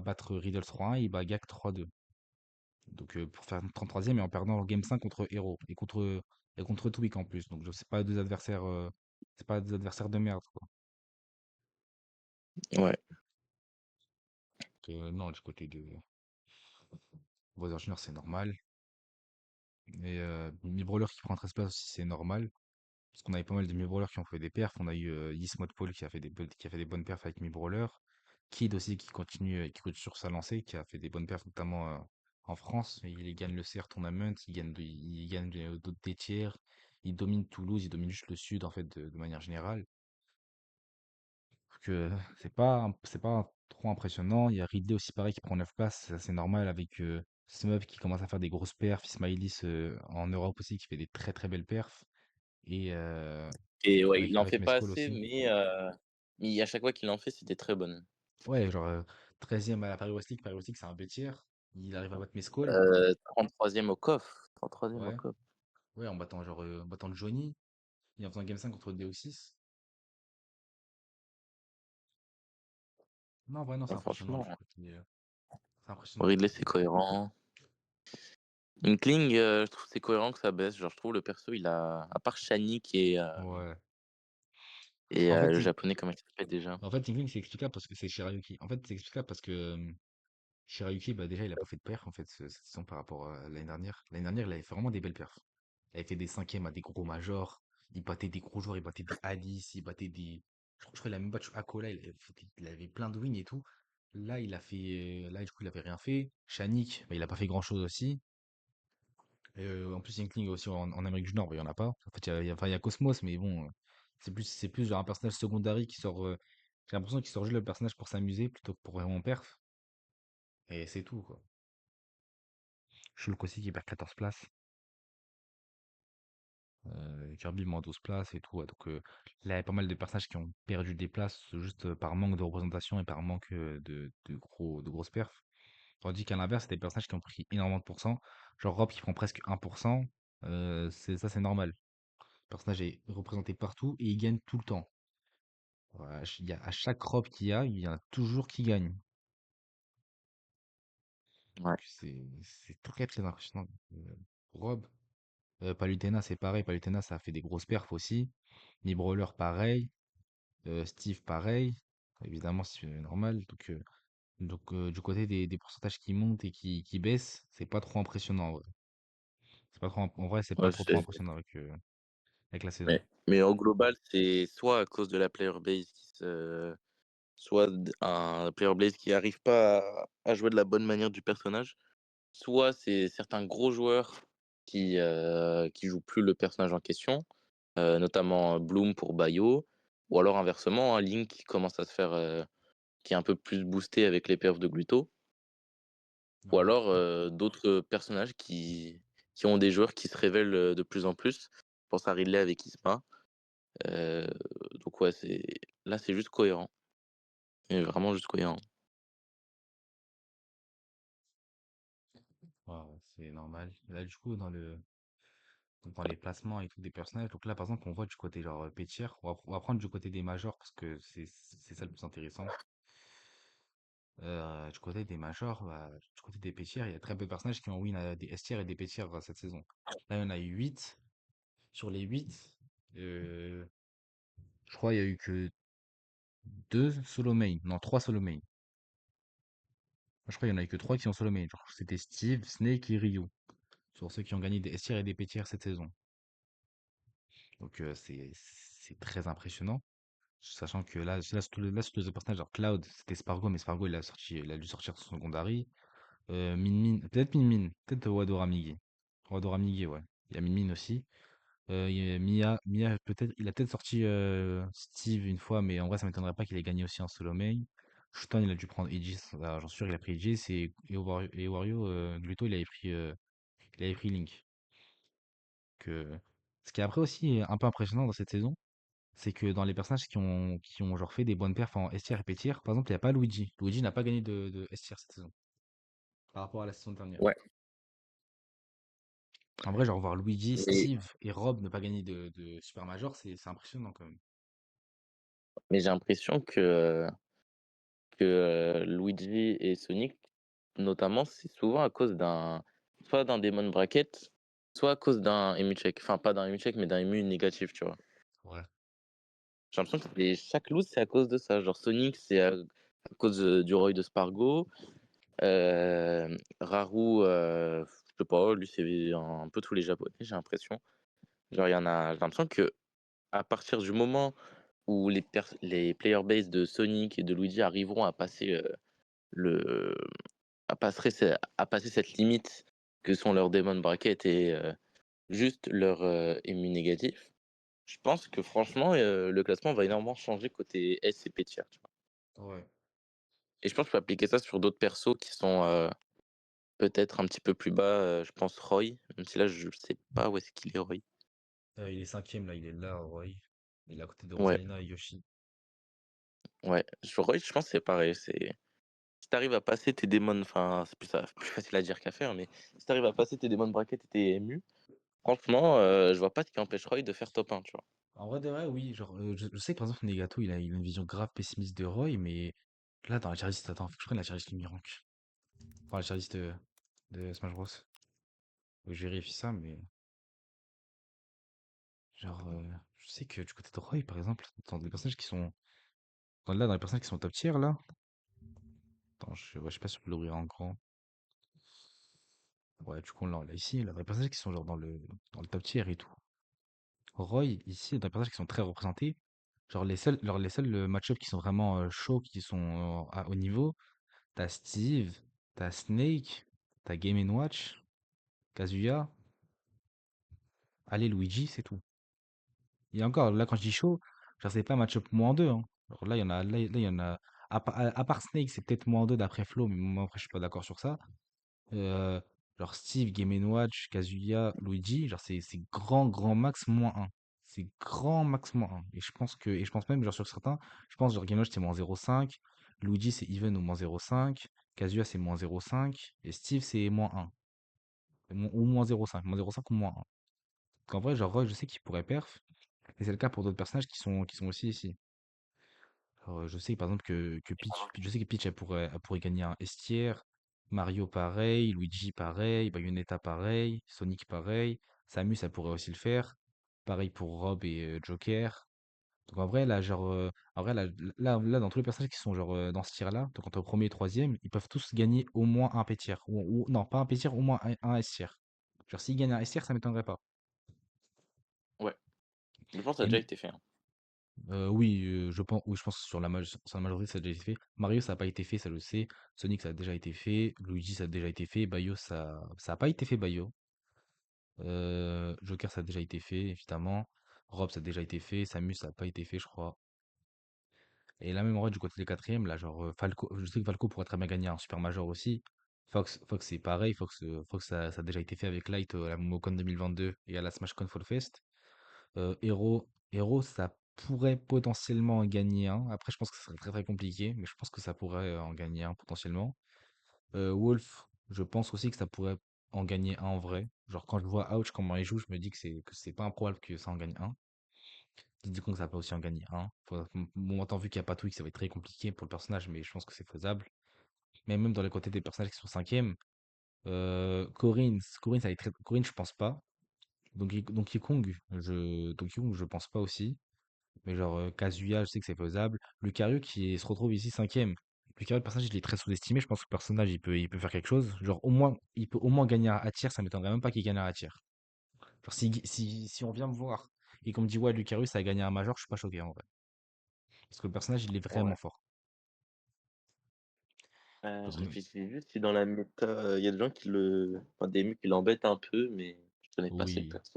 Speaker 1: battre Riddles 3-1 et il bat Gackt 3-2. Donc pour faire 33e et en perdant Game 5 contre Hero et contre Tweak en plus. Donc c'est pas deux adversaires de merde quoi.
Speaker 2: Ouais.
Speaker 1: Donc, non, du côté de Bowser Junior, c'est normal. Et Mi Brawler qui prend 13 places aussi, c'est normal. Parce qu'on avait pas mal de Mi Brawlers qui ont fait des perfs. On a eu Paul qui a fait qui a fait des bonnes perfs avec Mi Brawler. Kid aussi qui continue sur sa lancée, qui a fait des bonnes perfs notamment en France. Il gagne le CR Tournament, il gagne d'autres des tiers. Il domine Toulouse, il domine juste le sud en fait de manière générale. Donc c'est pas trop impressionnant. Il y a Ridley aussi pareil qui prend 9 places, c'est assez normal avec Smurf qui commence à faire des grosses perfs, Ismaïlis en Europe aussi qui fait des très très belles perfs. Et
Speaker 2: Et ouais, il en
Speaker 1: avec
Speaker 2: fait pas
Speaker 1: Mescol
Speaker 2: assez,
Speaker 1: aussi.
Speaker 2: mais à chaque fois qu'il en fait, c'était très bonne.
Speaker 1: Ouais, genre 13e à la Paris West League, c'est un B tier. Il arrive à battre Mescol.
Speaker 2: 33e au COF. 33e au
Speaker 1: Ouais,
Speaker 2: COF.
Speaker 1: ouais, en battant Johnny et en faisant Game 5 contre Deoxys. Non, ouais, non, c'est
Speaker 2: Ouais,
Speaker 1: impressionnant
Speaker 2: franchement,
Speaker 1: du côté. C'est impressionnant du
Speaker 2: Ridley,
Speaker 1: côté
Speaker 2: c'est
Speaker 1: de.
Speaker 2: cohérent. Inkling, je trouve que c'est cohérent que ça baisse. Genre, je trouve le perso, à part Shani
Speaker 1: Ouais.
Speaker 2: et
Speaker 1: En fait,
Speaker 2: le japonais, comment il s'appelle déjà?
Speaker 1: Inkling, c'est explicable parce que c'est Shirayuki. En fait, c'est explicable parce que Shirayuki, bah déjà, il a pas fait de perf en fait cette saison par rapport à l'année dernière. L'année dernière, il avait fait vraiment des belles perfs. Il avait fait des cinquièmes à des gros majors. Il battait des gros joueurs, il battait des Alice, il battait des. Je crois qu'il a même battu Akola, il avait plein de wins et tout. Là, là, du coup, il avait rien fait. Shanik, bah, il a pas fait grand-chose aussi. Et, en plus, Inkling aussi en Amérique du Nord, bah, il y en a pas. En fait, enfin, il y a Cosmos, mais bon, c'est plus genre un personnage secondary qui sort. J'ai l'impression qu'il sort juste le personnage pour s'amuser plutôt que pour vraiment perf. Et c'est tout, quoi. Shulk aussi qui perd 14 places. Kirby moins 12 places et tout. Ouais, donc là, il y a pas mal de personnages qui ont perdu des places juste par manque de représentation et par manque de grosses perfs. Tandis qu'à l'inverse, c'est des personnages qui ont pris énormément de pourcents. Genre Rob qui prend presque 1%. C'est normal. Le personnage est représenté partout et il gagne tout le temps. Voilà, à chaque Rob qu'il y a, il y en a toujours qui gagne.
Speaker 2: Ouais.
Speaker 1: Donc c'est très très impressionnant. Euh, Rob. Palutena, c'est pareil. Palutena, ça a fait des grosses perfs aussi. Mi Brawler, pareil. Steve, pareil. Évidemment, c'est normal. Du côté des pourcentages qui montent et qui baissent, c'est pas trop impressionnant. En vrai, en vrai, c'est pas
Speaker 2: Ouais,
Speaker 1: trop impressionnant avec la saison.
Speaker 2: mais au global, c'est soit à cause de la player base soit un player base qui arrive pas à jouer de la bonne manière du personnage, soit c'est certains gros joueurs qui jouent plus le personnage en question, notamment Bloom pour Bayo, ou alors inversement, un Link qui commence à se faire, qui est un peu plus boosté avec les perfs de Gluto, ou
Speaker 1: Ouais.
Speaker 2: alors d'autres personnages qui ont des joueurs qui se révèlent de plus en plus. Je pense à Ridley avec Isma. Euh, donc ouais, là c'est juste cohérent, et vraiment juste cohérent.
Speaker 1: Ouais, ouais, c'est normal. Là, du coup, dans les placements et tout des personnages, donc là, par exemple, on voit du côté genre Pétier, on va prendre du côté des majors parce que c'est ça le plus intéressant. Du côté des majors, bah, du côté des pétières, il y a très peu de personnages qui ont win des S tiers et des pétières cette saison. Là, il y en a eu 8. Sur les 8, euh, je crois il y a eu que 2 solo main. Non, 3 solo main. Je crois qu'il y en a eu que 3 qui ont solo main. Genre, c'était Steve, Snake et Ryu. Sur ceux qui ont gagné des S tiers et des pétières cette saison. Donc c'est très impressionnant. Sachant que là, c'est tous les autres personnages. Genre Cloud, c'était Spargo, mais Spargo, il a dû sortir son secondary. Min Min, peut-être Min Min, peut-être Wadora Migi. Wadora Migi, ouais. Il y a Min Min aussi. Il y a Mia, peut-être, il a peut-être sorti Steve une fois, mais en vrai, ça m'étonnerait pas qu'il ait gagné aussi en solo main. Shuton, il a dû prendre Aegis, j'en suis sûr, il a pris Aegis et Wario, Gluto, il avait pris Link. Que... Ce qui est après aussi un peu impressionnant dans cette saison, c'est que dans les personnages qui ont genre fait des bonnes perfs en S tier et P tier, par exemple, il n'y a pas Luigi. Luigi n'a pas gagné de S tier cette saison, par rapport à la saison dernière.
Speaker 2: Ouais,
Speaker 1: En vrai, genre voir Luigi,
Speaker 2: mais,
Speaker 1: Steve et Rob ne pas gagner de Super Major, c'est impressionnant quand même.
Speaker 2: mais j'ai l'impression que Luigi et Sonic, notamment, c'est souvent à cause soit d'un Demon Bracket, soit à cause d'un Emu Check. Enfin, pas d'un Emu Check, mais d'un Emu négatif, tu vois.
Speaker 1: Ouais.
Speaker 2: J'ai l'impression que chaque lose, c'est à cause de ça. Genre Sonic, c'est à cause du Roy de Spargo. Raru, je sais pas, lui, c'est un peu tous les Japonais, j'ai l'impression. Genre, j'ai l'impression que à partir du moment où les player base de Sonic et de Luigi arriveront à passer le à passer cette limite que sont leurs Demon Bracket et juste leur ému négatif, je pense que franchement, le classement va énormément changer côté S et P tier, tu vois?
Speaker 1: Ouais.
Speaker 2: Et je pense que je peux appliquer ça sur d'autres persos qui sont, peut-être un petit peu plus bas, je pense Roy, même si là je sais pas où est-ce qu'il est Roy.
Speaker 1: Il est cinquième là, il est là, Roy. Il est à côté de
Speaker 2: Ouais,
Speaker 1: Rosalina et Yoshi.
Speaker 2: ouais, sur Roy, je pense que c'est pareil, si tu arrives à passer tes démons, enfin, c'est plus facile à dire qu'à faire, mais si tu arrives à passer tes démons bracket et tes émus, franchement, je vois pas ce qui empêche Roy de faire top 1, tu vois?
Speaker 1: En vrai de vrai, oui, genre, je sais que par exemple, Negato, il a une vision grave pessimiste de Roy, mais là, dans la tier list, attends, faut que je prenne la tier list Lumirank. Enfin, la tier list de Smash Bros. Faut que je vérifie ça, mais genre, je sais que du côté de Roy, par exemple, dans les personnages qui sont, dans les personnages qui sont top tier, là, attends, ouais, je sais pas si on peut l'ouvrir en grand. Ouais, du coup, on l'a ici, là, dans les personnages qui sont genre dans le top tier et tout. Roy, ici, dans les personnages qui sont très représentés, genre les seuls match-up qui sont vraiment chauds, qui sont à haut niveau, t'as Steve, t'as Snake, t'as Game Watch, Kazuya, allez Luigi, c'est tout. Et encore, là quand je dis chaud, genre c'est pas match-up moins 2, hein. Alors là, il y en a, à part Snake, c'est peut-être moins 2 d'après Flo, mais moi après je suis pas d'accord sur ça. Euh, genre Steve, Game Watch, Kazuya, Luigi, genre c'est grand max moins un. C'est grand max moins un. Et je pense même, genre sur certains, je pense genre Game Watch c'est moins 0,5, Luigi c'est even ou moins 0,5, Kazuya c'est moins 0,5, et Steve c'est moins un. Ou moins 0,5, moins 0,5 ou moins un. Donc en vrai, genre Roy, je sais qu'il pourrait perf, et c'est le cas pour d'autres personnages qui sont aussi ici. Alors, je sais par exemple que Peach, je sais que Peach elle pourrait gagner un S tier, Mario pareil, Luigi pareil, Bayonetta pareil, Sonic pareil, Samus elle pourrait aussi le faire, pareil pour Rob et Joker. Donc en vrai là en vrai là dans tous les personnages qui sont genre dans ce tier là, donc entre premier et troisième, ils peuvent tous gagner au moins un P tier ou non pas un P tier, au moins un S tier. Genre s'ils gagnent un S tier, ça m'étonnerait pas.
Speaker 2: Ouais, je pense que ça a
Speaker 1: Et
Speaker 2: déjà été fait, hein.
Speaker 1: oui, je pense que sur la majorité, ça a déjà été fait. Mario, ça a pas été fait, ça je sais. Sonic, ça a déjà été fait. Luigi, ça a déjà été fait. Bayo, ça a pas été fait, Bayo. Joker, ça a déjà été fait, évidemment. Rob, ça a déjà été fait. Samus, ça a pas été fait, je crois. Et là, même en vrai, du côté des quatrièmes, là, genre, Falco, je sais que Falco pourrait très bien gagner un Super Major aussi. Fox, c'est pareil. Fox, ça a déjà été fait avec Light à la MomoCon 2022 et à la SmashCon Fall Fest. Hero, ça pourrait potentiellement en gagner un. Après, je pense que ce serait très très compliqué, mais je pense que ça pourrait en gagner un potentiellement. Wolf, je pense aussi que ça pourrait en gagner un en vrai. Genre quand je vois Ouch comment il joue, je me dis que c'est pas improbable que ça en gagne un. Du coup, que ça peut aussi en gagner un. Bon, tant vu qu'il n'y a pas tout, que ça va être très compliqué pour le personnage, mais je pense que c'est faisable. mais même dans les côtés des personnages qui sont cinquième, Corinne, ça allait très Corinne, je pense pas. Donkey Kong, je pense pas aussi. Mais genre, Kazuya, je sais que c'est faisable. Lucario se retrouve ici cinquième. Lucario, le personnage, il est très sous-estimé. Je pense que le personnage, il peut faire quelque chose. Genre, au moins, il peut au moins gagner à tiers. Ça m'étonnerait même pas qu'il gagne à tiers. Genre, si on vient me voir et qu'on me dit, ouais, Lucario, ça a gagné un major, je suis pas choqué en vrai. Parce que le personnage, il est vraiment
Speaker 2: Ouais.
Speaker 1: fort.
Speaker 2: Je
Speaker 1: Genre,
Speaker 2: réfléchis juste si dans la méta, il y a des gens qui enfin, des mecs qui l'embêtent un peu, mais je connais pas ces
Speaker 1: oui.
Speaker 2: persos.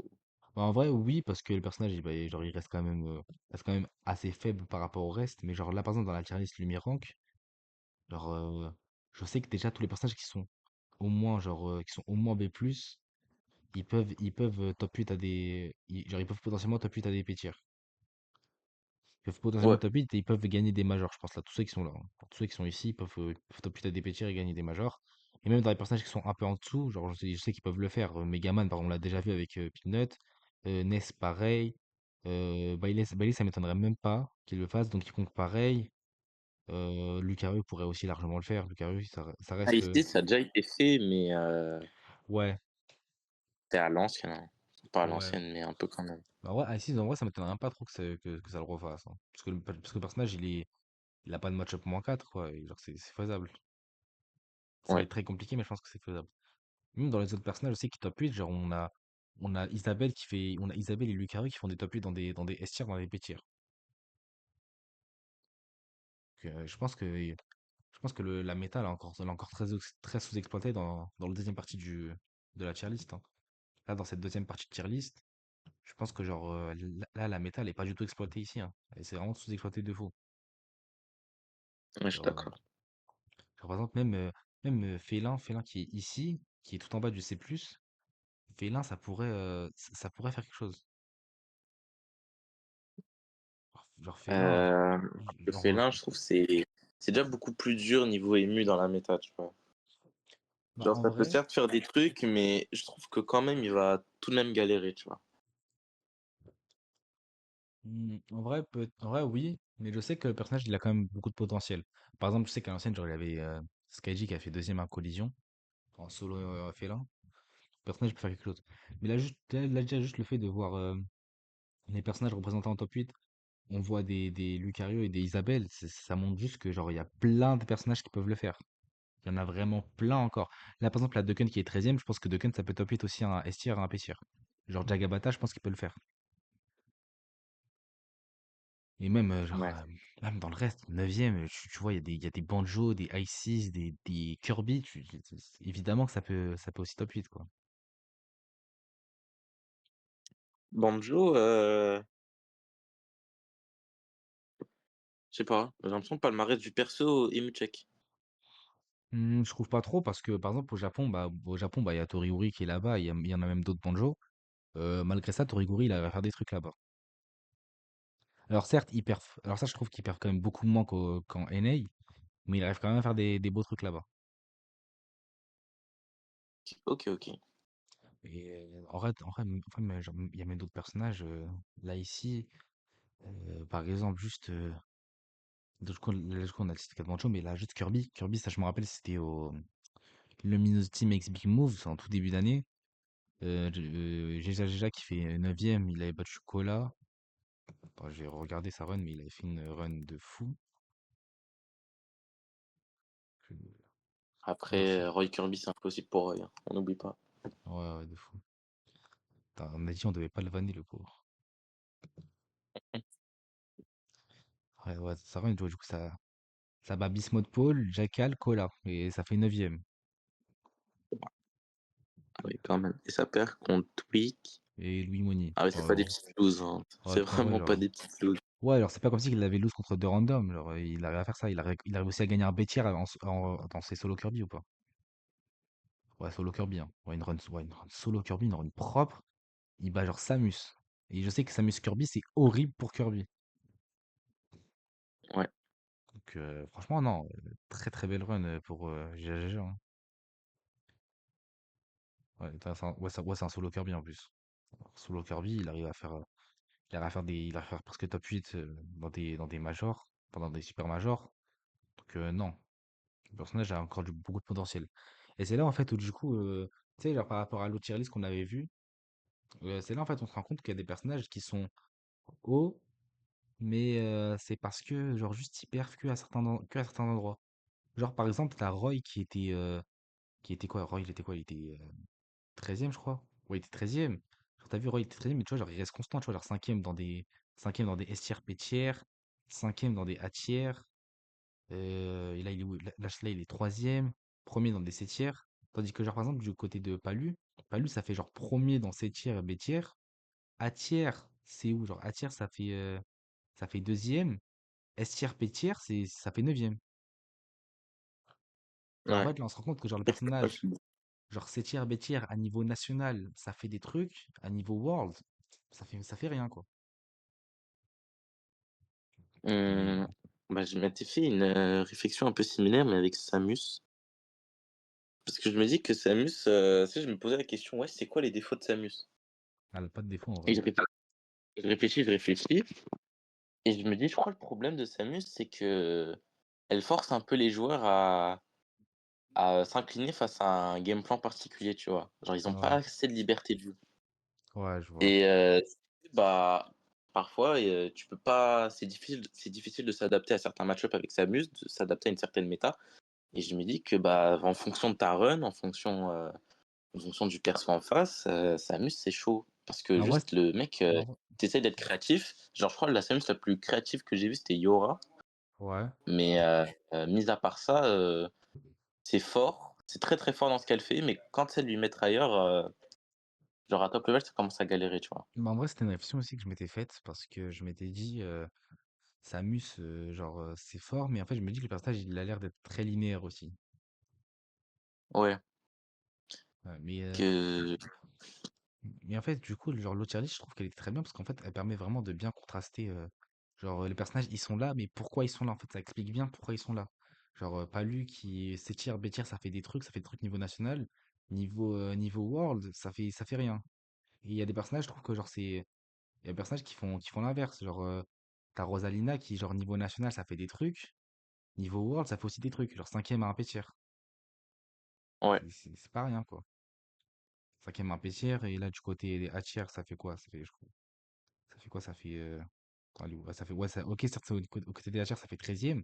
Speaker 1: Bah, en vrai, oui, parce que le personnage, genre, il reste quand même assez faible par rapport au reste. Mais genre, là, par exemple, dans la tier list Lumirank, genre, je sais que déjà, tous les personnages qui sont au moins, genre, qui sont au moins B+, ils peuvent top 8 à genre, ils peuvent potentiellement top 8 à des P-tiers. Ils peuvent potentiellement
Speaker 2: Ouais,
Speaker 1: top 8 et ils peuvent gagner des majors, je pense là, tous ceux qui sont là, hein. Pour tous ceux qui sont ici, ils peuvent top 8 à des P-tiers et gagner des majors. Et même dans les personnages qui sont un peu en dessous, genre, je sais qu'ils peuvent le faire. Megaman, par exemple, on l'a déjà vu avec Peanut. Ness, pareil. Bailey, ça m'étonnerait même pas qu'il le fasse, donc il compte pareil. Lucario pourrait aussi largement le faire. Lucario, ça reste.
Speaker 2: ici, ça a déjà été fait, mais
Speaker 1: Ouais,
Speaker 2: c'est à l'ancienne, hein. Pas à
Speaker 1: ouais.
Speaker 2: l'ancienne, mais un peu quand même.
Speaker 1: Bah ouais, Isis, en vrai, ça m'étonnerait pas trop que ça le refasse, hein. Parce que le personnage, il a pas de match-up -4, quoi. Et genre, c'est faisable. Ça va
Speaker 2: Ouais.
Speaker 1: être très compliqué, mais je pense que c'est faisable. Même dans les autres personnages aussi qui top 8, genre, on a Isabelle et Lucario qui font des top 8 dans des S tiers, dans des P tiers. Donc, je pense que la méta, elle est encore très sous-exploitée dans la deuxième partie de la tier list, hein. Là, dans cette deuxième partie de tier list, je pense que genre, là, la méta, elle est pas du tout exploitée ici, hein. Et c'est vraiment sous-exploité de fou.
Speaker 2: Ouais, je suis
Speaker 1: Genre,
Speaker 2: d'accord.
Speaker 1: genre, par exemple, même Félin qui est ici, qui est tout en bas du C+, Félin, ça pourrait faire quelque chose. Genre Félin,
Speaker 2: Euh, le
Speaker 1: genre,
Speaker 2: félin, je trouve, c'est déjà beaucoup plus dur niveau ému dans la méta, tu vois.
Speaker 1: bah,
Speaker 2: Genre,
Speaker 1: en
Speaker 2: ça peut
Speaker 1: vrai,
Speaker 2: certes faire des trucs, mais je trouve que quand même, il va tout de même galérer, tu vois.
Speaker 1: en vrai, oui, mais je sais que le personnage, il a quand même beaucoup de potentiel. Par exemple, je sais qu'à l'ancienne, genre, il y avait Skyji qui a fait deuxième à Collision, en solo Félin. Le personnage peut faire quelque chose. Mais là, déjà, juste le fait de voir les personnages représentés en top 8, on voit des Lucario et des Isabelle, ça montre juste que genre il y a plein de personnages qui peuvent le faire. Il y en a vraiment plein encore. Là, par exemple, la Ducken qui est 13e, je pense que Ducken, ça peut top 8 aussi un S tier et un P tier. Genre Jagabata, je pense qu'il peut le faire. Et même, genre,
Speaker 2: Ouais.
Speaker 1: même dans le reste, 9e, tu vois, il y a des Banjo, des Isis, des Kirby. Évidemment que ça peut aussi top 8, quoi.
Speaker 2: Banjo, je sais pas, j'ai l'impression que le palmarès du perso, il me check.
Speaker 1: Je trouve pas trop parce que, par exemple, au Japon, il y a Toriuri qui est là-bas, il y en a même d'autres Banjo. Malgré ça, Toriguri, il arrive à faire des trucs là-bas. Alors certes, alors ça, je trouve qu'il perf quand même beaucoup moins qu'en NA, mais il arrive quand même à faire des beaux trucs là-bas.
Speaker 2: Ok, ok.
Speaker 1: Et en vrai, genre, il y a même d'autres personnages là ici. Par exemple, juste, du coup, là, du coup, on a cité 4 Banjo, mais là, juste Kirby. Kirby, ça, je me rappelle, c'était au Luminosity Makes Big Moves, c'est en tout début d'année. Jeja qui fait 9e, il avait battu Kola. Attends, j'ai regardé sa run, mais il avait fait une run de fou. Je vais voir
Speaker 2: Après,
Speaker 1: si.
Speaker 2: Roy Kirby, c'est impossible pour Roy, hein, on n'oublie pas.
Speaker 1: Ouais, ouais, de fou. Putain, on a dit on devait pas le vanner, le pauvre. Ouais, ouais, ça run, du coup, ça bat Bismuth Paul, Jackal, Kola. Et ça fait 9e.
Speaker 2: Ah oui, quand même. Et ça perd contre Tweak.
Speaker 1: Et Louis Money.
Speaker 2: Ah oui, c'est
Speaker 1: Enfin,
Speaker 2: pas des petites loses, hein.
Speaker 1: ouais,
Speaker 2: C'est
Speaker 1: putain, ouais,
Speaker 2: vraiment pas
Speaker 1: genre.
Speaker 2: des petites loses.
Speaker 1: Ouais, alors c'est pas comme si il avait lose contre deux random. Genre, il arrive à faire ça. Il arrive aussi à gagner un B-tier dans ses solo Kirby ou pas? Ouais, solo Kirby, hein. Ouais, une run solo Kirby, une run propre. Il bat genre Samus. Et je sais que Samus Kirby, c'est horrible pour Kirby.
Speaker 2: Ouais.
Speaker 1: Donc, franchement, non. Très très belle run pour GGG, hein. Ouais, c'est un solo Kirby en plus. Solo Kirby, il arrive à faire presque top 8 dans des majors, pendant des super majors. Donc, non. Le personnage a encore beaucoup de potentiel. Et c'est là, en fait, où du coup, tu sais, genre par rapport à l'autre tier list qu'on avait vu, c'est là, en fait, on se rend compte qu'il y a des personnages qui sont hauts, mais c'est parce que, genre, juste ils perfent que à certains endroits. Genre, par exemple, t'as Roy qui était quoi? Roy, il était quoi? Il était 13e, je crois. Ouais, il était 13e. Genre, t'as vu, Roy, il était 13e, mais tu vois, genre, il reste constant, tu vois, genre 5e dans des S tiers, P tiers, 5e dans des A tiers. Et là, il est où? Là, il est troisième, premier dans des 7 tiers. Tandis que, genre, par exemple, du côté de Palu, ça fait genre premier dans 7 tiers et B tiers. A tiers, c'est où? Genre, A tiers, ça fait deuxième. S tiers, P tiers, ça fait neuvième. Genre, en
Speaker 2: Ouais.
Speaker 1: fait, là, on se rend compte que, genre, le personnage, genre, C tiers, B tiers, à niveau national, ça fait des trucs. À niveau world, ça fait rien, quoi.
Speaker 2: Mmh,
Speaker 1: Et,
Speaker 2: bah, je m'étais fait une, réflexion un peu similaire, mais avec Samus. Parce que je me dis que Samus, tu sais, je me posais la question: «Ouais, c'est quoi les défauts de Samus?»
Speaker 1: elle a pas de défaut, en
Speaker 2: et
Speaker 1: vrai.
Speaker 2: je réfléchis et je me dis: «Je crois le problème de Samus, c'est que elle force un peu les joueurs à s'incliner face à un game plan particulier», tu vois? Genre, ils ont pas
Speaker 1: Ouais,
Speaker 2: assez de liberté de jeu
Speaker 1: ouais, je vois.
Speaker 2: et bah, parfois tu peux pas c'est difficile de s'adapter à certains match-up avec Samus, de s'adapter à une certaine méta et je me dis que, bah, en fonction de ta run, en fonction du perso en face, Samus, c'est chaud. Parce que
Speaker 1: Mais en vrai,
Speaker 2: juste le mec,
Speaker 1: mais en vrai-
Speaker 2: tu d'être créatif. Genre, je crois la Samus la plus créative que j'ai vue, c'était Yora.
Speaker 1: ouais.
Speaker 2: Mais mis à part ça, c'est fort. C'est très, très fort dans ce qu'elle fait, mais quand c'est de lui mettre ailleurs, genre à top level, ça commence à galérer, tu vois?
Speaker 1: Mais en vrai, c'était une réflexion aussi que je m'étais faite parce que je m'étais dit, Samus, genre, c'est fort, mais en fait, je me dis que le personnage, il a l'air d'être très linéaire aussi.
Speaker 2: Ouais,
Speaker 1: Ouais,
Speaker 2: que
Speaker 1: mais en fait, du coup, genre, l'autre tier list, je trouve qu'elle est très bien parce qu'en fait, elle permet vraiment de bien contraster. Genre, les personnages, ils sont là, mais pourquoi ils sont là? En fait, ça explique bien pourquoi ils sont là. Genre, Palu qui, C tier, B tier, ça fait des trucs niveau national. Niveau world, ça fait rien. Et il y a des personnages, je trouve que, genre, il y a des personnages qui font l'inverse. Genre, t'as Rosalina qui, genre, niveau national, ça fait des trucs. Niveau world, ça fait aussi des trucs. Genre, cinquième à un tier.
Speaker 2: ouais,
Speaker 1: C'est pas rien, quoi. Cinquième un tiers, et là, du côté des A tiers, ça fait quoi? Ça fait quoi? Ça fait. Attends, elle est où? Ah, ça fait. Ouais, ok, certes, c'est au côté des A tiers, ça fait treizième.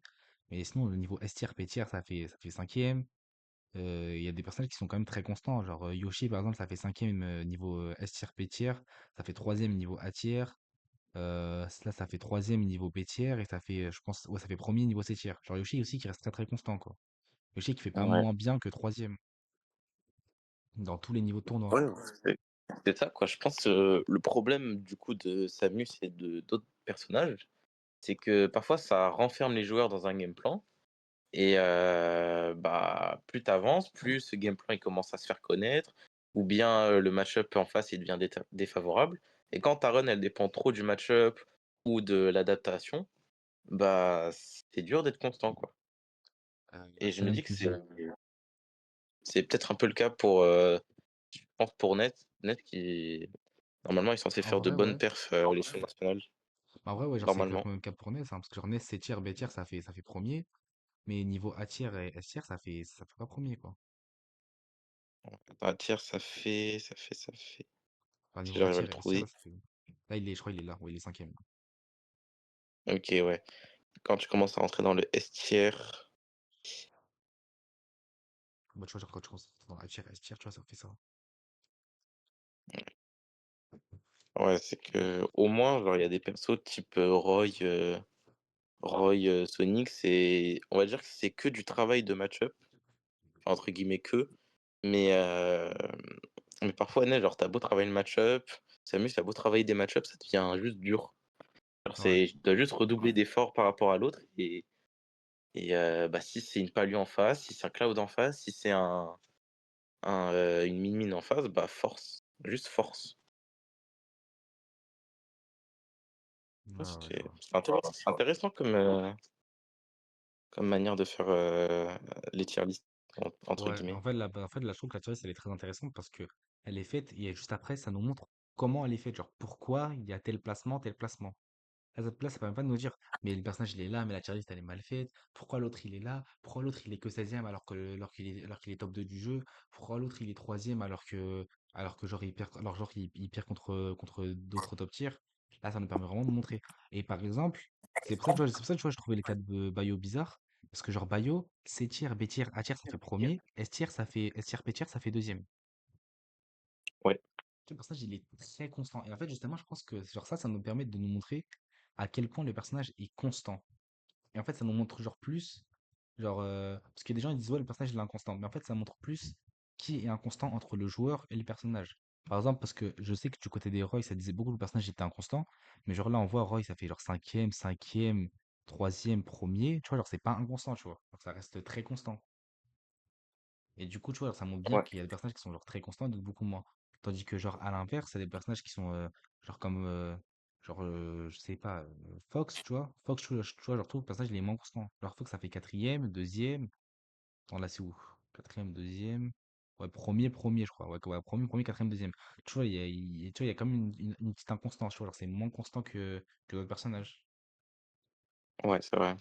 Speaker 1: Mais sinon, le niveau S tiers, P tiers, ça fait cinquième. Il y a des personnages qui sont quand même très constants. Genre, Yoshi, par exemple, ça fait cinquième niveau S tiers, P tiers. Ça fait troisième niveau A tiers. Là, ça fait troisième niveau B tiers. Et ça fait, je pense, ouais, ça fait premier niveau C tiers. Genre, Yoshi aussi qui reste très très constant, quoi. Yoshi qui fait pas
Speaker 2: ouais.
Speaker 1: moins bien que troisième dans tous les niveaux de tournoi.
Speaker 2: Ouais, c'est ça, quoi. Je pense, le problème, du coup, de Samus et de d'autres personnages, c'est que parfois ça renferme les joueurs dans un game plan. Et bah, plus tu avances, plus ce game plan il commence à se faire connaître, ou bien, le match-up en face il devient défavorable. Et quand ta run elle dépend trop du match-up ou de l'adaptation, bah, c'est dur d'être constant, quoi. Et je
Speaker 1: C'est
Speaker 2: me
Speaker 1: même
Speaker 2: dis que
Speaker 1: plus dur.
Speaker 2: c'est peut-être un peu le cas pour, je pense pour Net qui normalement est censé
Speaker 1: En
Speaker 2: faire de
Speaker 1: vrai,
Speaker 2: bonnes
Speaker 1: ouais.
Speaker 2: perfs, à l'échelle nationale,
Speaker 1: Bah, en vrai, ouais, genre, c'est
Speaker 2: normalement.
Speaker 1: exactement le même cas pour NES, hein, parce que genre NES, C tiers, B tiers, ça fait premier, mais niveau A tiers et S tiers, ça fait pas premier, quoi.
Speaker 2: Un tiers ça fait
Speaker 1: Enfin,
Speaker 2: si
Speaker 1: niveau A
Speaker 2: j'arrive à le
Speaker 1: tiers et S tiers, là,
Speaker 2: trouver.
Speaker 1: ça fait. Là, je crois, il est là, ouais, il est cinquième.
Speaker 2: OK, ouais. Quand tu commences à rentrer dans le S tier.
Speaker 1: Bah, tu vois, genre, quand tu commences dans A tiers, S tiers, tu vois, ça fait ça.
Speaker 2: Ouais, c'est que au moins, genre, il y a des persos type, Roy, Sonic, c'est on va dire que c'est que du travail de match-up, enfin, entre guillemets «que», mais mais parfois, ouais, genre, tu beau travailler le match-up, Samus a beau travailler des match-up, ça devient juste dur. Genre,
Speaker 1: Ouais.
Speaker 2: tu dois juste redoubler d'efforts par rapport à l'autre et bah, si c'est une Palu en face, si c'est un Cloud en face, si c'est une Min en face, bah, force, juste force.
Speaker 1: Ouais,
Speaker 2: Ouais,
Speaker 1: ouais, je vois.
Speaker 2: c'est intéressant comme, comme manière de faire, les tier list entre
Speaker 1: Ouais,
Speaker 2: guillemets.
Speaker 1: en fait, là, je trouve que la tier list, elle est très intéressante parce que elle est faite, et juste après, ça nous montre comment elle est faite. Genre, pourquoi il y a tel placement, tel placement. là, ça permet pas de nous dire, mais le personnage il est là, mais la tier list elle est mal faite. Pourquoi l'autre il est là? Pourquoi l'autre il est que 16e alors qu'il est top 2 du jeu? Pourquoi l'autre il est 3e alors que genre il perd contre d'autres top tiers? Là, ça nous permet vraiment de montrer. Et par exemple, c'est pour ça que tu vois, je trouvais les cas de Bayo bizarre. Parce que genre Bayo, C tier, B tier, A tier, ça fait premier, S tier, P tier, ça fait deuxième.
Speaker 2: Ouais,
Speaker 1: Tu sais, le personnage, il est très constant. Et en fait, justement, je pense que genre ça nous permet de nous montrer à quel point le personnage est constant. Et en fait, ça nous montre genre plus, parce que des gens ils disent ouais, le personnage il est inconstant. Mais en fait, ça montre plus qui est inconstant entre le joueur et le personnage. Par exemple, parce que je sais que du côté des Roy, ça disait beaucoup que le personnage était inconstant. Mais genre là, on voit Roy, ça fait genre cinquième, troisième, premier. Tu vois, genre c'est pas inconstant, tu vois. Genre, ça reste très constant. Et du coup, tu vois, ça montre bien
Speaker 2: ouais,
Speaker 1: qu'il y a des personnages qui sont genre très constants et d'autres beaucoup moins. Tandis que genre à l'inverse, il y a des personnages qui sont genre comme je sais pas Fox, tu vois. Fox, tu vois, genre je trouve le personnage il est moins constant. Genre Fox ça fait quatrième, deuxième. Attends là c'est où? Quatrième, deuxième. Ouais, premier, je crois. Ouais, premier, quatrième, deuxième. Tu vois, tu vois, il y a quand même une petite inconstance, tu vois. Genre c'est moins constant que d'autres personnages.
Speaker 2: ouais, c'est vrai.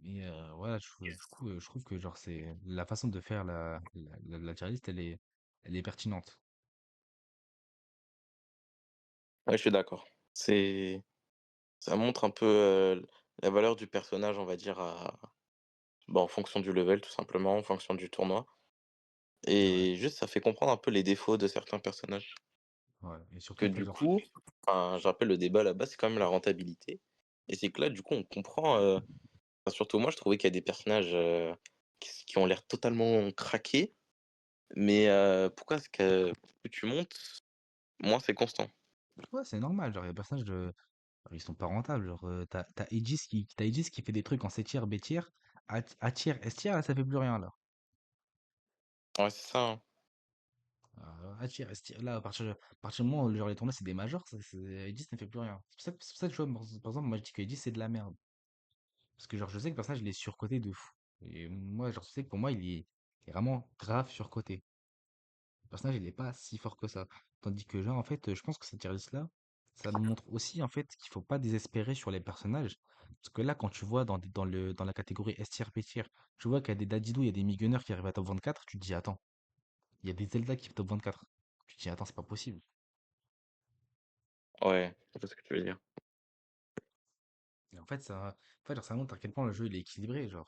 Speaker 1: Mais voilà, je trouve que genre c'est la façon de faire la tier list, elle est pertinente.
Speaker 2: Ouais, je suis d'accord. C'est Ça montre un peu, la valeur du personnage, on va dire, en fonction du level, tout simplement, en fonction du tournoi
Speaker 1: Ouais,
Speaker 2: et juste, ça fait comprendre un peu les défauts de certains personnages.
Speaker 1: ouais. Et
Speaker 2: Que
Speaker 1: surtout, en fait,
Speaker 2: du
Speaker 1: genre,
Speaker 2: coup, enfin, je rappelle le débat là-bas, c'est quand même la rentabilité et c'est que là, du coup, on comprend, enfin, surtout moi, je trouvais qu'il y a des personnages, qui ont l'air totalement craqués, mais pourquoi est-ce que plus tu montes, moins c'est constant?
Speaker 1: ouais, c'est normal. Genre, il y a des personnages genre, ils sont pas rentables. Genre, t'as Aegis qui fait des trucs en C tier, B tier, A tier, S tier, là, ça fait plus rien, là.
Speaker 2: Ouais, c'est ça, hein.
Speaker 1: A tier, S tier, là, à partir du moment où genre, les tournois, c'est des majors, Aegis ne fait plus rien. C'est pour ça que, tu vois, par exemple, moi, je dis que Aegis, c'est de la merde. Parce que, genre, je sais que le personnage, il est surcoté de fou. Et moi, genre, je sais que pour moi, il est vraiment grave surcoté. Le personnage, il est pas si fort que ça. Tandis que, genre, en fait, je pense que cette tier list-là, ça nous montre aussi, en fait, qu'il faut pas désespérer sur les personnages. Parce que là, quand tu vois dans la catégorie S tier, P tier, tu vois qu'il y a des Dadidou, il y a des Migunners qui arrivent à top 24, tu te dis, attends, il y a des Zelda qui sont top 24. Tu te dis, attends, c'est pas possible.
Speaker 2: Ouais, je vois ce que tu veux dire.
Speaker 1: Et en fait, genre, ça montre à quel point le jeu, il est équilibré. Genre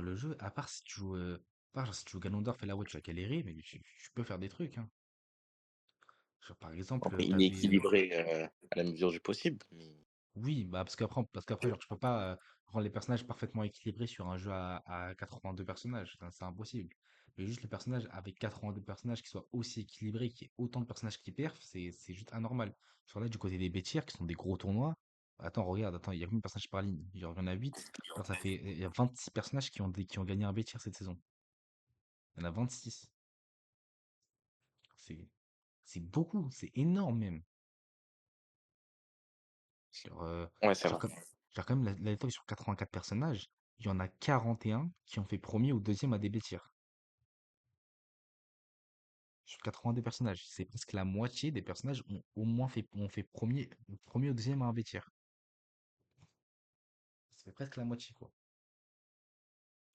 Speaker 1: le jeu, à part, genre, si tu joues Ganondorf et là, ouais, tu vas galérer, mais tu peux faire des trucs, hein. Genre, par exemple,
Speaker 2: Après, il est
Speaker 1: t'avais,
Speaker 2: équilibré, à la mesure du possible, mais
Speaker 1: oui, bah parce qu'après, genre, tu peux pas rendre les personnages parfaitement équilibrés sur un jeu à 82 personnages. Enfin, c'est impossible. Mais juste les personnages avec 82 personnages qui soient aussi équilibrés, qui ait autant de personnages qui perfent, c'est juste anormal. Sur là, du côté des bêtières, qui sont des gros tournois, attends, regarde, attends, il y a combien de personnages par ligne? Genre, il y en a 8. Alors, il y a 26 personnages qui ont gagné un bêtire cette saison. Il y en a 26. C'est, c'est beaucoup, c'est énorme même. Genre,
Speaker 2: ouais, c'est
Speaker 1: genre,
Speaker 2: vrai.
Speaker 1: comme, genre quand même, la époque sur 84 personnages, il y en a 41 qui ont fait premier ou deuxième à des bêtières. Sur 82 personnages, c'est presque la moitié des personnages ont fait premier ou deuxième à un bêtière. Ça fait presque la moitié, quoi.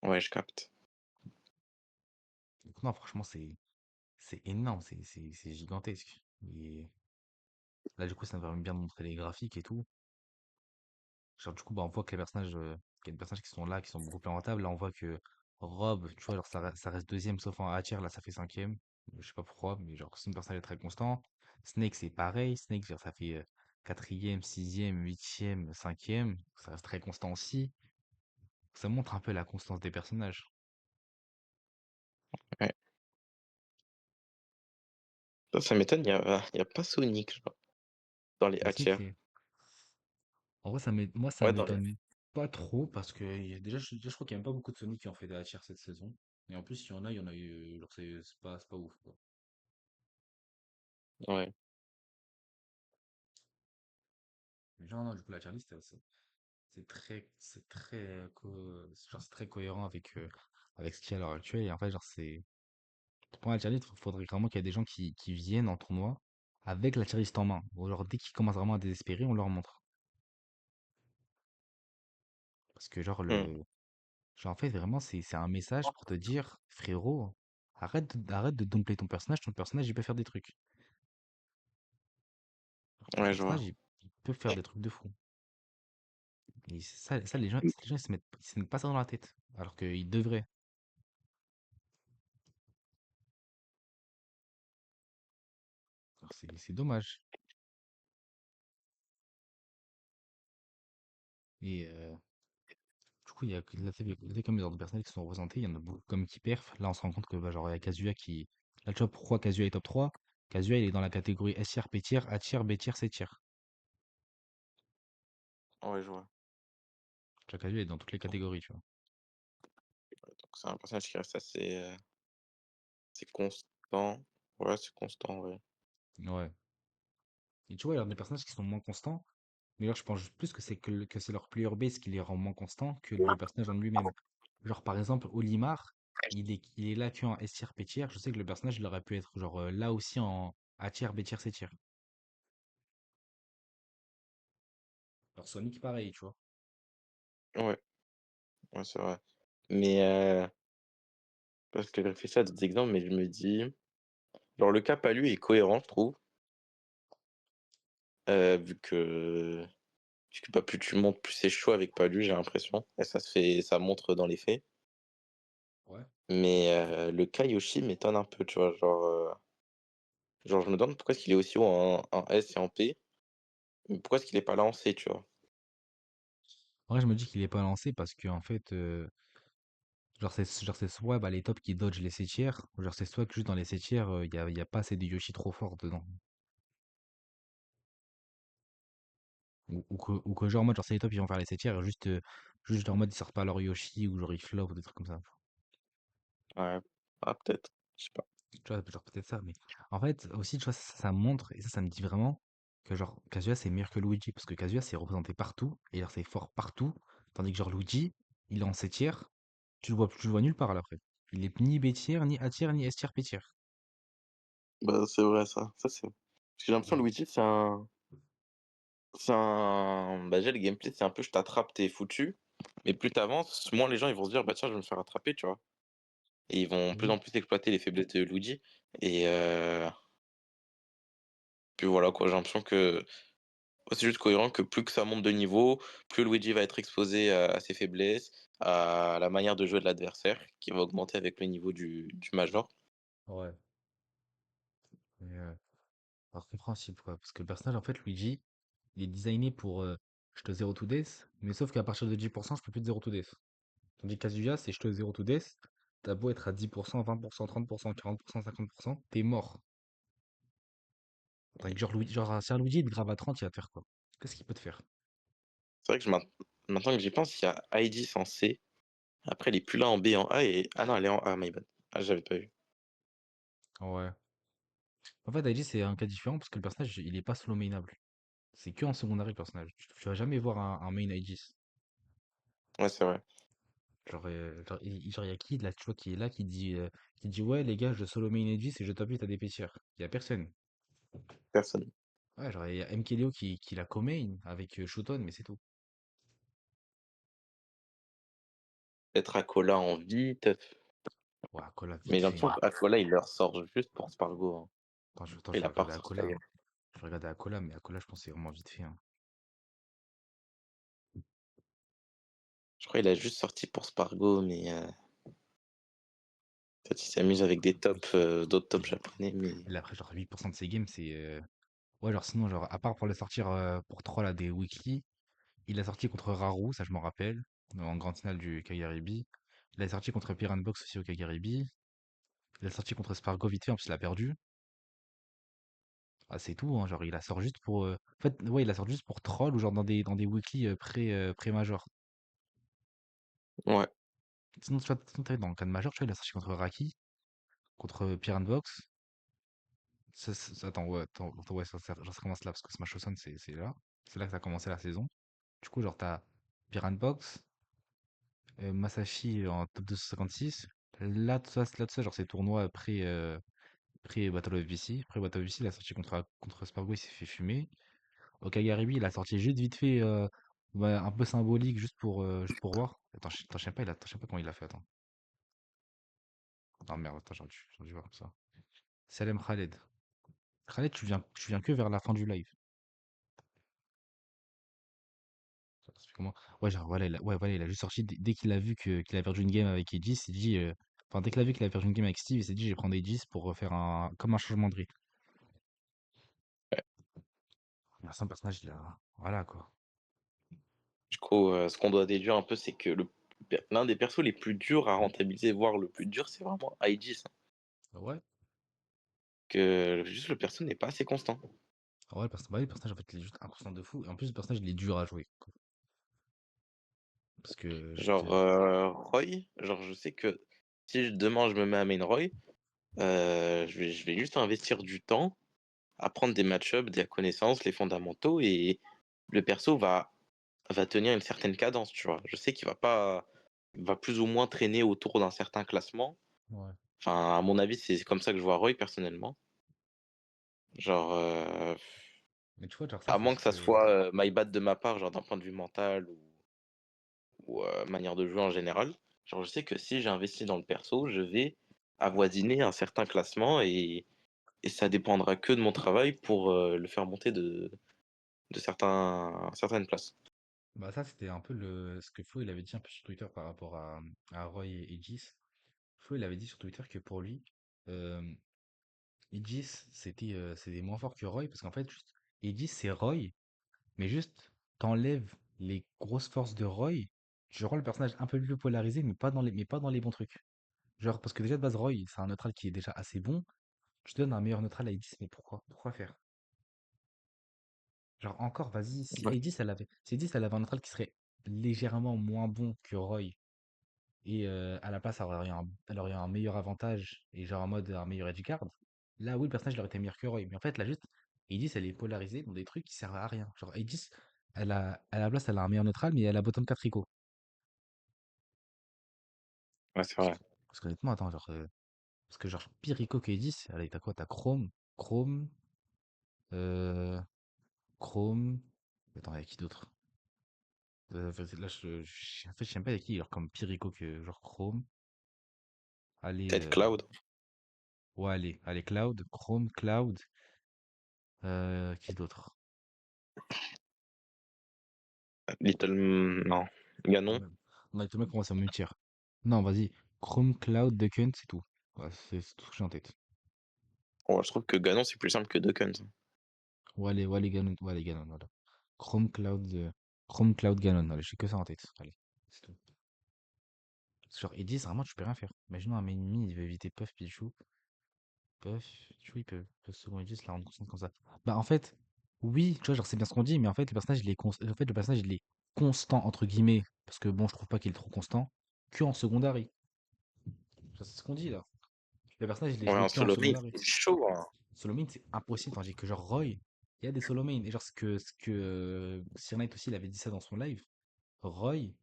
Speaker 2: Ouais, je capte.
Speaker 1: Donc non, franchement, c'est énorme, c'est gigantesque. Et là, du coup, ça me permet bien de montrer les graphiques et tout. Genre, du coup, bah, on voit que les personnages, qu'il y a des personnages qui sont là, qui sont beaucoup plus rentables. Là, on voit que Rob, tu vois, genre, ça reste deuxième, sauf en A tier, là, ça fait cinquième. Je sais pas pourquoi, mais genre, c'est une personnage très constant. Snake, c'est pareil. Snake, genre, ça fait quatrième, sixième, huitième, cinquième. Ça reste très constant aussi. Ça montre un peu la constance des personnages.
Speaker 2: Ouais. Ça m'étonne, il y a pas Sonic, genre, dans les
Speaker 1: Mais Snake,
Speaker 2: hatchers.
Speaker 1: en vrai, moi, ça
Speaker 2: Ouais, dans les
Speaker 1: m'étonne pas trop parce que déjà, je crois qu'il y a même pas beaucoup de Sonic qui ont fait des A tier cette saison. Et en plus, il y en a eu, genre, c'est pas ouf, quoi.
Speaker 2: ouais,
Speaker 1: Mais genre, non, du coup, la tier list, c'est très cohérent avec ce qu'il y a à l'heure actuelle. Et en fait, genre, pour moi, la tier list, il faudrait vraiment qu'il y ait des gens qui viennent en tournoi avec la tier list en main. Ou genre, dès qu'ils commencent vraiment à désespérer, on leur montre. Parce que
Speaker 2: Mmh.
Speaker 1: genre, en fait, vraiment, c'est un message pour te dire, frérot, arrête de dompter ton personnage, il peut faire des trucs. Alors, ton
Speaker 2: Ouais, je vois.
Speaker 1: personnage, il peut faire des trucs de fou. Et les gens, ils se mettent pas ça dans la tête. Alors qu'ils devraient. Alors, c'est dommage. Et du coup, il y a que là, comme les ordres personnels qui sont représentés, il y en a beaucoup comme qui perf. Là, on se rend compte que, bah, genre, il y a Kazuya qui. Là, tu vois pourquoi Kazuya est top 3. Kazuya, il est dans la catégorie S tier, P tier, A tier, B tier, C tier.
Speaker 2: Ouais, je vois.
Speaker 1: Tu vois, Kazuya est dans toutes les catégories, tu vois.
Speaker 2: Donc c'est un personnage qui reste assez, c'est constant. Ouais, c'est constant, ouais.
Speaker 1: Ouais. Et tu vois, il y a des personnages qui sont moins constants. Mais là, je pense juste plus que c'est leur player base qui les rend moins constants que le personnage en lui-même. Genre, par exemple, Olimar, il est là que en S tier, P tier. Je sais que le personnage, il aurait pu être genre là aussi en A tier, B tier, C tier. Alors, Sonic, pareil, tu vois.
Speaker 2: Ouais, ouais, c'est vrai. Mais parce que je réfléchis à d'autres exemples, mais je me dis, genre le cas Palu est cohérent, je trouve, vu que, bah, plus tu montes, plus c'est chaud avec Palu, j'ai l'impression et ça montre dans les faits.
Speaker 1: Ouais.
Speaker 2: Mais le cas Yoshi m'étonne un peu, tu vois? Genre je me demande pourquoi est-ce qu'il est aussi haut en S et en P, mais pourquoi est-ce qu'il est pas là en C, tu vois?
Speaker 1: En vrai, je me dis qu'il est pas lancé parce que, en fait, genre, c'est soit bah, les tops qui dodge les 7 tiers, ou genre, c'est soit que juste dans les 7 tiers, y a pas assez de Yoshi trop forts dedans. Ou que genre, en mode, genre, c'est les tops, ils vont faire les 7 tiers, et juste genre, en mode, ils sortent pas leur Yoshi, ou genre, ils flop, ou des trucs comme ça.
Speaker 2: Ouais. Ah peut-être, je sais pas.
Speaker 1: Tu vois, genre peut-être ça, mais en fait, aussi, tu vois, ça montre, et ça me dit vraiment que genre, Kazuya, c'est meilleur que Luigi, parce que Kazuya, c'est représenté partout, et genre, c'est fort partout, tandis que genre, Luigi, il est en C tiers, tu le vois nulle part, là, après. Il est ni B tiers, ni A tiers, ni S tiers, P tiers.
Speaker 2: Bah, c'est vrai ça c'est parce que j'ai l'impression
Speaker 1: Et
Speaker 2: Luigi c'est un bah, déjà le gameplay c'est un peu je t'attrape, tu es foutu, mais plus tu avances, moins les gens ils vont se dire: «Bah, tiens je vais me faire attraper», tu vois? Et ils vont de plus
Speaker 1: oui,
Speaker 2: en plus exploiter les faiblesses de Luigi et puis voilà quoi, j'ai l'impression que ouais, c'est juste cohérent que plus que ça monte de niveau, plus Luigi va être exposé à ses faiblesses, à la manière de jouer de l'adversaire qui va augmenter avec le niveau du major.
Speaker 1: ouais. Mais, alors, compréhensible, quoi, parce que le personnage, en fait, Luigi, il est designé pour je te zero to death, mais sauf qu'à partir de 10%, je peux plus de zero to death. Tandis que Kazuya, c'est je te zero to death, t'as beau être à 10%, 20%, 30%, 40%, 50%, t'es mort. Tandis que genre un Sir Luigi, il te grave à 30, il va te faire quoi? Qu'est-ce qu'il peut te faire?
Speaker 2: C'est vrai que je maintenant que j'y pense, il y a Heidi en C, après elle est plus là en B, en A et ah non elle est en A, my bad. Ah j'avais pas vu.
Speaker 1: Ouais. En fait, Aegis, c'est un cas différent parce que le personnage, il est pas solo mainable. C'est que en secondaire, le personnage. Tu vas jamais voir un main Aegis.
Speaker 2: Ouais, c'est vrai,
Speaker 1: Genre, y a qui, là, tu vois, qui est là, qui dit, ouais, les gars, je solo main Aegis et je top 8 à des pêcheurs. Il y a personne.
Speaker 2: personne.
Speaker 1: Ouais, genre, il y a MKLeo qui la co-main avec Shoton, mais c'est tout.
Speaker 2: Peut-être Akola en vite,
Speaker 1: Ouais, Akola,
Speaker 2: mais
Speaker 1: vite
Speaker 2: j'ai
Speaker 1: fait,
Speaker 2: l'impression
Speaker 1: hein.
Speaker 2: qu'Akola il leur sort juste pour Spargo, hein.
Speaker 1: Attends,
Speaker 2: Après
Speaker 1: je
Speaker 2: il
Speaker 1: vais
Speaker 2: a pas
Speaker 1: regarder
Speaker 2: ressorti
Speaker 1: Akola, hein.
Speaker 2: ailleurs.
Speaker 1: Je vais regarder Akola, mais Akola, je pense que c'est vraiment vite fait, hein.
Speaker 2: Je crois qu'il a juste sorti pour Spargo, mais peut-être il s'amuse avec des tops, d'autres tops japonais, mais
Speaker 1: Et là, après, genre, 8% de ses games, c'est. Ouais, genre, sinon, genre, à part pour les sortir pour troll à des weekly, il a sorti contre Raru, ça je m'en rappelle, en grande finale du Kagaribi. Il a sorti contre Piran Box aussi au Kagaribi. Il a sorti contre Spargo vite fait, en plus il a perdu. Ah, c'est tout, hein, genre il la sort juste pour. En fait, ouais, il la sort juste pour troll ou genre dans des weekly pré-major.
Speaker 2: ouais,
Speaker 1: Sinon, tu vois, dans le cas de major, tu vois, il a sorti contre Raki, contre Piran Box. Attends, ouais, attends, ouais, genre, ça commence là, parce que Smash Bros. C'est là. C'est là que ça a commencé la saison. Du coup, genre, t'as Piran Box, Masashi en top 256. Là, tout ça, genre, c'est tournoi Après Battle of BC. Après Battle of BC, il a sorti contre Spargo, il s'est fait fumer. Okagaribi, il a sorti juste vite fait, ouais, un peu symbolique, juste pour voir. Attends, je sais pas, je sais pas comment il a fait, attends. Ah merde, attends, j'aurais dû voir ça. Salem Khaled. Khaled, tu viens que vers la fin du live. Ça fait comment? Ouais, genre, voilà, ouais, voilà, il a juste sorti dès qu'il a vu qu'il avait perdu une game avec Aegis, il s'est dit, enfin, dès qu'il a vu qu'il avait perdu une game avec Steve, il s'est dit, je vais prendre Aegis pour faire comme un changement de rythme. Mais c'est un personnage, voilà, quoi.
Speaker 2: Du coup, ce qu'on doit déduire un peu, c'est que l'un des persos les plus durs à rentabiliser, voire le plus dur, c'est vraiment Aegis, hein.
Speaker 1: Ouais,
Speaker 2: Que juste le perso n'est pas assez constant.
Speaker 1: ouais, bah, le personnage, en fait, il est juste inconstant de fou. Et en plus, le personnage, il est dur à jouer, quoi. Parce que, juste,
Speaker 2: Genre, Roy, genre je sais que si demain je me mets à main Roy, je vais juste investir du temps à prendre des match-ups, des connaissances, les fondamentaux, et le perso va tenir une certaine cadence, tu vois. Je sais qu'il va pas, il va plus ou moins traîner autour d'un certain classement.
Speaker 1: ouais.
Speaker 2: Enfin, à mon avis, c'est comme ça que je vois Roy personnellement. Genre,
Speaker 1: Mais tu vois, genre, ça,
Speaker 2: à
Speaker 1: c'est
Speaker 2: moins
Speaker 1: ce
Speaker 2: que ça
Speaker 1: que.
Speaker 2: soit my bad de ma part, genre d'un point de vue mental ou manière de jouer en général. Genre, je sais que si j'investis dans le perso, je vais avoisiner un certain classement et ça dépendra que de mon travail pour le faire monter de certaines places.
Speaker 1: Bah, ça, c'était un peu ce que Flo, il avait dit un peu sur Twitter par rapport à Roy et Aegis. Flo, il avait dit sur Twitter que pour lui, euh, Aegis, c'était moins fort que Roy, parce qu'en fait, juste, Aegis, c'est Roy, mais juste, t'enlèves les grosses forces de Roy, tu rends le personnage un peu plus polarisé, mais pas dans les bons trucs. Genre, parce que déjà, de base, Roy, c'est un neutral qui est déjà assez bon, je te donne un meilleur neutral à Aegis, mais pourquoi? Pourquoi faire? Genre, encore, vas-y,
Speaker 2: Ouais.
Speaker 1: si Aegis, elle avait un neutral qui serait légèrement moins bon que Roy, et à la place, elle aurait eu un meilleur avantage et genre en mode un meilleur edgeguard. Là, oui, le personnage il aurait été meilleur que Roy. Mais en fait, là, juste, Aegis, elle est polarisée dans des trucs qui servent à rien. Genre, Aegis, à la place, elle a un meilleur neutral, mais elle a bottom 4 Rico.
Speaker 2: Ouais, c'est vrai.
Speaker 1: Parce qu'honnêtement, attends, parce que genre, pire Rico que Aegis, allez, t'as quoi? T'as Chrome, euh, Chrome. Attends, il y a qui d'autre? Là, en fait, je sais même pas, il y a qui, genre, comme pire Rico que genre Chrome. Allez,
Speaker 2: Peut-être Cloud,
Speaker 1: ouais, allez, Cloud, Chrome, Cloud. Qui d'autre?
Speaker 2: Little, non,
Speaker 1: Ah,
Speaker 2: Ganon.
Speaker 1: même. On a tout le monde commence à me tirer. Non, vas-y. Chrome, Cloud, Duckhunt, c'est tout. Ouais, c'est tout ce que j'ai en tête.
Speaker 2: Ouais, je trouve que Ganon c'est plus simple que Duckhunt.
Speaker 1: Ouais, les Ganon, voilà. Chrome, Chrome, Cloud, Ganon. Allez, j'ai que ça en tête. Allez, c'est tout. Genre, Edis, vraiment, tu peux rien faire. Imaginons un ennemi, il veut éviter Puff, Pichou. Puff, Pichou, peut second Edis, la rendre constante comme ça. Bah, en fait, oui, tu vois, genre, c'est bien ce qu'on dit, mais en fait, en fait, le personnage, il est constant, entre guillemets, parce que bon, je trouve pas qu'il est trop constant, que en secondary. Ça, c'est ce qu'on dit, là. Le personnage, il est
Speaker 2: Ouais,
Speaker 1: joué
Speaker 2: en
Speaker 1: que en
Speaker 2: solo lane,
Speaker 1: secondary.
Speaker 2: c'est chaud, hein.
Speaker 1: Solo main, c'est impossible, tandis que genre Roy, il y a des solo main. Et genre ce que Sir Knight aussi, il avait dit ça dans son live. Roy,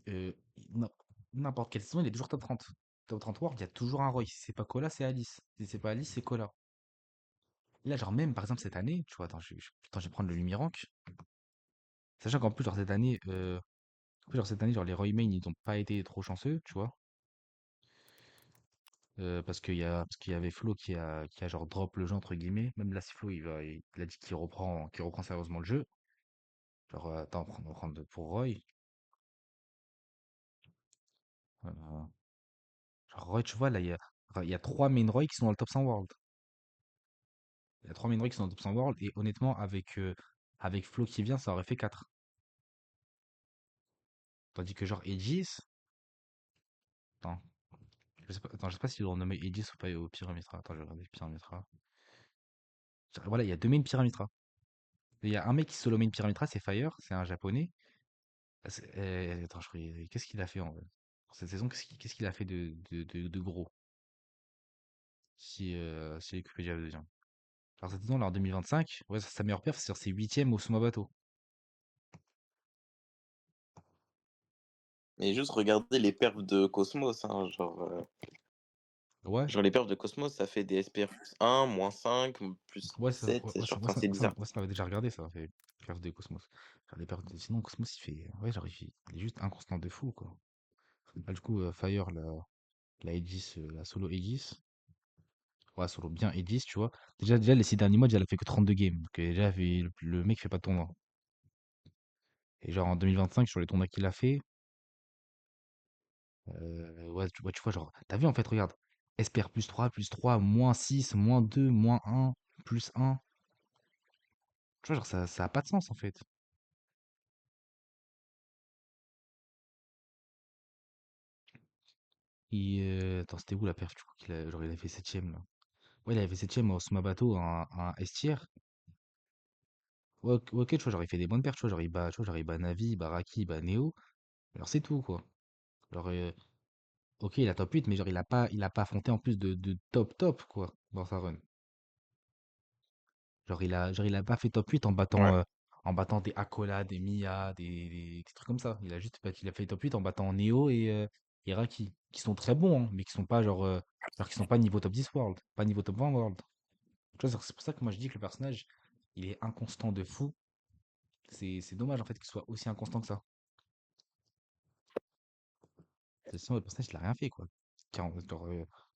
Speaker 1: euh, n'im- n'importe quelle saison, il est toujours top 30. Top 30 World, il y a toujours un Roy. Si c'est pas Cola, c'est Alice. Si c'est pas Alice, c'est Cola. Là, genre même, par exemple, cette année, tu vois, attends, je vais prendre le Lumirank. Sachant qu'en plus, genre cette année, genre les Roy main, ils n'ont pas été trop chanceux, tu vois. Parce qu'il y avait Flo qui a genre drop le jeu entre guillemets. Même là, si Flo il a dit qu'il reprend sérieusement le jeu. Genre, attends, on va prendre pour Roy. Euh, genre Roy, tu vois, là, il y a 3 main Roy qui sont dans le top 100 world. Il y a 3 main Roy qui sont dans le top 100 world. Et honnêtement, avec Flo qui vient, ça aurait fait 4. Tandis que genre Aegis. Attends, je sais pas s'ils ont nommé Aegis ou pas au Pyramitra. Attends, je vais regarder Pyramitra. Voilà, il y a 2 main Pyramitra. Il y a un mec qui solo main Pyramitra, c'est Fire, c'est un japonais. Attends, qu'est-ce qu'il a fait cette saison? Qu'est-ce qu'il a fait de gros? Si Wikipédia le dit. Alors cette saison, là, en 2025, ouais, sa meilleure perf, c'est sur ses huitièmes au Suma Bateau.
Speaker 2: Et juste regarder les perfs de Cosmos, hein, genre,
Speaker 1: Ouais,
Speaker 2: Genre les perches de Cosmos, ça fait des SPR +1, -5,
Speaker 1: ouais, ça,
Speaker 2: +7,
Speaker 1: ouais,
Speaker 2: c'est
Speaker 1: ouais,
Speaker 2: genre, enfin, c'est bizarre.
Speaker 1: ouais, ça m'avait déjà regardé, ça, fait pertes de Cosmos. Faire des pertes sinon, Cosmos, il fait, ouais, genre, il est juste inconstant de fou, quoi. Là, du coup, Fire, la Aegis, la solo Aegis, ouais, solo bien Aegis, tu vois. Déjà, les 6 derniers mois, déjà, elle a fait que 32 games. Donc, déjà, le mec fait pas de tournoi. Et genre, en 2025, sur les tournois qu'il a fait, ouais, tu vois, genre, t'as vu, en fait, regarde, SPR +3, -6, -2, -1, +1. Tu vois, genre, ça a pas de sens, en fait. Attends, c'était où la perf, du coup, genre, il a fait septième là? Ouais, il avait fait septième au Sumabato, un S-tier. Ouais, ok, tu vois, genre, il fait des bonnes perfs, tu vois, genre, tu vois, genre, il bat Navi, il bat Raki, il bat Neo. Alors, c'est tout, quoi. Genre, ok, il a top 8 mais genre, il a pas affronté en plus de top top, quoi, dans sa run. Genre, il a pas fait top 8
Speaker 2: Ouais.
Speaker 1: en battant des Akola, des Mia, des trucs comme ça. Il a fait top 8 en battant Neo et Raki, qui sont très bons, hein, mais qui sont pas genre, qui sont pas niveau top 10 world, pas niveau top 20 world. Tu vois, c'est pour ça que moi je dis que le personnage, il est inconstant de fou. C'est dommage en fait qu'il soit aussi inconstant que ça. Sinon, le personnage, il a rien fait, quoi. Genre,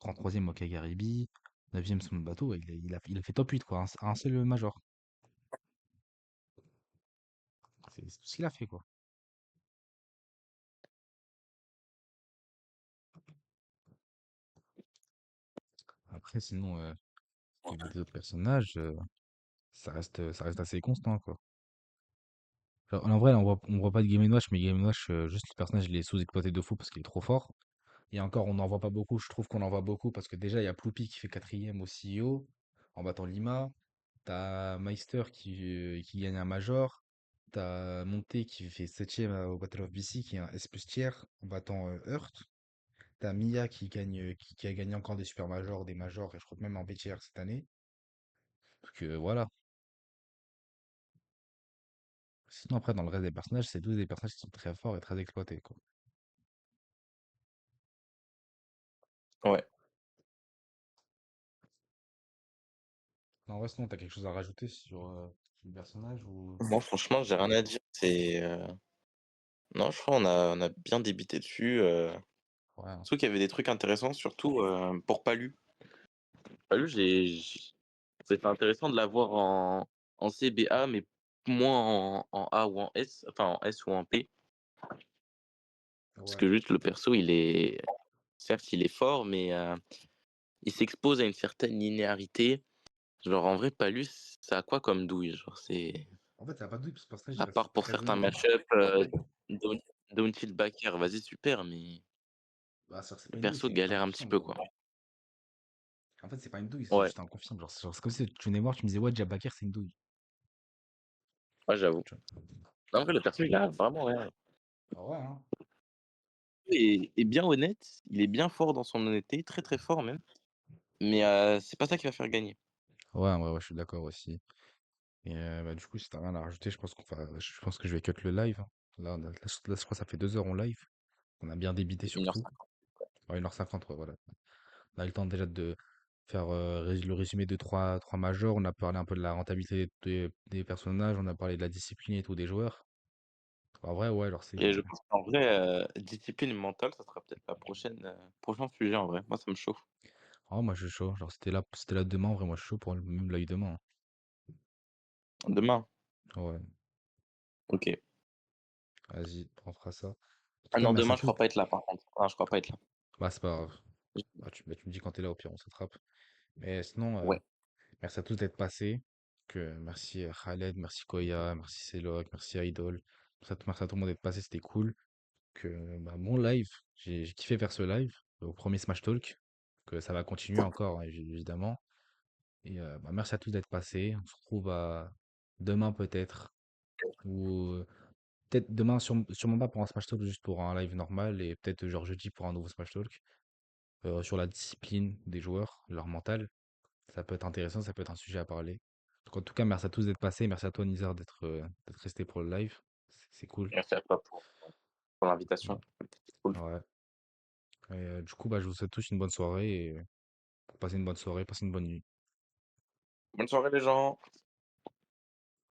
Speaker 1: 33e au Kagaribi, 9e sur le bateau, ouais, il a fait top 8, quoi, un seul major. C'est tout ce qu'il a fait, quoi. Après, sinon, au niveau des autres personnages, ça reste assez constant, quoi. Genre, en vrai, on voit pas de Game Watch, mais Game Watch, juste le personnage, il est sous-exploité de fou parce qu'il est trop fort. Et encore, on n'en voit pas beaucoup. Je trouve qu'on en voit beaucoup parce que déjà, il y a Ploupy qui fait quatrième au CEO en battant Lima. T'as Meister qui gagne un Major. T'as Monté qui fait septième au Battle of BC, qui est un S plus tiers en battant Hurt. T'as Mia qui a gagné encore des Super Majors, des Majors, et je crois que même en B tiers cette année. Donc voilà. Sinon, après, dans le reste des personnages, c'est tous des personnages qui sont très forts et très exploités, quoi.
Speaker 2: Ouais.
Speaker 1: En vrai, sinon, t'as quelque chose à rajouter sur le personnage ou...
Speaker 2: Moi, franchement, j'ai rien à dire. Non, je crois on a bien débité dessus,
Speaker 1: Ouais,
Speaker 2: je trouve qu'il y avait des trucs intéressants, surtout, pour Palu. Palu, c'était intéressant de l'avoir en CBA, mais moins en A ou en S, enfin en S ou en P. Parce
Speaker 1: ouais.
Speaker 2: que juste le perso, certes, il est fort, mais il s'expose à une certaine linéarité. Genre, en vrai, Palus, ça a quoi comme douille? Genre,
Speaker 1: En fait, il a pas de doute, parce que le personnage, il
Speaker 2: à
Speaker 1: reste
Speaker 2: part pour
Speaker 1: très
Speaker 2: certains
Speaker 1: honnête.
Speaker 2: match-up, Down Downhill Backer, vas-y, super, mais
Speaker 1: Bah, c'est
Speaker 2: le
Speaker 1: pas une douille,
Speaker 2: perso
Speaker 1: c'est juste un
Speaker 2: galère un petit
Speaker 1: confirme,
Speaker 2: peu,
Speaker 1: quoi.
Speaker 2: quoi.
Speaker 1: En fait, c'est pas une douille, c'est
Speaker 2: Ouais,
Speaker 1: juste un confirme. Genre, c'est comme si tu venais voir, tu me disais, ouais, Jabakir, c'est une douille.
Speaker 2: ouais, j'avoue.
Speaker 1: Tu vois.
Speaker 2: Non, en vrai, le perso, il a vraiment rien.
Speaker 1: Ah ouais, hein.
Speaker 2: Il est bien honnête, il est bien fort dans son honnêteté, très, très fort même, mais c'est pas ça qui va faire gagner.
Speaker 1: Ouais, ouais, ouais, je suis d'accord aussi. Et bah, du coup, si t'as rien à rajouter, je pense que je vais cut le live, hein. Là, je crois que ça fait 2 heures en live. On a bien débité
Speaker 2: C'est 1h50.
Speaker 1: surtout. Ouais, 1h50, ouais, voilà. On a eu le temps déjà de faire le résumé de trois majors. On a parlé un peu de la rentabilité des personnages. On a parlé de la discipline et tout des joueurs. En vrai, ouais, alors
Speaker 2: Et je pense qu'en vrai, discipline mentale, ça sera peut-être prochain sujet en vrai. Moi, ça me chauffe.
Speaker 1: oh, moi, je suis chaud. Genre, c'était là demain. En vrai, moi, je suis chaud pour même live demain,
Speaker 2: Demain?
Speaker 1: hein. Ouais,
Speaker 2: OK.
Speaker 1: vas-y, on fera ça. En tout
Speaker 2: Ah
Speaker 1: cas,
Speaker 2: non,
Speaker 1: merci à
Speaker 2: demain, je
Speaker 1: tous.
Speaker 2: crois pas être là, par contre. Non, je crois pas être là.
Speaker 1: Bah, c'est pas grave. Bah, tu me dis quand t'es là, au pire, on s'attrape. Mais sinon,
Speaker 2: Ouais.
Speaker 1: merci à tous d'être passés. Merci Khaled, merci Koya, merci Selok, merci Idol. Merci à tout le monde d'être passé, c'était cool. Bah, bon live, j'ai kiffé faire ce live au premier Smash Talk. Que ça va continuer encore, hein, évidemment. Et bah, merci à tous d'être passés. On se retrouve demain peut-être. Ou peut-être demain, sûrement pas pour un Smash Talk, juste pour un live normal. Et peut-être genre jeudi pour un nouveau Smash Talk. Sur la discipline des joueurs, leur mental. Ça peut être intéressant, ça peut être un sujet à parler. Donc, en tout cas, merci à tous d'être passés. Merci à toi, Nizar, d'être resté pour le live. C'est cool.
Speaker 2: Merci à toi pour l'invitation.
Speaker 1: Ouais.
Speaker 2: C'était cool.
Speaker 1: Ouais. Et, du coup, bah, je vous souhaite tous une bonne soirée. Passez une bonne soirée, passez une bonne nuit.
Speaker 2: Bonne soirée les gens.